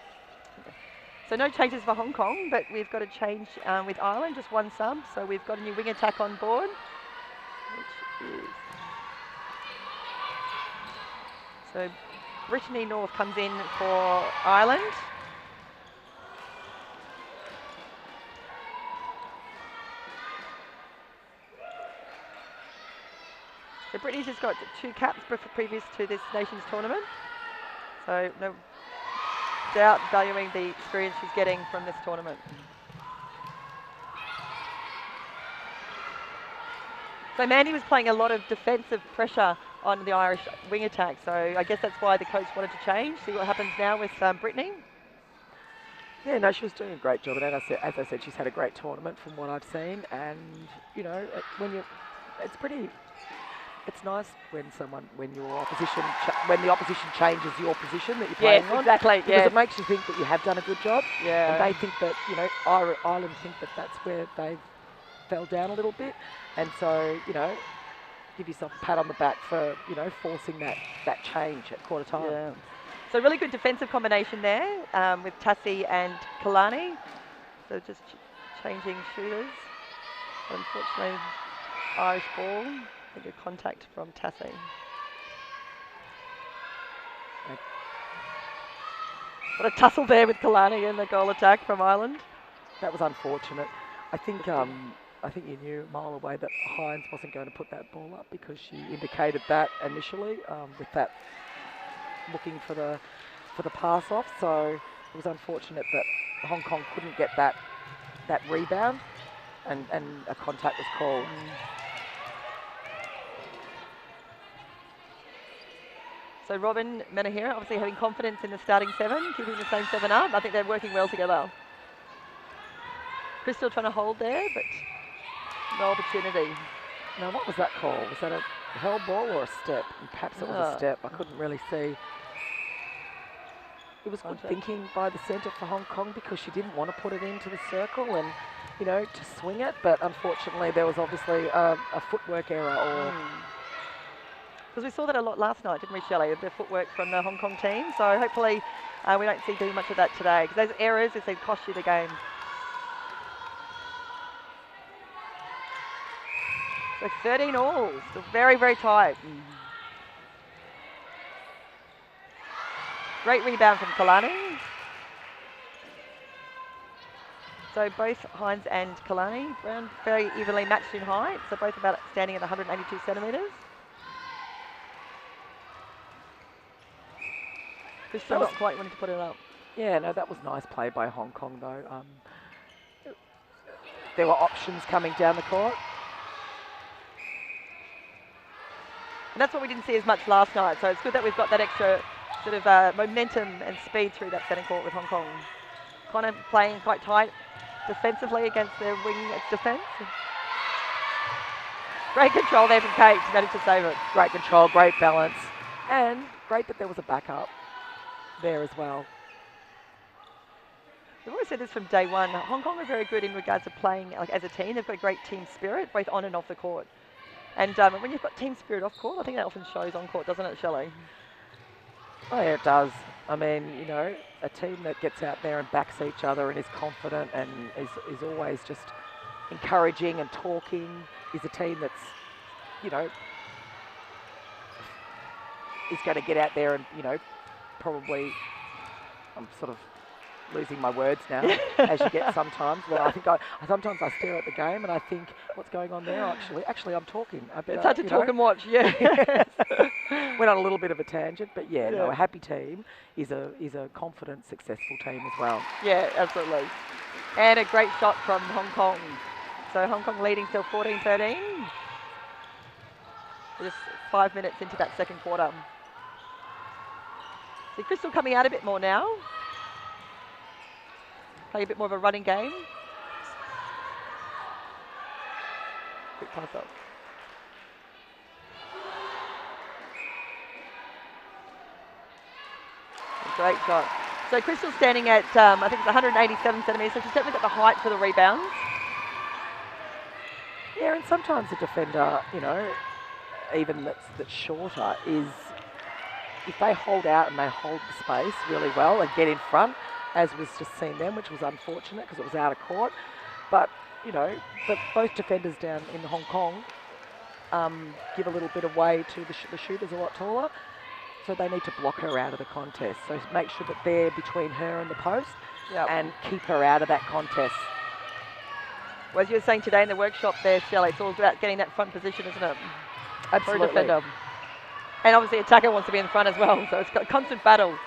So no changes for Hong Kong, but we've got a change with Ireland, just one sub. So we've got a new wing attack on board, which is... So Brittany North comes in for Ireland. So Brittany's just got 2 caps previous to this nations tournament. So no doubt valuing the experience she's getting from this tournament. So Mandy was playing a lot of defensive pressure on the Irish wing attack, so I guess that's why the coach wanted to change. See what happens now with Brittany. Yeah, no, she was doing a great job, and as I said, she's had a great tournament from what I've seen. And you know, it's nice when when the opposition changes your position that you're playing on. Exactly. Because it makes you think that you have done a good job. Yeah. And they think that Ireland think that that's where they fell down a little bit, and so give yourself a pat on the back for forcing that change at quarter time. Yeah. So really good defensive combination there with Tassie and Kalani. So just changing shooters. Unfortunately, Irish ball. I think a contact from Tassie. What a tussle there with Kalani in the goal attack from Ireland. That was unfortunate. I think you knew a mile away that Hines wasn't going to put that ball up because she indicated that initially with that looking for the pass off. So it was unfortunate that Hong Kong couldn't get that rebound and a contact was called. So Robin Menahira obviously having confidence in the starting 7, keeping the same 7 up. I think they're working well together. Crystal trying to hold there, but no opportunity. Now, what was that call? Was that a held ball or a step? And perhaps it was a step. I couldn't really see. It was good thinking by the centre for Hong Kong because she didn't want to put it into the circle and, to swing it. But unfortunately, there was obviously a footwork error or... Because we saw that a lot last night, didn't we, Shelley? The footwork from the Hong Kong team. So hopefully we don't see too much of that today. Because those errors, if they cost you the game. So 13 all, still very, very tight. Great rebound from Kalani. So both Hines and Kalani very evenly matched in height. So both about standing at 182 centimetres. Crystal not quite wanting to put it up. Yeah, no, that was nice play by Hong Kong though. There were options coming down the court. And that's what we didn't see as much last night. So it's good that we've got that extra sort of momentum and speed through that centre court with Hong Kong. Kind of playing quite tight defensively against their wing defence. Great control there from Kate to manage to save it. Great control, great balance. And great that there was a backup there as well. We've always said this from day one. Hong Kong are very good in regards to playing as a team. They've got a great team spirit, both on and off the court. And when you've got team spirit off court, I think that often shows on court, doesn't it, Shelley? Oh yeah, it does. I mean, a team that gets out there and backs each other and is confident and is always just encouraging and talking is a team that's, is going to get out there and, probably, I'm sort of losing my words now, as you get sometimes. Well, I think sometimes I stare at the game and I think, what's going on there? Actually, I'm talking. It's hard to talk and watch. Yeah. Went on a little bit of a tangent, but no, Yeah. a happy team is a confident, successful team as well. Yeah, absolutely. And a great shot from Hong Kong. So Hong Kong leading still 14-13. Just 5 minutes into that second quarter. See Crystal coming out a bit more now. Playing a bit more of a running game. Quick pass up. Great shot. So Crystal's standing at, I think it's 187 centimetres, so she's definitely got the height for the rebounds. Yeah, and sometimes a defender, even that's shorter, is if they hold out and they hold the space really well and get in front, as was just seen then, which was unfortunate because it was out of court. But, but both defenders down in Hong Kong give a little bit of way to the shooters a lot taller. So they need to block her out of the contest. So make sure that they're between her and the post and keep her out of that contest. Well, as you were saying today in the workshop there, Shelley, it's all about getting that front position, isn't it? Absolutely. For a defender. And obviously attacker wants to be in front as well, so it's got a constant battle.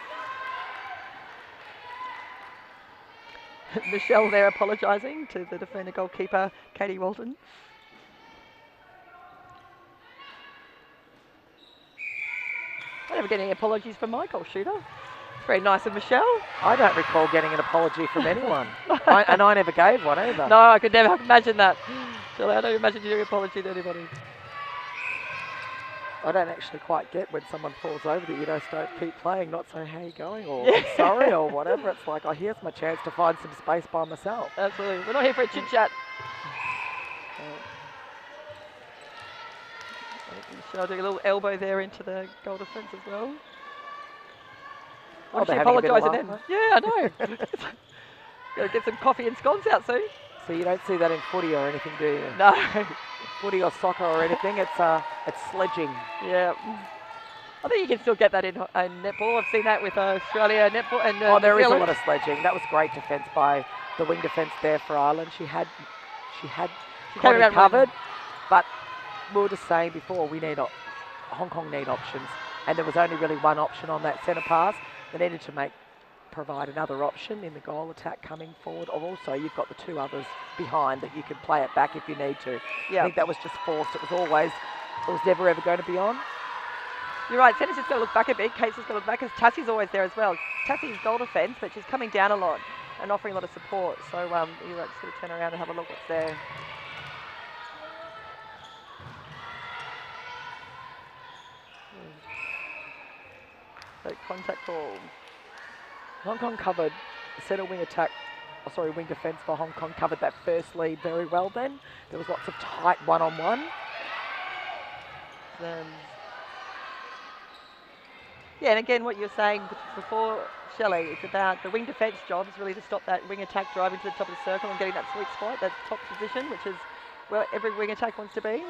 Michelle there apologising to the defender goalkeeper, Katie Walton. I never get any apologies from my goal shooter. Very nice of Michelle. I don't recall getting an apology from anyone. And I never gave one either. No, I could never imagine that. Shelley, I don't imagine you doing an apology to anybody. I don't actually quite get when someone falls over that you just don't keep playing, not say, how you going, or sorry, or whatever. It's like, oh, here's my chance to find some space by myself. Absolutely. We're not here for a chit-chat. Michelle doing a little elbow there into the goal defence as well. Oh, She apologising then. Yeah, I know. Got to get some coffee and scones out soon. So you don't see that in footy or anything, do you? No. Footy or soccer or anything, it's sledging. Yeah. I think you can still get that in netball. I've seen that with Australia netball and there New is a Zealand. lot of sledging. That was great defence by the wing defence there for Ireland. She had Connie covered, but we were just saying before, Hong Kong need options, and there was only really one option on that centre pass. They needed to provide another option in the goal attack coming forward, or also you've got the two others behind that you can play it back if you need to. I think that was just forced. It was never ever going to be on. You're right, Centre's just got to look back a bit. Kate's just got to look back because Tassie's always there as well. Tassie's goal defence, but she's coming down a lot and offering a lot of support. So you're right, just got to turn around and have a look what's there. So contact ball. Hong Kong covered centre wing wing defence for Hong Kong covered that first lead very well then. There was lots of tight one-on-one. Yeah, and again, what you were saying before, Shelley, it's about the wing defence job is really to stop that wing attack driving to the top of the circle and getting that sweet spot, that top position, which is where every wing attack wants to be.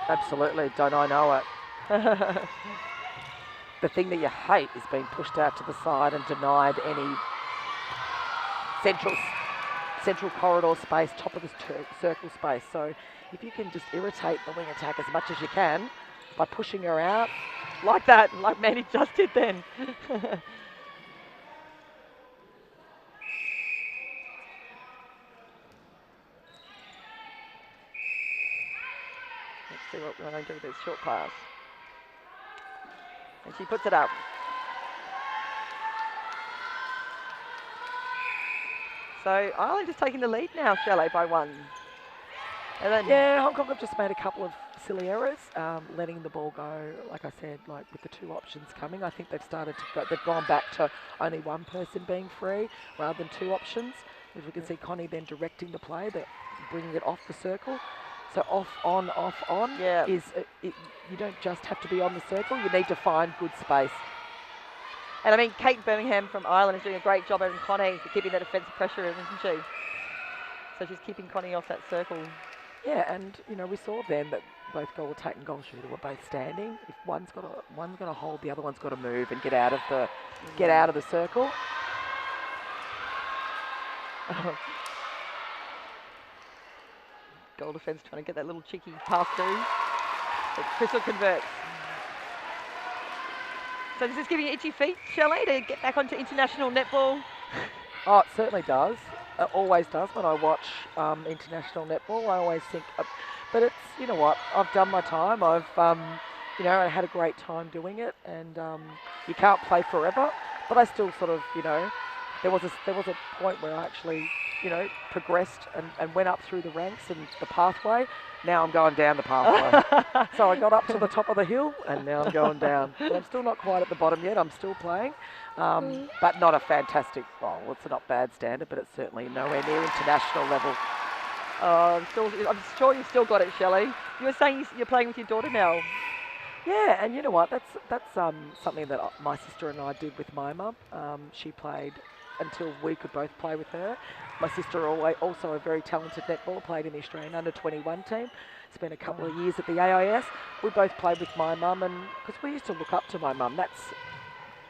Absolutely, don't I know it. The thing that you hate is being pushed out to the side and denied any central corridor space, top of the circle space. So if you can just irritate the wing attack as much as you can by pushing her out. Like that, like Mandy just did then. Let's see what we're going to do with this short pass. And she puts it up. So Ireland is taking the lead now, Shelley, by one. And then Hong Kong have just made a couple of silly errors, letting the ball go, like I said, like with the two options coming. I think they've gone back to only one person being free rather than two options. As we can see Connie then directing the play, bringing it off the circle. So off, on, you don't just have to be on the circle, you need to find good space. And I mean, Kate Birmingham from Ireland is doing a great job over Connie for keeping the defensive pressure in, isn't she? So she's keeping Connie off that circle. Yeah, and we saw then that both goal attack and goal shooter were both standing. If one's got to hold, the other one's got to move and get out of the circle. Goal defence trying to get that little cheeky pass through. But Crystal converts. So does this give you itchy feet, Shelley, to get back onto international netball? Oh, it certainly does. It always does when I watch international netball. I always think, but it's, you know what, I've done my time. I've, I had a great time doing it, and you can't play forever. But I still sort of, there was a point where I actually, progressed and went up through the ranks and the pathway. Now I'm going down the pathway. So I got up to the top of the hill, and now I'm going down. But I'm still not quite at the bottom yet. I'm still playing. But not a fantastic, well, it's a not bad standard, but it's certainly nowhere near international level. I'm sure you've still got it, Shelley. You were saying you're playing with your daughter now. Yeah, and you know what? That's something that my sister and I did with my mum. She played until we could both play with her. My sister, also a very talented netballer, played in the Australian under-21 team. Spent a couple of years at the AIS. We both played with my mum, and because we used to look up to my mum.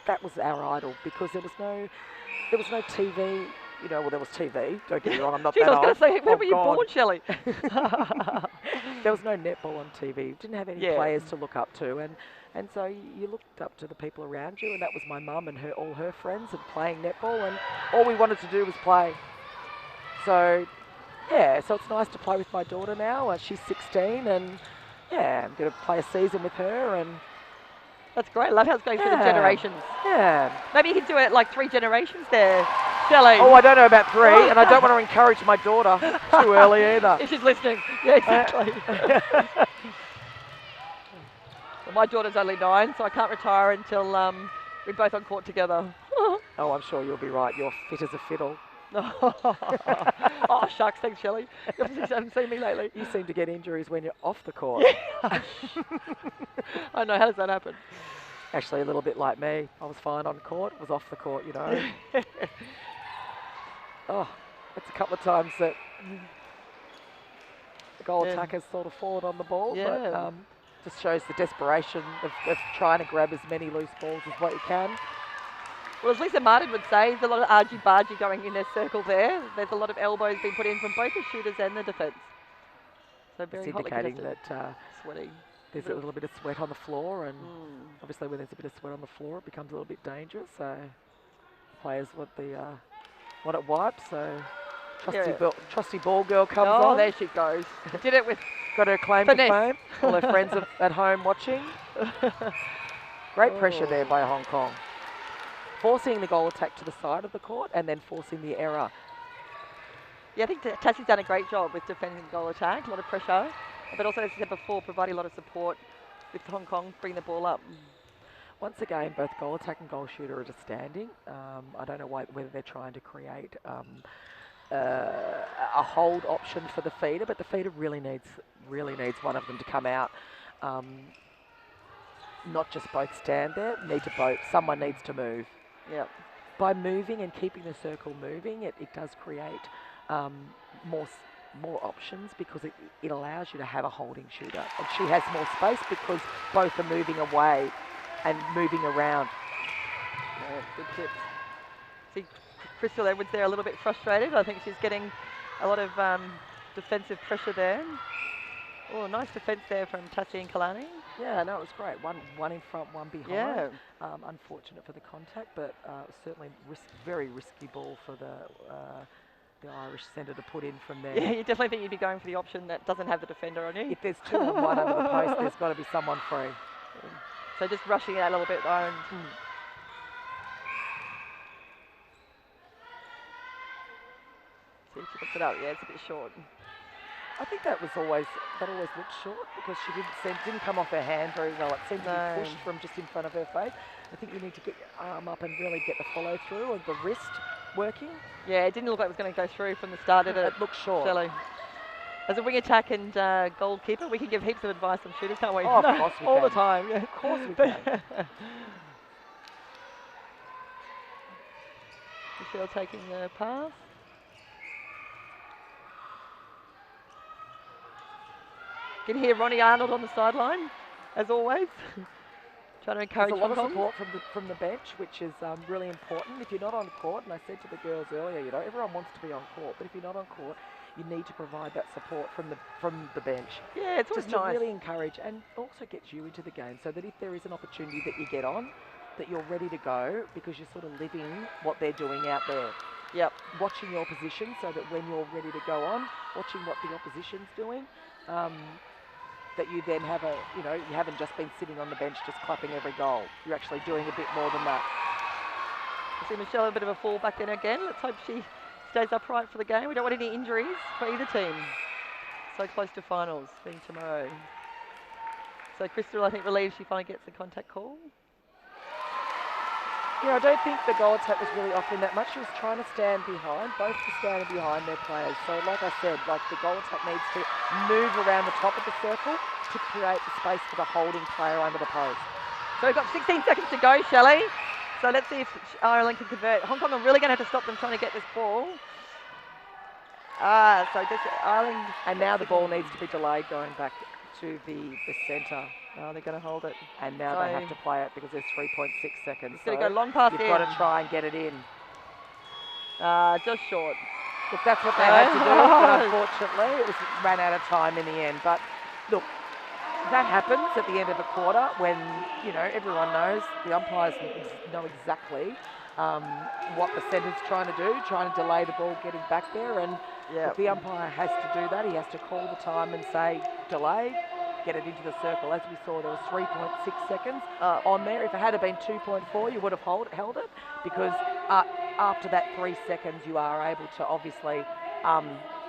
That was our idol, because there was no TV. Well, there was TV. Don't get me wrong, I'm not Jeez, that I was old. going to say, when were you God. born, Shelley? There was no netball on TV. Didn't have any players to look up to, and so you looked up to the people around you, and that was my mum and all her friends, and playing netball, and all we wanted to do was play. So, yeah, so it's nice to play with my daughter now. She's 16, and yeah, I'm going to play a season with her, and That's great. I love how it's going through the generations. Yeah. Maybe you can do it like 3 generations there, Shelley. Oh, I don't know about 3, and I don't want to encourage my daughter too early either. If she's listening. Yeah, exactly. Well, my daughter's only 9, so I can't retire until we're both on court together. Oh, I'm sure you'll be right. You're fit as a fiddle. Oh, shucks. Thanks, Shelley. You haven't seen me lately. You seem to get injuries when you're off the court. Yeah. I know. How does that happen? Actually, a little bit like me. I was fine on court, was off the court, Oh, it's a couple of times that the goal attackers sort of fallen on the ball, but just shows the desperation of trying to grab as many loose balls as what you can. Well, as Lisa Martin would say, there's a lot of argy-bargy going in their circle there. There's a lot of elbows being put in from both the shooters and the defence. So very It's hotly indicating contested. that Sweaty. there's a little bit of sweat on the floor, and obviously when there's a bit of sweat on the floor, it becomes a little bit dangerous. So players want it wiped. So trusty ball girl comes on. Oh, there she goes. Did it with got her claim to fame. All her friends at home watching. Great pressure there by Hong Kong. Forcing the goal attack to the side of the court and then forcing the error. Yeah, I think Tassie's done a great job with defending the goal attack. A lot of pressure. But also, as I said before, providing a lot of support with Hong Kong bringing the ball up. Once again, both goal attack and goal shooter are just standing. I don't know whether they're trying to create a hold option for the feeder, but the feeder really needs one of them to come out. Not just both stand there. Someone needs to move. Yeah. By moving and keeping the circle moving, it does create more options, because it allows you to have a holding shooter, and she has more space because both are moving away and moving around. Yeah, good tips. See, Crystal Edwards there a little bit frustrated. I think she's getting a lot of defensive pressure there. Oh, nice defence there from Tassie and Kalani. Yeah, no, it was great. One in front, one behind. Yeah. Unfortunate for the contact, but certainly very risky ball for the Irish centre to put in from there. Yeah, you definitely think you'd be going for the option that doesn't have the defender on you. If there's 2 on 1 under the post, there's got to be someone free. So just rushing it out a little bit, though. See if she puts it up. Yeah, it's a bit short. I think that always looked short, because she didn't come off her hand very well. It seemed to be pushed from just in front of her face. I think you need to get your arm up and really get the follow through and the wrist working. Yeah, it didn't look like it was going to go through from the start, did it? It looked short. Shelley. As a wing attack and goalkeeper, we can give heaps of advice on shooters, can't we? Oh, of course we all can. the time. Yeah. Of course we can. Michelle taking the pass. You can hear Ronnie Arnold on the sideline, as always. Trying to encourage There's a lot Hong of Kong. support from the bench, which is really important. If you're not on court, and I said to the girls earlier, you know, everyone wants to be on court, but if you're not on court, you need to provide that support from the bench. Yeah, it's always Just to nice. really encourage and also gets you into the game, so that if there is an opportunity that you get on, that you're ready to go because you're sort of living what they're doing out there. Yep. Watching your position so that when you're ready to go on, watching what the opposition's doing, that you then have you haven't just been sitting on the bench just clapping every goal. You're actually doing a bit more than that. I see Michelle a bit of a fall back in again. Let's hope she stays upright for the game. We don't want any injuries for either team. So close to finals being tomorrow. So Crystal, I think, relieved she finally gets the contact call. Yeah, I don't think the goal attack was really offering that much. She was trying to stand behind, both were standing behind their players. So like I said, like the goal attack needs to move around the top of the circle to create the space for the holding player under the post. So we've got 16 seconds to go, Shelley. So let's see if Ireland can convert. Hong Kong are really going to have to stop them trying to get this ball. So this Ireland... And now the ball needs to be delayed going back to the centre. Oh, they're going to hold it. And now they have to play it because there's 3.6 seconds. It's going to go long past you've in. got to try and get it in. Just short. Look, that's what they had to do, but unfortunately it ran out of time in the end. But look, that happens at the end of a quarter when, you know, everyone knows, the umpires know exactly what the centre's trying to do, trying to delay the ball getting back there. And if the umpire has to do that, he has to call the time and say, delay, get it into the circle. As we saw, there was 3.6 seconds on there. If it had been 2.4, you would have held it, because after that 3 seconds, you are able to obviously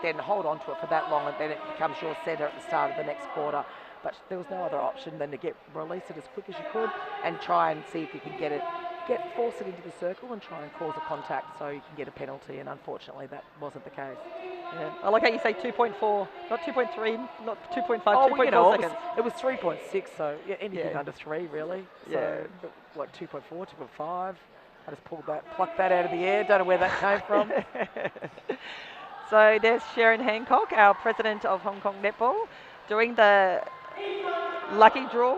then hold on to it for that long, and then it becomes your centre at the start of the next quarter. But there was no other option than to release it as quick as you could and try and see if you can force it into the circle and try and cause a contact so you can get a penalty, and unfortunately that wasn't the case. Yeah. I like how you say 2.4, not 2.3, not 2.5, oh, 2.4 well, you know, seconds. It was 3.6, so anything under 3 really. Yeah. So what, 2.4, 2.5? I just plucked that out of the air. Don't know where that came from. So there's Sharon Hancock, our president of Hong Kong Netball, doing the lucky draw.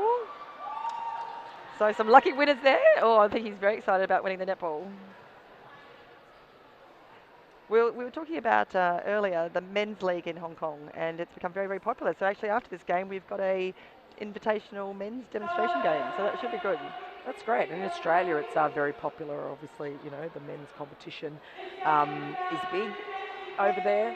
So some lucky winners there. Oh, I think he's very excited about winning the netball. We were talking about earlier the men's league in Hong Kong, and it's become very, very popular. So actually after this game, we've got a invitational men's demonstration game. So that should be good. That's great. In Australia, it's very popular. Obviously, you know, the men's competition is big over there.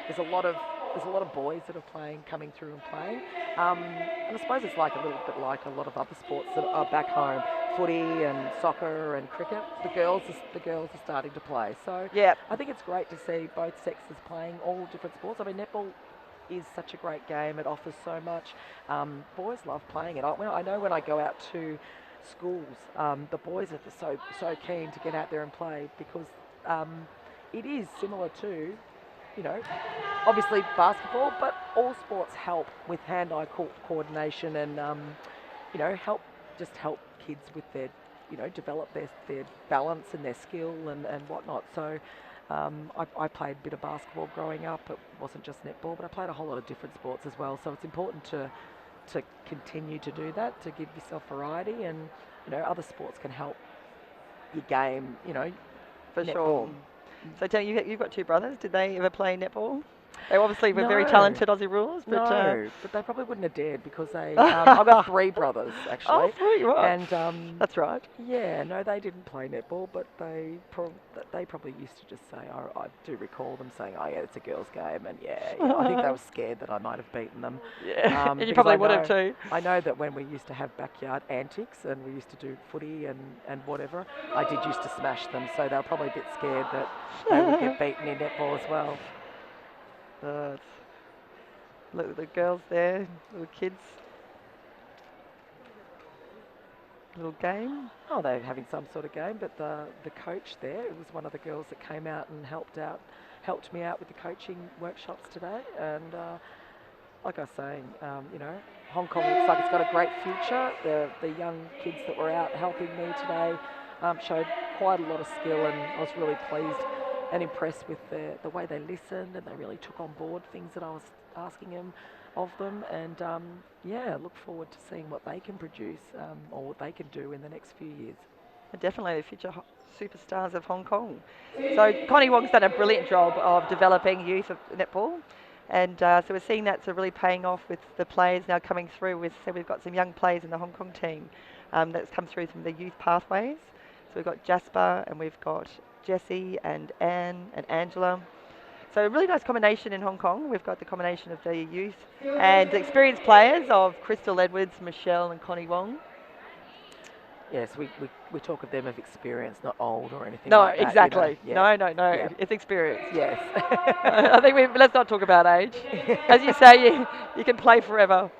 There's a lot of boys that are coming through and playing. And I suppose it's like a little bit like a lot of other sports that are back home, footy and soccer and cricket. The girls are starting to play. So I think it's great to see both sexes playing all different sports. I mean, netball is such a great game. It offers so much. Boys love playing it. I know when I go out to schools, the boys are so keen to get out there and play, because it is similar to, you know, obviously basketball, but all sports help with hand-eye coordination and, you know, help kids with their, you know, develop their balance and their skill and whatnot. So I played a bit of basketball growing up. It wasn't just netball, but I played a whole lot of different sports as well. So it's important to continue to do that, to give yourself variety, and, you know, other sports can help your game, you know, For netball. Mm. sure. So tell you, you've got two brothers. Did they ever play netball? They obviously were very No. talented Aussie rulers, but No, but they probably wouldn't have dared, because I've got 3 brothers actually. oh, three, right. And That's right. yeah, no, they didn't play netball, but they probably used to just say, I do recall them saying, oh yeah, it's a girls' game, and I think they were scared that I might have beaten them. Yeah, and you because probably would have too. I know that when we used to have backyard antics and we used to do footy and whatever, I did used to smash them, so they were probably a bit scared that they would get beaten in netball as well. Look at the girls there, little kids. Little game. Oh, they're having some sort of game, but the coach there, it was one of the girls that came out and helped me out with the coaching workshops today. And like I was saying, you know, Hong Kong looks like it's got a great future. The young kids that were out helping me today showed quite a lot of skill, and I was really pleased and impressed with the way they listened, and they really took on board things that I was asking them of them. And yeah, look forward to seeing what they can produce or what they can do in the next few years. Definitely the future superstars of Hong Kong. So Connie Wong's done a brilliant job of developing youth of netball. And so we're seeing that's really paying off with the players now coming through. So we've got some young players in the Hong Kong team that's come through from the youth pathways. So we've got Jasper and we've got Jessie and Anne and Angela. So a really nice combination in Hong Kong. We've got the combination of the youth and experienced players of Crystal Edwards, Michelle and Connie Wong. Yes, we talk of them of experience, not old or anything No, like that. exactly. You know? No. Yeah. It's experience. Yes. I think let's not talk about age. As you say, you can play forever.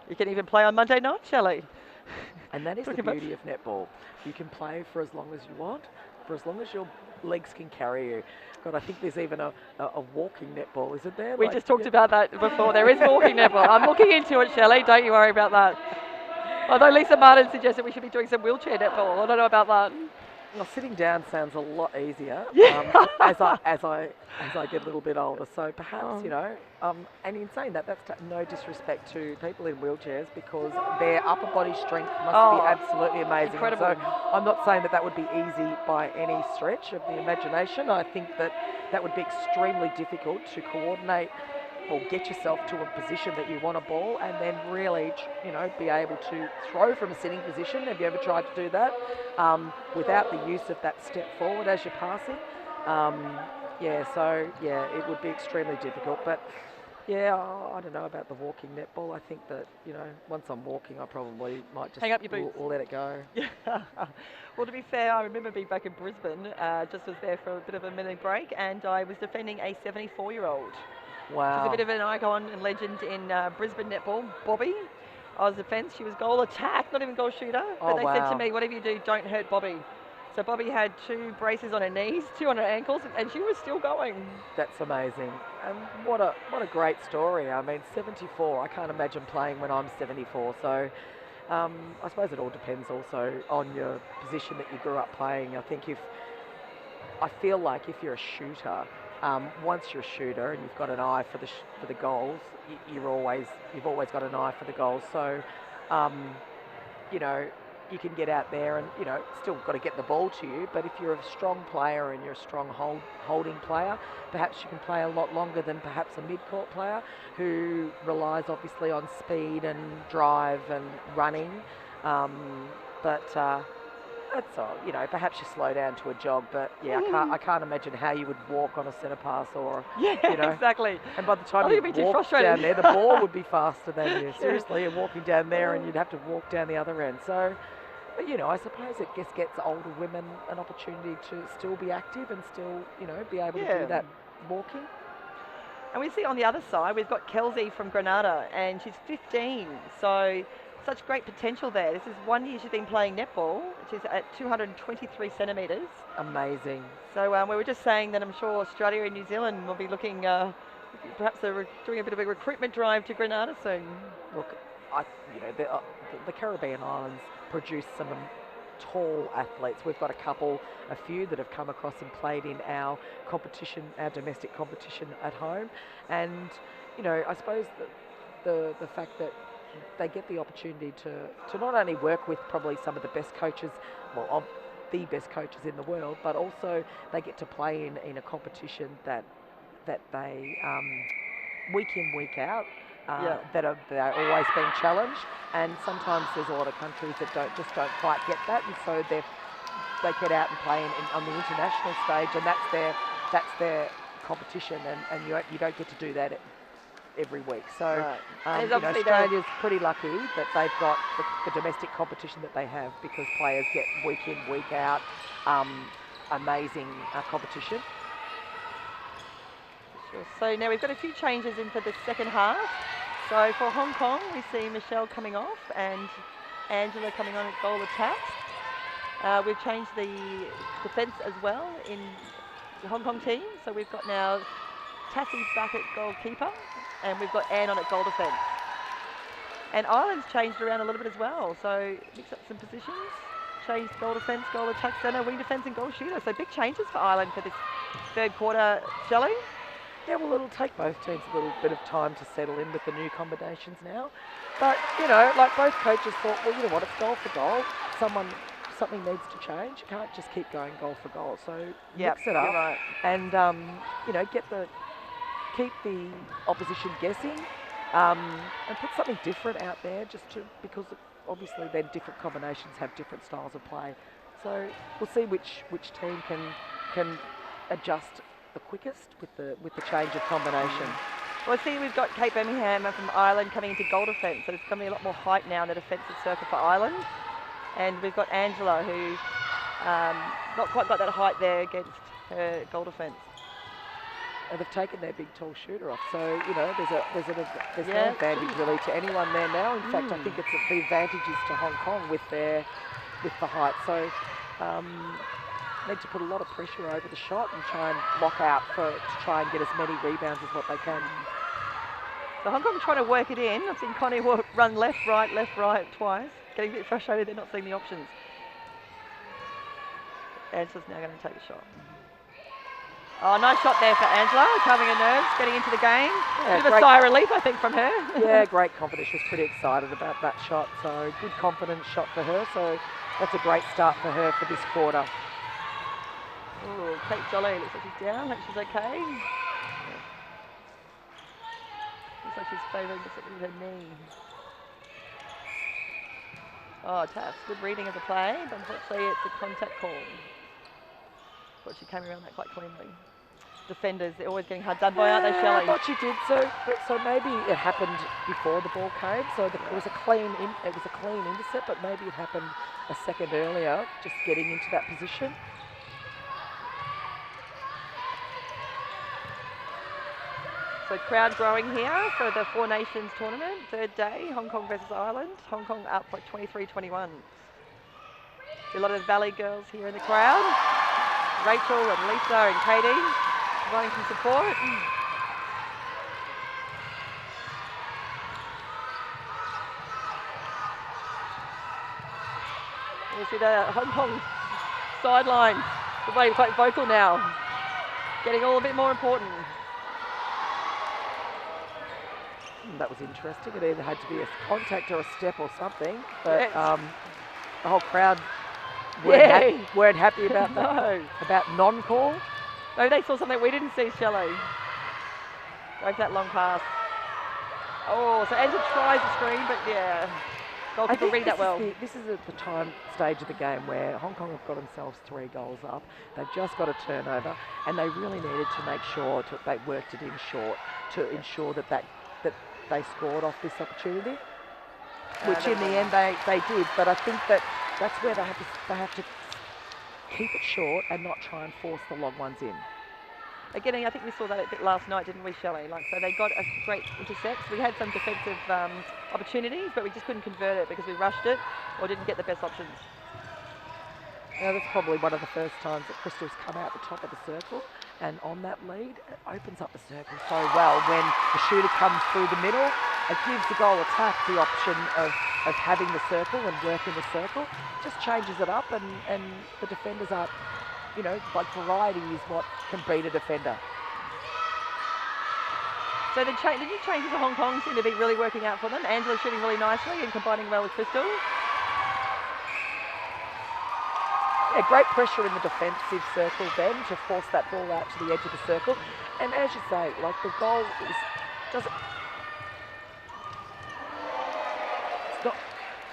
You can even play on Monday night, Shelley. And that is the beauty of netball. You can play for as long as you want, for as long as your legs can carry you. God, I think there's even a walking netball, isn't there? We just talked about that before. There is walking netball. I'm looking into it, Shelley. Don't you worry about that. Although Lisa Martin suggested we should be doing some wheelchair netball. I don't know about that. Well, sitting down sounds a lot easier as I get a little bit older. So perhaps, and in saying that, that's no disrespect to people in wheelchairs because their upper body strength must be absolutely amazing. Incredible. So I'm not saying that would be easy by any stretch of the imagination. I think that would be extremely difficult to coordinate or get yourself to a position that you want a ball and then really, be able to throw from a sitting position. Have you ever tried to do that without the use of that step forward as you're passing? It would be extremely difficult. But yeah, I don't know about the walking netball. I think that, once I'm walking, I probably might just hang up your boots. Or let it go. Well, to be fair, I remember being back in Brisbane, just was there for a bit of a mini break, and I was defending a 74-year-old. Wow. She's a bit of an icon and legend in Brisbane netball. Bobby, I was defence. She was goal attack, not even goal shooter. But they said to me, whatever you do, don't hurt Bobby. So Bobby had 2 braces on her knees, 2 on her ankles, and she was still going. That's amazing. And what a great story. I mean, 74. I can't imagine playing when I'm 74. So I suppose it all depends also on your position that you grew up playing. I feel like if you're a shooter, once you're a shooter and you've got an eye for the goals, you've always got an eye for the goals. So, you can get out there and still got to get the ball to you. But if you're a strong player and you're a strong holding player, perhaps you can play a lot longer than perhaps a mid-court player who relies obviously on speed and drive and running. That's all. Perhaps you slow down to a jog, but yeah, I can't imagine how you would walk on a centre pass or exactly. And by the time you walk down there, the ball would be faster than you. Seriously, you're walking down there, and you'd have to walk down the other end. So, I suppose it just gets older women an opportunity to still be active and still, be able to do that walking. And we see on the other side, we've got Kelsey from Granada, and she's 15. So such great potential there. This is 1 year she's been playing netball. She's at 223 centimetres. Amazing. So we were just saying that I'm sure Australia and New Zealand will be looking, perhaps they're doing a bit of a recruitment drive to Granada soon. Look, the Caribbean islands produce some tall athletes. We've got a few that have come across and played in our competition, our domestic competition at home. And, I suppose the fact that they get the opportunity to not only work with probably some of the best coaches, of the best coaches in the world, but also they get to play in a competition that they week in, week out, they're always being challenged. And sometimes there's a lot of countries that don't quite get that, and so they get out and play on the international stage, and that's their competition, and you don't get to do that every week. So Australia's pretty lucky that they've got the domestic competition that they have, because players get week in, week out, amazing competition. Sure. So now we've got a few changes in for the second half. So for Hong Kong, we see Michelle coming off and Angela coming on at goal attack. We've changed the defence as well in the Hong Kong team. So we've got now Tassie back at goalkeeper, and we've got Anne on at goal defence. And Ireland's changed around a little bit as well. So mix up some positions, changed goal defence, goal attack centre, wing defence and goal shooter. So big changes for Ireland for this third quarter, Shelley. Yeah, well, it'll take both teams a little bit of time to settle in with the new combinations now. But, you know, like both coaches thought, well, you know what, it's goal for goal. Something needs to change. You can't just keep going goal for goal. So mix it up, you're right. and you know, keep the opposition guessing, and put something different out there, because obviously then different combinations have different styles of play. So we'll see which team can adjust the quickest with the change of combination. Well, see, we've got Kate Birmingham from Ireland coming into goal defence, so there's going to be a lot more height now in the defensive circle for Ireland. And we've got Angela, who's not quite got that height there against her goal defence. And they've taken their big tall shooter off, so you know there's no advantage really to anyone there now. In fact, I think the advantage is to Hong Kong with the height. So need to put a lot of pressure over the shot and try and lock out to try and get as many rebounds as what they can. So Hong Kong trying to work it in. I've seen Connie run left, right twice. Getting a bit frustrated they're not seeing the options. Angela's now going to take a shot. Oh, nice shot there for Angela, calming her nerves, getting into the game. Yeah, bit of a sigh of relief, I think, from her. Yeah, great confidence. She was pretty excited about that shot. So good confidence shot for her. So that's a great start for her for this quarter. Oh, Kate Jolly looks like she's down. Hope she's okay. Looks like she's favouring something with her knee. Oh, Taff, good reading of the play, but unfortunately it's a contact call. Thought she came around that quite cleanly. Defenders, they're always getting hard done by, aren't they, Shelley? I thought she did. So maybe it happened before the ball came. So it was a clean intercept, but maybe it happened a second earlier, just getting into that position. So crowd growing here for the Four Nations tournament, third day, Hong Kong versus Ireland. Hong Kong up by 23-21. A lot of Valley girls here in the crowd. Rachel and Lisa and Katie providing some support. You see the Hong Kong sidelines, everybody quite vocal now, getting all a bit more important. That was interesting. It either had to be a contact or a step or something, but the whole crowd weren't happy about that. No. About non-call. Maybe they saw something we didn't see, Shelley. Wave that long pass. Oh, so Angela tries the screen, but yeah, goalkeeper read that well. This is at the stage of the game where Hong Kong have got themselves 3 goals up. They've just got a turnover, and they really needed to make sure they worked it in short to ensure that they scored off this opportunity, which in the end they did. But I think that's where they have to keep it short and not try and force the long ones in. Again, I think we saw that a bit last night, didn't we, Shelley? So they got a great intercepts. We had some defensive opportunities, but we just couldn't convert it because we rushed it or didn't get the best options. Now, that's probably one of the first times that Crystal's come out the top of the circle, and on that lead, it opens up the circle so well. When the shooter comes through the middle, it gives the goal attack the option of having the circle and working the circle. Just changes it up, and the defenders are, you know, like variety is what can beat a defender. So the new changes for Hong Kong seem to be really working out for them. Angela shooting really nicely and combining well with Crystal. Yeah, great pressure in the defensive circle then to force that ball out to the edge of the circle. And as you say, like the goal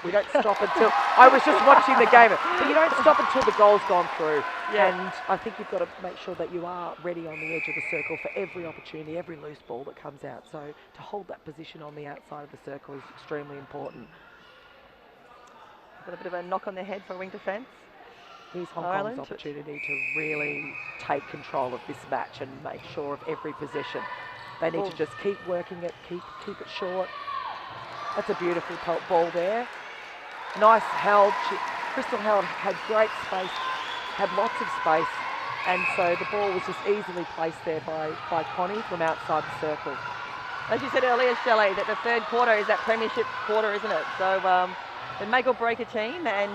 we don't stop until, I was just watching the game, but you don't stop until the goal's gone through. Yeah. And I think you've got to make sure that you are ready on the edge of the circle for every opportunity, every loose ball that comes out. So to hold that position on the outside of the circle is extremely important. Got a bit of a knock on their head for wing defence. Here's Hong Kong's opportunity to really take control of this match and make sure of every possession. They need to just keep working it, keep it short. That's a beautiful ball there. Nice held. Crystal had great space, had lots of space, and so the ball was just easily placed there by Connie from outside the circle. As you said earlier, Shelley, that the third quarter is that premiership quarter, isn't it? So it make or break a team, and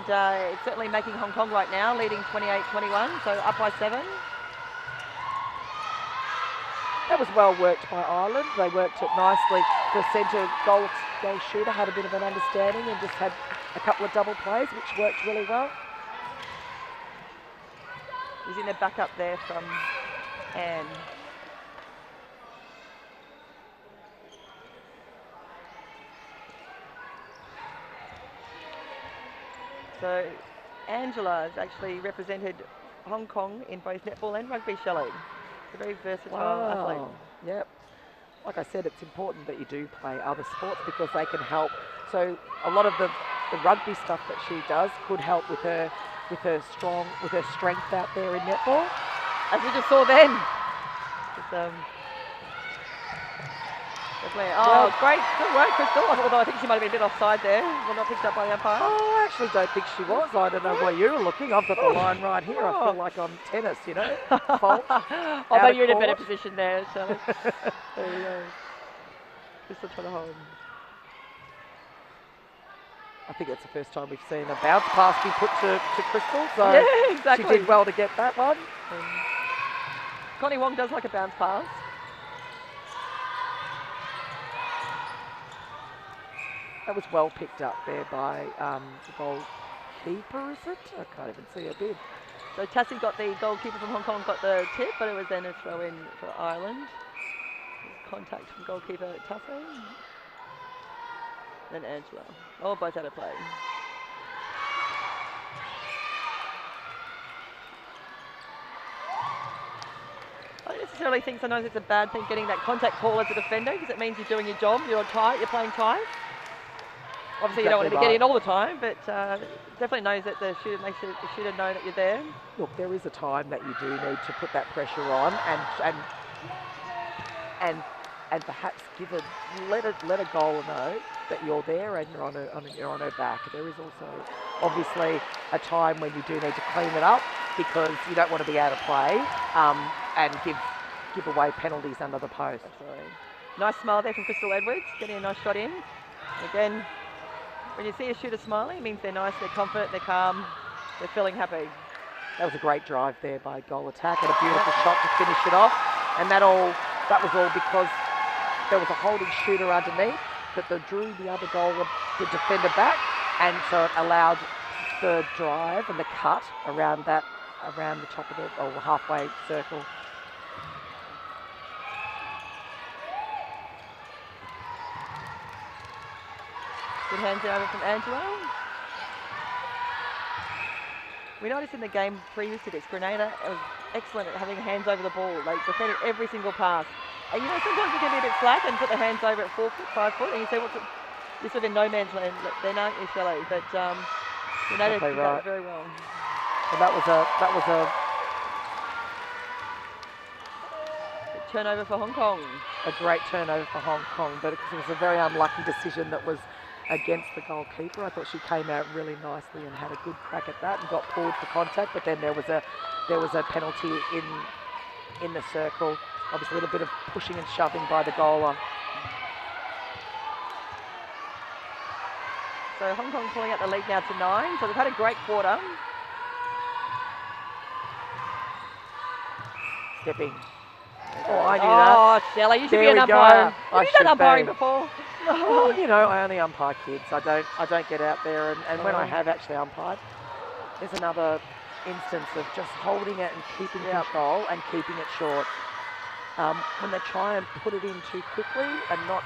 it's certainly making Hong Kong right now, leading 28-21, so up by 7. That was well worked by Ireland. They worked it nicely. The centre goal shooter had a bit of an understanding and just had a couple of double plays, which worked really well. He's in the backup there from Anne. So Angela has actually represented Hong Kong in both netball and rugby, Shelley. A very versatile athlete. Yep. Like I said, it's important that you do play other sports because they can help. So a lot of the rugby stuff that she does could help with her strength out there in netball. As we just saw then. Great. Good work, Crystal. Although I think she might have been a bit offside there. Well, not picked up by the umpire. Oh, I actually don't think she was. I don't know where you were looking. I've got the line right here. I feel like I'm tennis, you know. Fault. Although you're in a better position there, Shelley. There you go. Crystal trying to hold. I think it's the first time we've seen a bounce pass be put to Crystal. So yeah, exactly. She did well to get that one. Connie Wong does like a bounce pass. That was well picked up there by the goalkeeper, is it? I can't even see her bid. So Tassie got the goalkeeper from Hong Kong, got the tip, but it was then a throw in for Ireland. Contact from goalkeeper Tassie. Then Angela. Oh, both out of play. I don't necessarily think sometimes it's a bad thing getting that contact call as a defender because it means you're doing your job, you're tight, you're playing tight. Obviously, you don't want to get in all the time, but definitely knows that the shooter makes the shooter know that you're there. Look, there is a time that you do need to put that pressure on and perhaps let a goaler know that you're there and you're on her back. There is also obviously a time when you do need to clean it up because you don't want to be out of play and give away penalties under the post. Absolutely. Nice smile there from Crystal Edwards, getting a nice shot in. Again, when you see a shooter smiling, it means they're nice, they're confident, they're calm, they're feeling happy. That was a great drive there by Goal Attack and a beautiful shot to finish it off. And that was all because there was a holding shooter underneath that drew the other the defender back, and so it allowed the drive and the cut around the top of the halfway circle. Good hands over from Angela. We noticed in the game previous to this, Grenada was excellent at having hands over the ball. They defended every single pass. And you know, sometimes it can be a bit slack and put the hands over at 4 foot, 5 foot, and you say, you're sort of in no man's land then, aren't you, Shelley? But Grenada did that very well. And that was a turnover for Hong Kong. A great turnover for Hong Kong, but it was a very unlucky decision that was against the goalkeeper. I thought she came out really nicely and had a good crack at that and got pulled for contact, but then there was a penalty in the circle. Obviously a little bit of pushing and shoving by the goaler. So Hong Kong pulling out the lead now to 9. So they've had a great quarter. Stepping. Oh, I knew that. Oh, Shelley, you should be an umpire. Have you done umpiring before? Well, you know, I only umpire kids. I don't get out there, and when I have actually umpired, there's another instance of just holding it and keeping control and keeping it short. When they try and put it in too quickly and not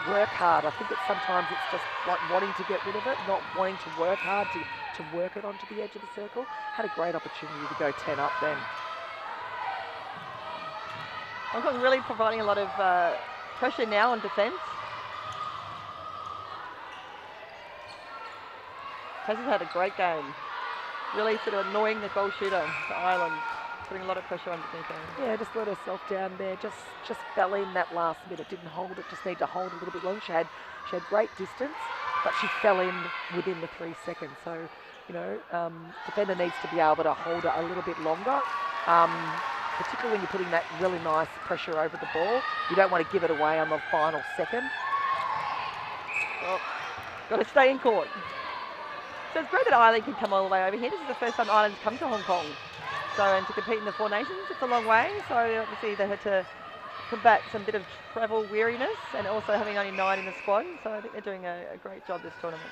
work hard, I think sometimes it's just like wanting to get rid of it, not wanting to work hard to work it onto the edge of the circle. Had a great opportunity to go 10 up then. Hong Kong really providing a lot of pressure now on defence. Tassie's had a great game. Really sort of annoying the goal shooter for Ireland, putting a lot of pressure underneath her. Yeah, just let herself down there. Just fell in that last minute. Didn't hold it. Just need to hold a little bit longer. She had great distance, but she fell in within the 3 seconds. So, you know, defender needs to be able to hold it a little bit longer. particularly when you're putting that really nice pressure over the ball. You don't want to give it away on the final second. Well, got to stay in court. So it's great that Ireland can come all the way over here. This is the first time Ireland's come to Hong Kong. So, and to compete in the Four Nations, it's a long way. So obviously they had to combat some bit of travel weariness and also having only 9 in the squad. So I think they're doing a great job this tournament.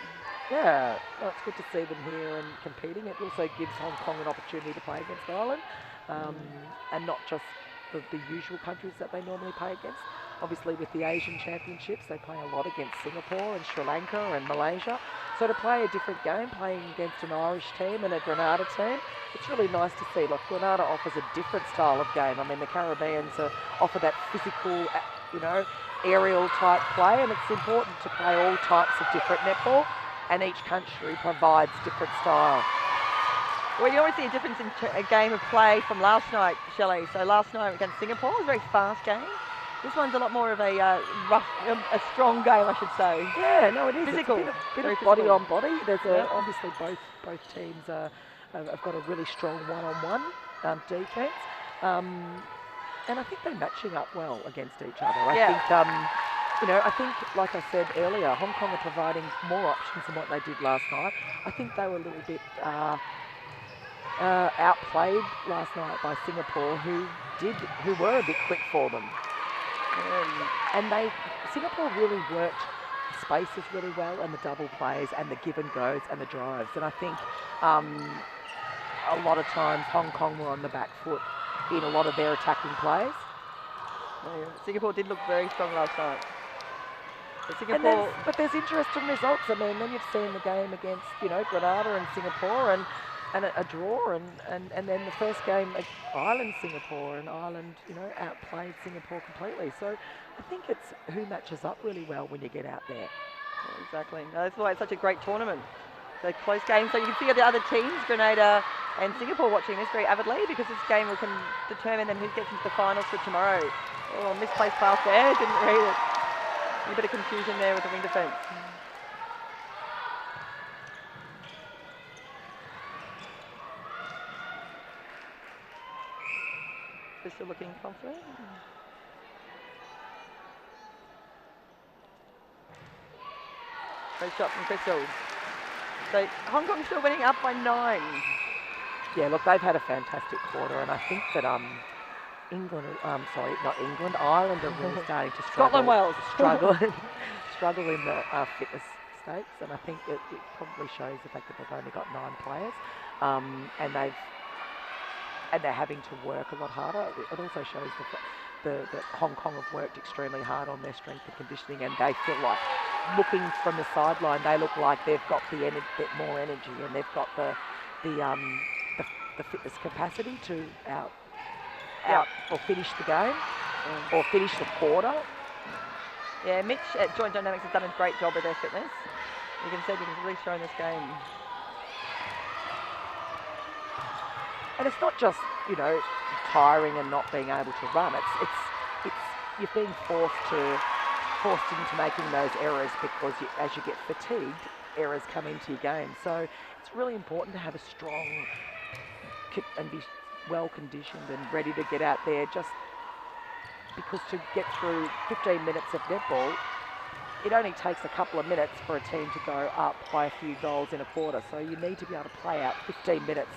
Yeah, well, it's good to see them here and competing. It also gives Hong Kong an opportunity to play against Ireland, and not just the usual countries that they normally play against. Obviously, with the Asian Championships, they play a lot against Singapore and Sri Lanka and Malaysia. So to play a different game, playing against an Irish team and a Grenada team, it's really nice to see. Like, Grenada offers a different style of game. I mean, the Caribbeans offer that physical, aerial type play, and it's important to play all types of different netball, and each country provides different style. Well, you always see a difference in a game of play from last night, Shelley. So last night against Singapore, it was a very fast game. This one's a lot more of a a strong game, I should say. Yeah, no, it is. Physical. It's a bit of Very body physical. on body. There's obviously both teams have got a really strong one-on-one defense, and I think they're matching up well against each other. I think, like I said earlier, Hong Kong are providing more options than what they did last night. I think they were a little bit outplayed last night by Singapore, who were a bit quick for them. And Singapore really worked spaces really well, and the double plays and the give and goes and the drives. And I think a lot of times Hong Kong were on the back foot in a lot of their attacking plays. Singapore did look very strong last night. But there's interesting results. I mean, then you've seen the game against Grenada and Singapore and a draw, and then the first game Ireland Singapore, and Ireland outplayed Singapore completely. So I think it's who matches up really well when you get out there. Yeah, exactly. No, that's why it's such a great tournament. So close game. So you can see the other teams, Grenada and Singapore, watching this very avidly, because this game can determine then who gets into the finals for tomorrow. Oh, misplaced pass there. Didn't read it. A bit of confusion there with the wing defence. Crystal looking confident. Great shot from Crystal. So Hong Kong still winning up by 9. Yeah, look, they've had a fantastic quarter, and I think that Ireland are really starting to struggle. Scotland, Wales. struggle in the fitness stakes, and I think it probably shows the fact that they've only got 9 players, and they're having to work a lot harder. It also shows that Hong Kong have worked extremely hard on their strength and conditioning, and they feel like, looking from the sideline, they look like they've got bit more energy, and they've got the fitness capacity to or finish the game or finish the quarter. Yeah, Mitch at Joint Dynamics has done a great job with their fitness. You can see he can really show in this game. And it's not just tiring and not being able to run. It's you're being forced into making those errors, because as you get fatigued, errors come into your game. So it's really important to have a strong and be well conditioned and ready to get out there, just because to get through 15 minutes of netball, it only takes a couple of minutes for a team to go up by a few goals in a quarter. So you need to be able to play out 15 minutes.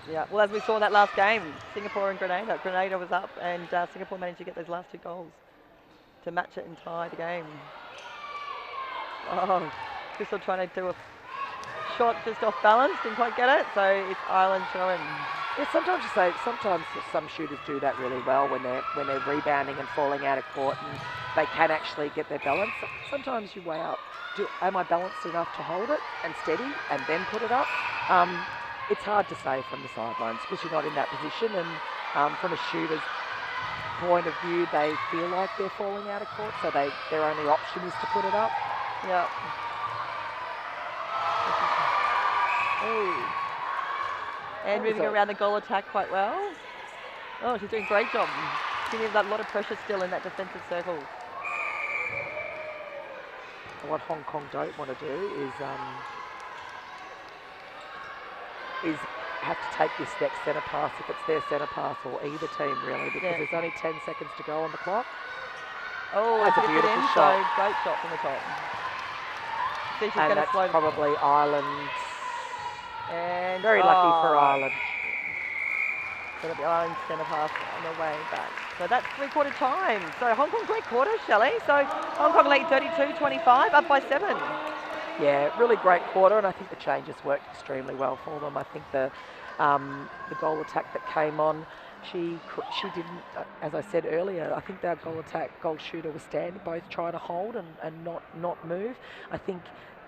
Yeah, well, as we saw in that last game, Singapore and Grenada. Grenada was up, and Singapore managed to get those last 2 goals to match it and tie the game. Oh, Crystal trying to do a shot just off balance, didn't quite get it, so it's Ireland throwing. Yeah, sometimes some shooters do that really well when they're rebounding and falling out of court, and they can actually get their balance. Sometimes you weigh up, am I balanced enough to hold it and steady and then put it up? It's hard to say from the sidelines, because you're not in that position, and from a shooter's point of view, they feel like they're falling out of court, so their only option is to put it up. Yeah. Oh. And moving around the goal attack quite well. Oh, she's doing a great job. Giving a lot of pressure still in that defensive circle. What Hong Kong don't want to do is have to take this next centre pass if it's their centre pass or either team really, because there's only 10 seconds to go on the clock. Oh, That's a gets it beautiful in, shot. So great shot from the top. See if she's And going to that's slow. probably Ireland. And Very lucky for Ireland. It'll be Ireland centre pass on the way back. So that's three-quarter time. So Hong Kong great quarter, Shelley. So Hong Kong lead 32-25, up by 7. Yeah, really great quarter, and I think the changes worked extremely well for them. I think the goal attack that came on, she didn't, as I said earlier, I think their goal shooter was standing, both trying to hold and not move. I think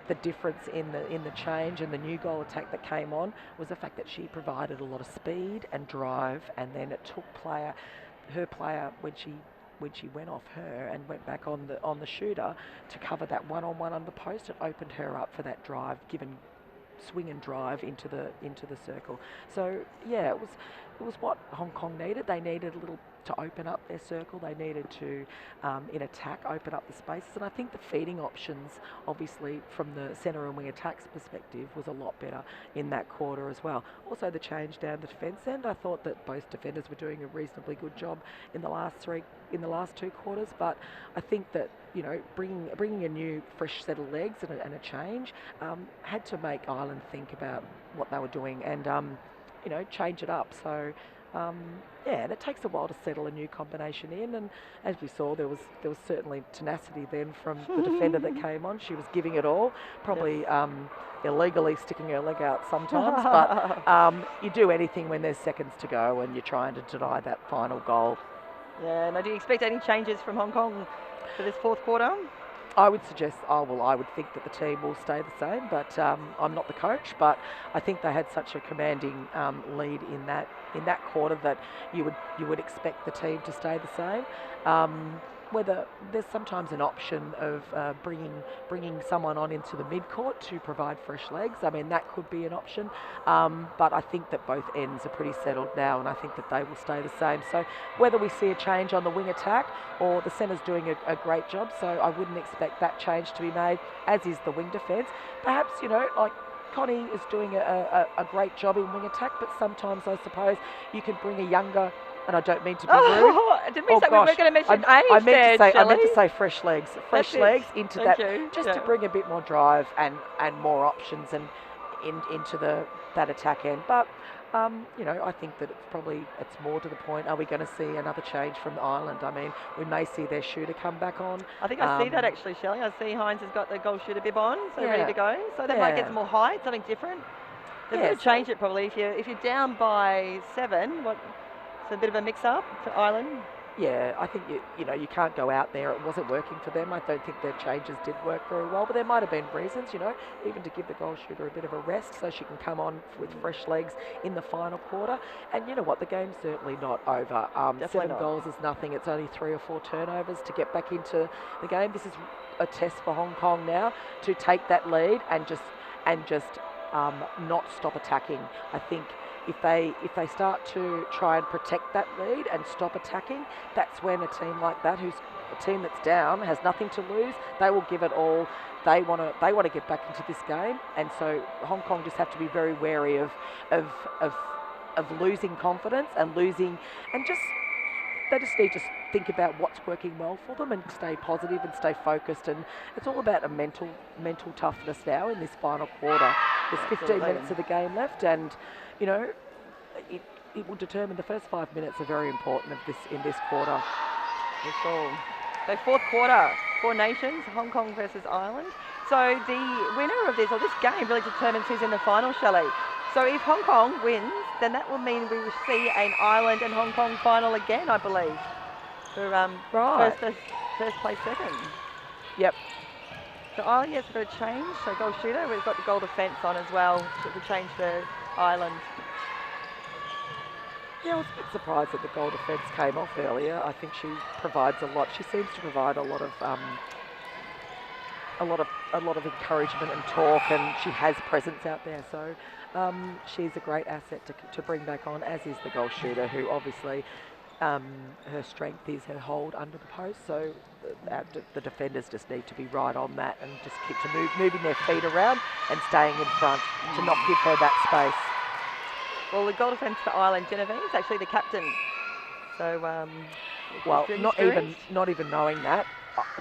the difference in the change and the new goal attack that came on was the fact that she provided a lot of speed and drive, and then it took her player when she went off her and went back on the shooter to cover that one-on-one under the post, it opened her up for that drive, given swing and drive into the circle. So yeah, it was what Hong Kong needed. They needed a little to open up their circle. They needed to, in attack, open up the spaces. And I think the feeding options, obviously from the centre and wing attacks perspective, was a lot better in that quarter as well. Also, the change down the defence end. I thought that both defenders were doing a reasonably good job in the last two quarters. But I think that, you know, bringing a new fresh set of legs and a change had to make Ireland think about what they were doing and you know, change it up. So yeah, and it takes a while to settle a new combination in, and as we saw, there was certainly tenacity then from the defender that came on. She was giving it all, probably illegally sticking her leg out sometimes, but you do anything when there's seconds to go and you're trying to deny that final goal. Yeah, now do you expect any changes from Hong Kong for this fourth quarter? I would suggest, I would think that the team will stay the same, but I'm not the coach. But I think they had such a commanding lead in that quarter that you would expect the team to stay the same. Whether there's sometimes an option of bringing someone on into the mid-court to provide fresh legs. I mean, that could be an option, but I think that both ends are pretty settled now, and I think that they will stay the same. So whether we see a change on the wing attack or the centre's doing a great job, so I wouldn't expect that change to be made, as is the wing defence. Perhaps, you know, like Connie is doing a great job in wing attack, but sometimes I suppose you can bring a younger, and I don't mean to be rude. Did we say we were going to mention age I meant to Shelley? say fresh legs into Thank that, you. just Yeah. to bring a bit more drive and more options and into that attack end. But you know, I think that it's more to the point. Are we going to see another change from Ireland? I mean, we may see their shooter come back on. I think I see that actually, Shelley. I see Hines has got the goal shooter bib on, so ready to go. So they might get some more height, something different. They're going to change it probably. If you're down by 7, it's a bit of a mix-up for Ireland. Yeah, I think you can't go out there. It wasn't working for them. I don't think their changes did work very well, but there might have been reasons, you know, even to give the goal shooter a bit of a rest so she can come on with fresh legs in the final quarter. And you know what, the game's certainly not over. 7 goals is nothing. It's only 3 or 4 turnovers to get back into the game. This is a test for Hong Kong now to take that lead and just not stop attacking. I think if they start to try and protect that lead and stop attacking, that's when a team like that, who's a team that's down, has nothing to lose, they will give it all. They want to get back into this game, and so Hong Kong just have to be very wary of losing confidence and they just need to think about what's working well for them and stay positive and stay focused. And it's all about a mental toughness now in this final quarter. There's 15 minutes of the game left, and you know, it will determine. The first 5 minutes are very important in this quarter. So fourth quarter, 4 nations, Hong Kong versus Ireland. So the winner of this game really determines who's in the final, Shelley. So if Hong Kong wins, then that will mean we will see an Ireland and Hong Kong final again, I believe, for first place second. Yep. So Ireland, yes, we've got a change. So goal shooter, we've got the goal defence on as well. The change for Ireland. Yeah, I was a bit surprised that the goal defence came off earlier. I think she provides a lot. She seems to provide a lot of encouragement and talk, and she has presence out there. So she's a great asset to bring back on, as is the goal shooter, who obviously her strength is her hold under the post. So the defenders just need to be right on that and just keep moving their feet around and staying in front to not give her that space. Well, the goal defence for Ireland, Genevieve's actually the captain. So, Well, very not experienced. even knowing that,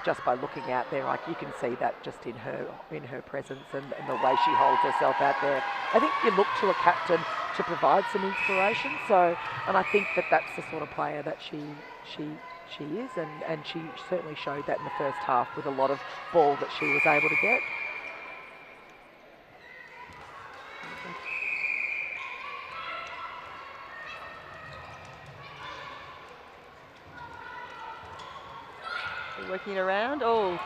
just by looking out there, like you can see that just in her presence and the way she holds herself out there. I think you look to a captain to provide some inspiration. So, and I think that that's the sort of player that she is, and she certainly showed that in the first half with a lot of ball that she was able to get. Working it around. Oh,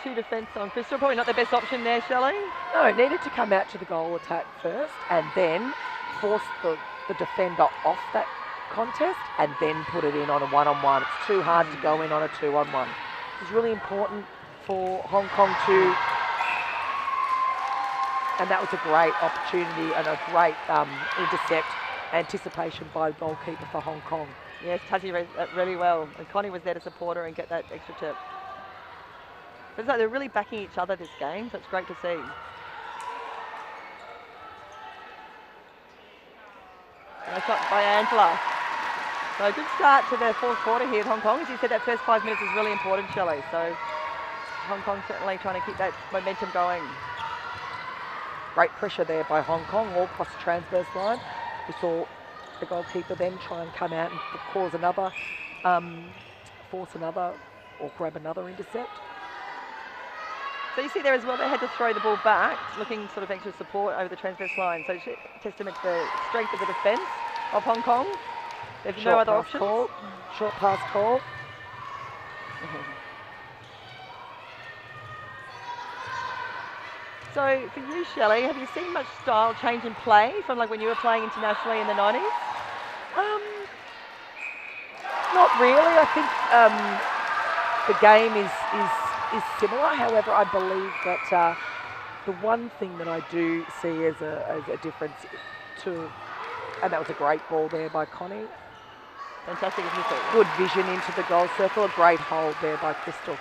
two defence on Crystal. Probably not the best option there, Shelley. No, it needed to come out to the goal attack first and then force the defender off that contest and then put it in on a one-on-one. It's too hard to go in on a 2-on-1. It's really important for Hong Kong to, and that was a great opportunity and a great intercept, anticipation by the goalkeeper for Hong Kong. Yes, Tassie read that really well. And Connie was there to support her and get that extra tip. But it's like they're really backing each other this game, so it's great to see. Nice shot by Angela. So a good start to the fourth quarter here at Hong Kong. As you said, that first 5 minutes is really important, Shelley. So Hong Kong certainly trying to keep that momentum going. Great pressure there by Hong Kong, all across the transverse line. We saw the goalkeeper then try and come out and cause another, force another, or grab another intercept. So you see there as well, they had to throw the ball back, looking sort of extra support over the transverse line. So testament to the strength of the defence of Hong Kong. There's no other options. Short pass call. So for you, Shelley, have you seen much style change in play from like when you were playing internationally in the 90s? Not really. I think the game is similar. However, I believe that the one thing that I do see as a difference to, and that was a great ball there by Connie. Fantastic, isn't it? Good vision into the goal circle. A great hold there by Crystal.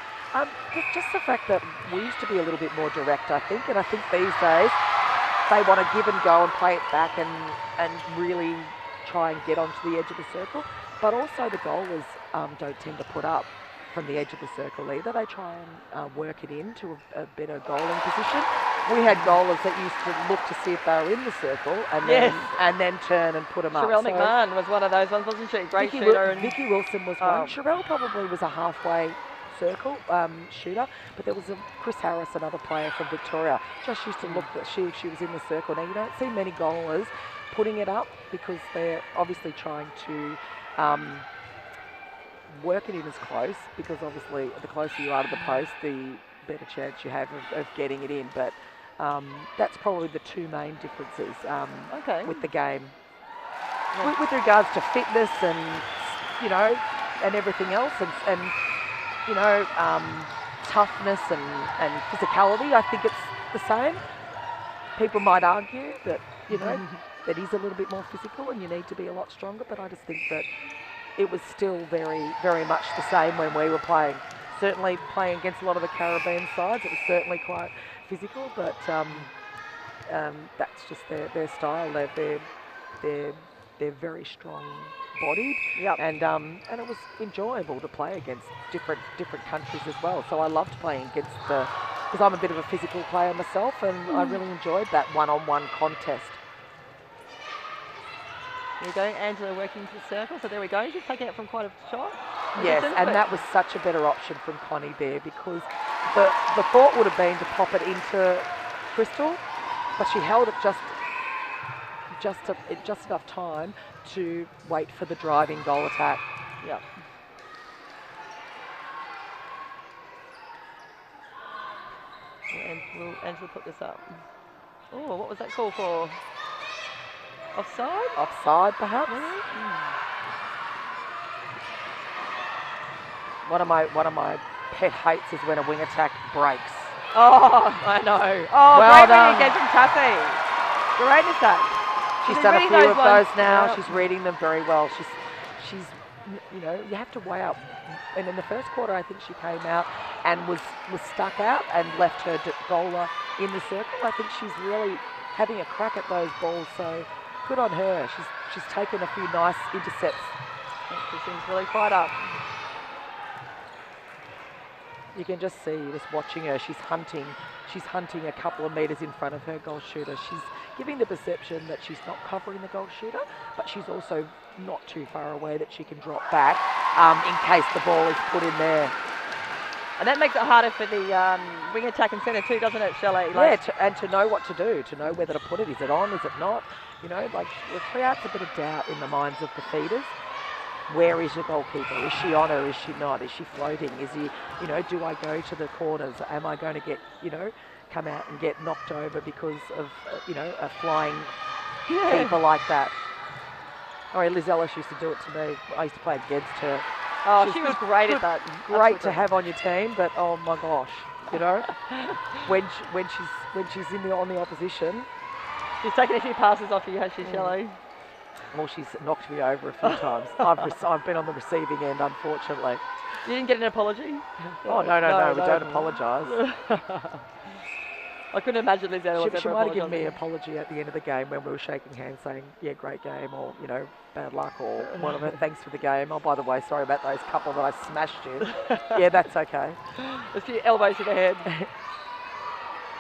Just the fact that we used to be a little bit more direct, I think, and I think these days they want to give and go and play it back and really try and get onto the edge of the circle. But also the goalers don't tend to put up from the edge of the circle either. They try and work it into a better goaling position. We had goalers that used to look to see if they were in the circle and then turn and put them up. Sherelle McMahon was one of those ones, wasn't she? Great shooter. Vicky Wilson was one. Sherelle probably was a halfway circle shooter, but there was a Chris Harris, another player from Victoria, just used to look that she was in the circle. Now you don't see many goalers putting it up because they're obviously trying to work it in as close, because obviously the closer you are to the post, the better chance you have of getting it in. But that's probably the two main differences with the game. Yeah. With regards to fitness and, and everything else, and toughness and physicality, I think it's the same. People might argue that, that is a little bit more physical and you need to be a lot stronger, but I just think that it was still very, very much the same when we were playing. Certainly playing against a lot of the Caribbean sides, it was certainly quite physical, but that's just their style. They're very strong-bodied, and it was enjoyable to play against different countries as well. So I loved playing against because I'm a bit of a physical player myself, and I really enjoyed that one-on-one contest. There you go, Angela working to the circle. So there we go. She's taking it from quite a shot. Yes, and that was such a better option from Connie there, because the thought would have been to pop it into Crystal, but she held it just enough time to wait for the driving goal attack. Yeah. And will Angela put this up? Oh, what was that call for? Offside? Offside, perhaps. One of my pet hates is when a wing attack breaks. Oh, I know. Oh, well great reading again from Taffy. Great attack. She's done a few of those now. Yep. She's reading them very well. She's you have to weigh up. And in the first quarter, I think she came out and was stuck out and left her goaler in the circle. I think she's really having a crack at those balls. So good on her. She's taken a few nice intercepts. She seems really fired up. You can just see, just watching her, she's hunting a couple of metres in front of her goal shooter. She's giving the perception that she's not covering the goal shooter, but she's also not too far away that she can drop back in case the ball is put in there. And that makes it harder for the wing attack and centre too, doesn't it, Shelley? Yeah, and to know what to do, to know whether to put it. Is it on? Is it not? You know, like it creates a bit of doubt in the minds of the feeders. Where is your goalkeeper? Is she on or is she not? Is she floating? Is he, you know, do I go to the corners? Am I going to get, you know, come out and get knocked over because of, you know, a flying keeper like that? Oh, Liz Ellis used to do it to me. I used to play against her. Oh, she was great at that. Great to have on your team, but oh my gosh, you know, when she's on the opposition, she's taken a few passes off you, has she, Shelley? Well, she's knocked me over a few times. I've been on the receiving end, unfortunately. You didn't get an apology? Oh no, we don't apologise. I couldn't imagine Liz Ellis She might have given me an apology at the end of the game when we were shaking hands saying, yeah, great game, or, you know, bad luck, or whatever, thanks for the game. Oh, by the way, sorry about those couple that I smashed you. Yeah, that's okay. A few elbows to the head.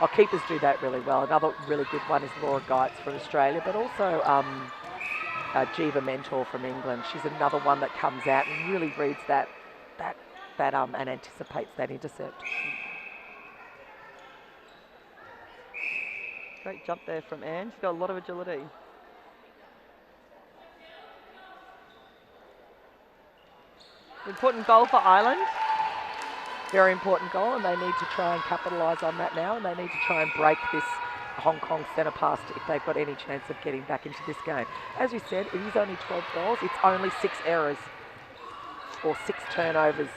Our keepers do that really well. Another really good one is Laura Geitz from Australia, but also Jiva Mentor from England. She's another one that comes out and really reads that and anticipates that intercept. Great jump there from Anne. She's got a lot of agility. Important goal for Ireland. Very important goal, and they need to try and capitalise on that now, and they need to try and break this Hong Kong centre past if they've got any chance of getting back into this game. As you said, it is only 12 goals. It's only 6 errors or 6 turnovers.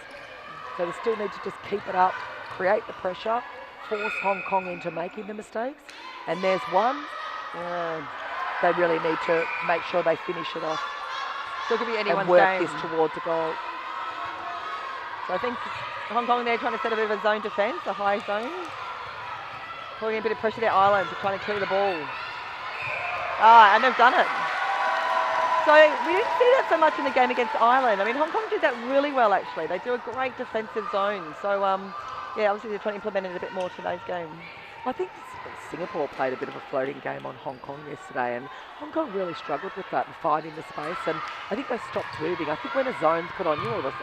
So they still need to just keep it up, create the pressure, force Hong Kong into making the mistakes. And there's one. They really need to make sure they finish it off. Still could be anyone's and work game. this towards a goal. So I think Hong Kong there trying to set a bit of a zone defence, a high zone. Putting a bit of pressure there, Ireland, trying to clear the ball. And they've done it. So we didn't see that so much in the game against Ireland. I mean, Hong Kong did that really well, actually. They do a great defensive zone. So, yeah, obviously they're trying to implement it a bit more today's game. I think Singapore played a bit of a floating game on Hong Kong yesterday, and Hong Kong really struggled with that and finding the space, and I think they stopped moving. I think when a zone's put on you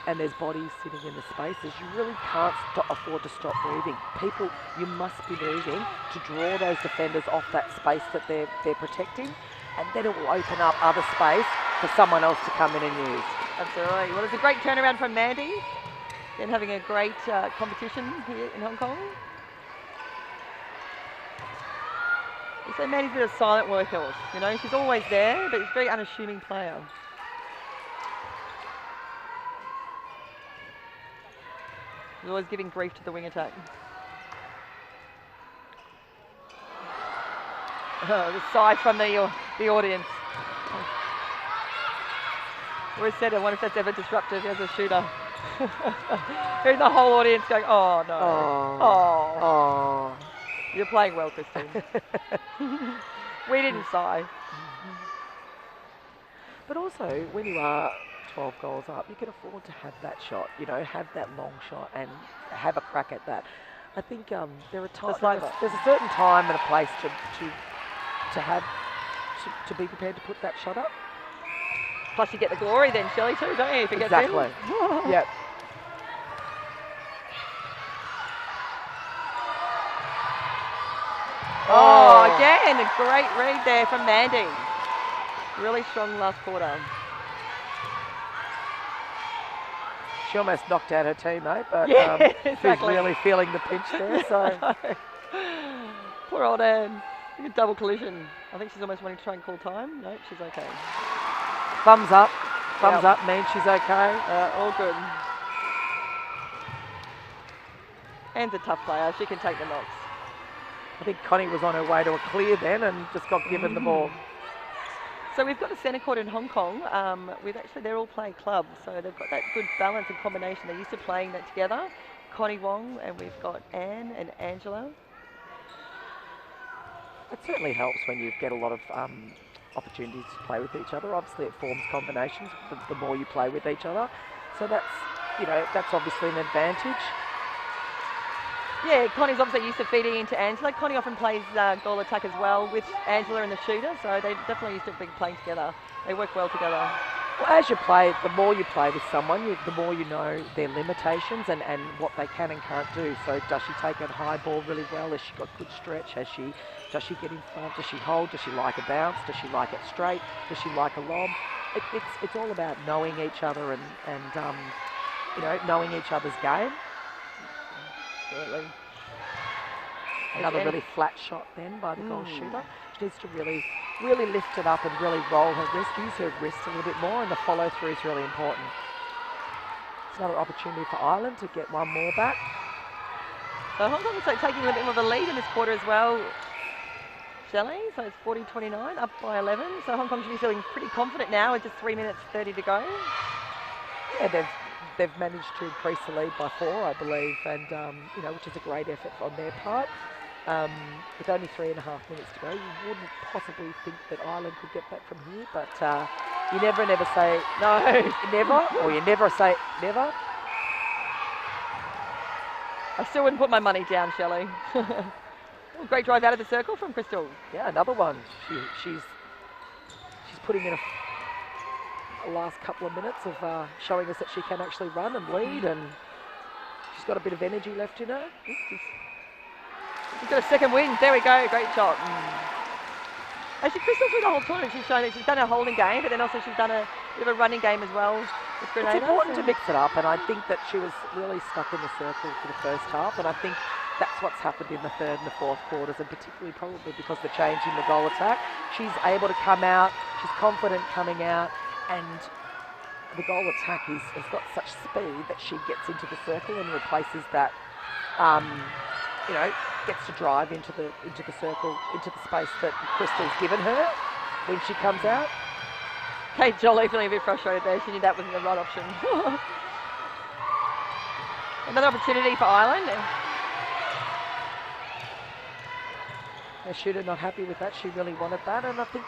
and there's bodies sitting in the spaces, you really can't afford to stop moving. People, you must be moving to draw those defenders off that space that they're protecting, and then it will open up other space for someone else to come in and use. Absolutely. Well, it's a great turnaround from Mandy. Then having a great competition here in Hong Kong. You say Mandy's a bit of a silent workhorse, you know, she's always there, but she's a very unassuming player. She's always giving grief to the wing attack. The sigh from the audience. Where's Seta? I wonder if that's ever disruptive as a shooter. Here's the whole audience going, oh no. Oh. You're playing well, Christine. We didn't sigh. But also, when you are 12 goals up, you can afford to have that shot, you know, have that long shot and have a crack at that. I think there are times, there's a certain time and a place to be prepared to put that shot up. Plus you get the glory then, Shelley, too, don't you? If it gets in. Exactly. Yep. Oh, again, a great read there from Mandy. Really strong last quarter. She almost knocked out her teammate, but exactly. She's really feeling the pinch there. So poor old Anne. A double collision. I think she's almost wanting to try and call time. No, she's okay. Thumbs up. Thumbs up means she's okay. All good. Anne's a tough player. She can take the knocks. I think Connie was on her way to a clear then and just got given the ball. So we've got a centre court in Hong Kong. They're all playing clubs, so they've got that good balance and combination. They're used to playing that together. Connie Wong, and we've got Anne and Angela. It certainly helps when you get a lot of opportunities to play with each other. Obviously, it forms combinations the more you play with each other. So that's obviously an advantage. Yeah, Connie's obviously used to feeding into Angela. Connie often plays goal attack as well with Angela and the shooter, so they definitely used to be playing together. They work well together. Well, as you play, the more you play with someone, the more you know their limitations and what they can and can't do. So does she take a high ball really well? Has she got good stretch? Does she get in front? Does she hold? Does she like a bounce? Does she like it straight? Does she like a lob? It's all about knowing each other and knowing each other's game. Absolutely. Another really flat shot then by the goal shooter. She needs to really lift it up and really roll her wrist, use her wrist a little bit more, and the follow through is really important. It's another opportunity for Ireland to get one more back. So Hong Kong's taking a little bit more of a lead in this quarter as well, Shelley. So it's 40-29, up by 11. So Hong Kong should be feeling pretty confident now with just 3 minutes 30 to go. Yeah, they've managed to increase the lead by 4, I believe, and which is a great effort on their part. With only 3.5 minutes to go, you wouldn't possibly think that Ireland could get back from here, but you never say no, never, or you never say never. I still wouldn't put my money down, Shelley. Well, great drive out of the circle from Crystal. Yeah, another one. She's putting in a last couple of minutes of showing us that she can actually run and lead, and she's got a bit of energy left in her. She's got a second win. There we go. Great shot. Actually, Crystal through the whole tournament, she's shown that she's done a holding game, but then also she's done a bit of a running game as well with Grenada. It's important to mix it up, and I think that she was really stuck in the circle for the first half, and I think that's what's happened in the third and the fourth quarters, and particularly probably because of the change in the goal attack. She's able to come out, she's confident coming out, and the goal attack has got such speed that she gets into the circle and replaces that, gets to drive into the circle, into the space that Crystal's given her when she comes out. Kate Jolly feeling a bit frustrated there. She knew that wasn't the right option. Another opportunity for Ireland. The shooter not happy with that. She really wanted that, and I think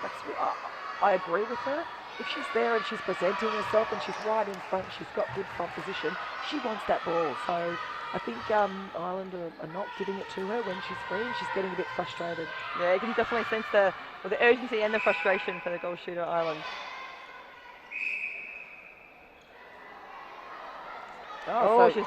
I agree with her. If she's there and she's presenting herself and she's right in front, she's got good front position, she wants that ball. So I think Ireland are not giving it to her when she's free, and she's getting a bit frustrated. Yeah, you can definitely sense the urgency and the frustration for the goal shooter, Ireland. Oh, so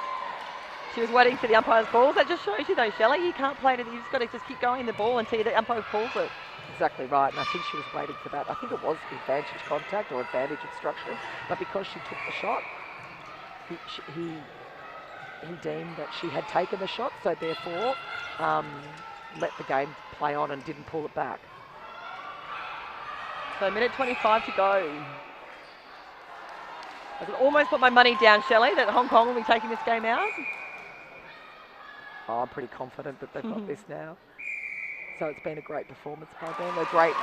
she was waiting for the umpire's calls. That just shows you though, Shelley, you can't play it. You just got to keep going the ball until the umpire calls it. Exactly right, and I think she was waiting for that. I think it was advantage contact or advantage instruction, but because she took the shot, he deemed that she had taken the shot, so therefore let the game play on and didn't pull it back. So 1:25 to go. I can almost put my money down, Shelley, that Hong Kong will be taking this game out. Oh, I'm pretty confident that they've got this now. So it's been a great performance by them, a great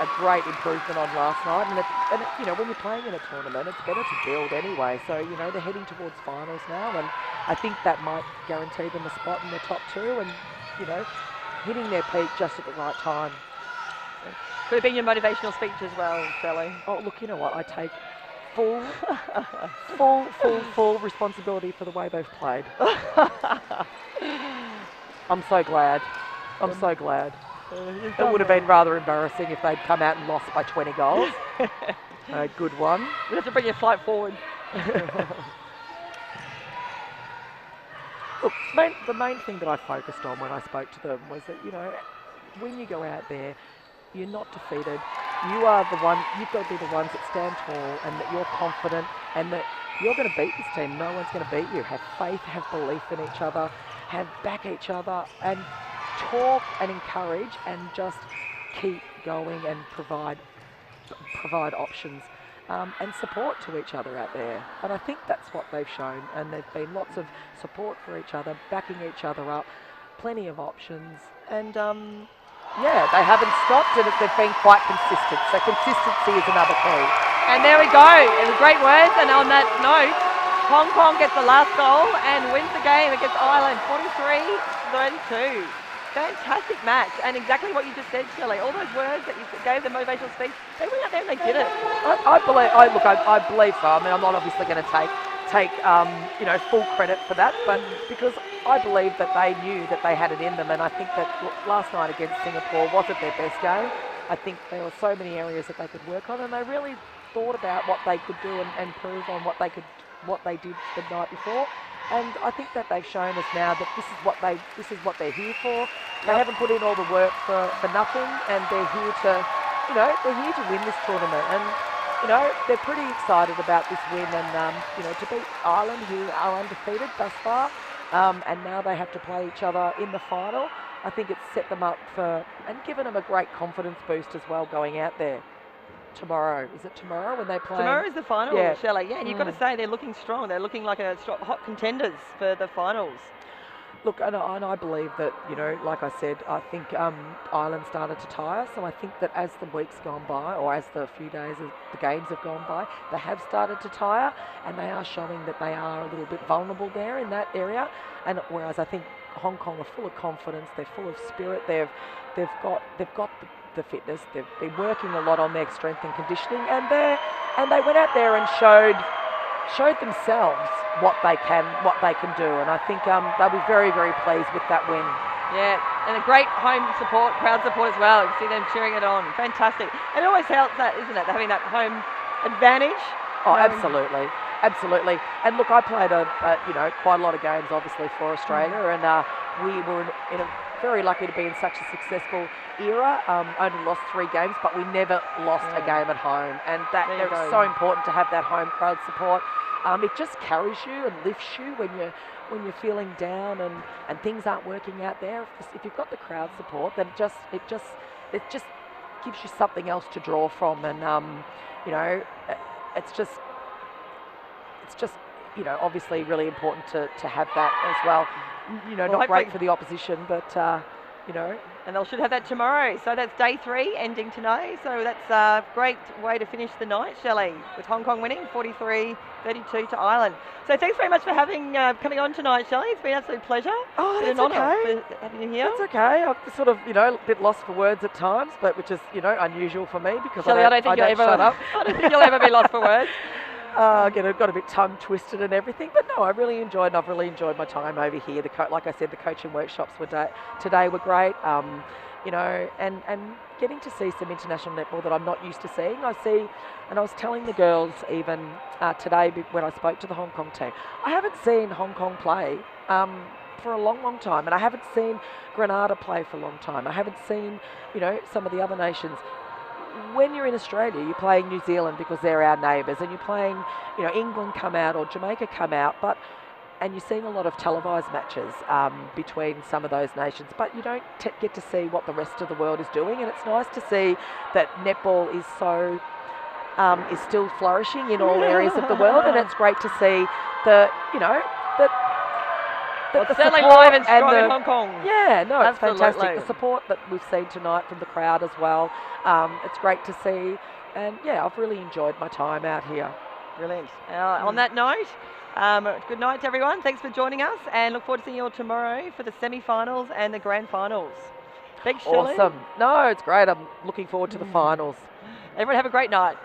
improvement on last night. And when you're playing in a tournament, it's better to build anyway. So they're heading towards finals now, and I think that might guarantee them a spot in the top 2, and hitting their peak just at the right time. Could have been your motivational speech as well, Shelley. Oh, look, you know what? I take full responsibility for the way they've played. I'm so glad. I'm so glad. It would have been rather embarrassing if they'd come out and lost by 20 goals. A good one. We'd have to bring your flight forward. Look, the main thing that I focused on when I spoke to them was that, when you go out there, you're not defeated. You are the one, you've got to be the ones that stand tall and that you're confident and that you're going to beat this team. No one's going to beat you. Have faith, have belief in each other, back each other, and talk and encourage and just keep going and provide options and support to each other out there. And I think that's what they've shown, and there's been lots of support for each other, backing each other up, plenty of options, and they haven't stopped, and they've been quite consistent. So consistency is another key. And there we go. It was great words, and on that note, Hong Kong gets the last goal and wins the game against Ireland, 43-32. Fantastic match, and exactly what you just said, Shelley. All those words that you gave, the motivational speech, they went out there and they did it. I believe. I believe so. I mean, I'm not obviously going to take full credit for that, but because I believe that they knew that they had it in them, and I think that last night against Singapore wasn't their best game. I think there were so many areas that they could work on, and they really thought about what they could do and prove on what they did the night before. And I think that they've shown us now that this is what they're here for. They haven't put in all the work for nothing, and they're here to win this tournament. And they're pretty excited about this win, and to beat Ireland, who are undefeated thus far, and now they have to play each other in the final. I think it's set them up for and given them a great confidence boost as well going out there. Tomorrow. Is it tomorrow when they play? Tomorrow is the final, Yeah. Shelley. Yeah, and you've got to say they're looking strong. They're looking like hot contenders for the finals. Look, and I believe that, like I said, I think Ireland started to tire. So I think that as the weeks gone by, or as the few days of the games have gone by, they have started to tire, and they are showing that they are a little bit vulnerable there in that area. And whereas I think Hong Kong are full of confidence, they're full of spirit. They've got the fitness. They've been working a lot on their strength and conditioning, and they went out there and showed themselves what they can do, and I think they'll be very, very pleased with that win. Yeah, and a great home support, crowd support as well. You can see them cheering it on. Fantastic. It always helps that, isn't it, having that home advantage? Oh, absolutely. Absolutely. And look, I played quite a lot of games, obviously, for Australia, and we were very lucky to be in such a successful era. Only lost 3 games, but we never lost a game at home, and it's so important to have that home crowd support. It just carries you and lifts you when you're feeling down and things aren't working out there. If you've got the crowd support, then it just gives you something else to draw from, and it's just obviously really important to have that as well. Not great for the opposition, but And they should have that tomorrow. So that's day 3 ending tonight. So that's a great way to finish the night, Shelley, with Hong Kong winning 43-32 to Ireland. So thanks very much for coming on tonight, Shelley. It's been an absolute pleasure. Oh, it's that's an honour okay. for having you here. That's okay. I'm sort of, a bit lost for words at times, but which is, unusual for me because Shelley, I don't shut up. I don't think you'll ever be lost for words. Again, I've got a bit tongue twisted and everything, but no, I've really enjoyed my time over here. Like I said, the coaching workshops today were great. And getting to see some international netball that I'm not used to seeing. And I was telling the girls even today when I spoke to the Hong Kong team, I haven't seen Hong Kong play for a long, long time, and I haven't seen Grenada play for a long time. I haven't seen, some of the other nations. When you're in Australia, you're playing New Zealand because they're our neighbours, and you're playing, England come out or Jamaica come out, and you're seeing a lot of televised matches between some of those nations, but you don't get to see what the rest of the world is doing, and it's nice to see that netball is is still flourishing in all areas of the world, and it's great to see It's certainly live and strong in Hong Kong. Yeah, no, it's Absolutely. fantastic. The support that we've seen tonight from the crowd as well, it's great to see. And yeah, I've really enjoyed my time out here. Brilliant. On that note, good night to everyone. Thanks for joining us, and look forward to seeing you all tomorrow for the semi-finals and the grand finals. Thanks, Shelley. Awesome. No, it's great. I'm looking forward to the finals. Everyone have a great night.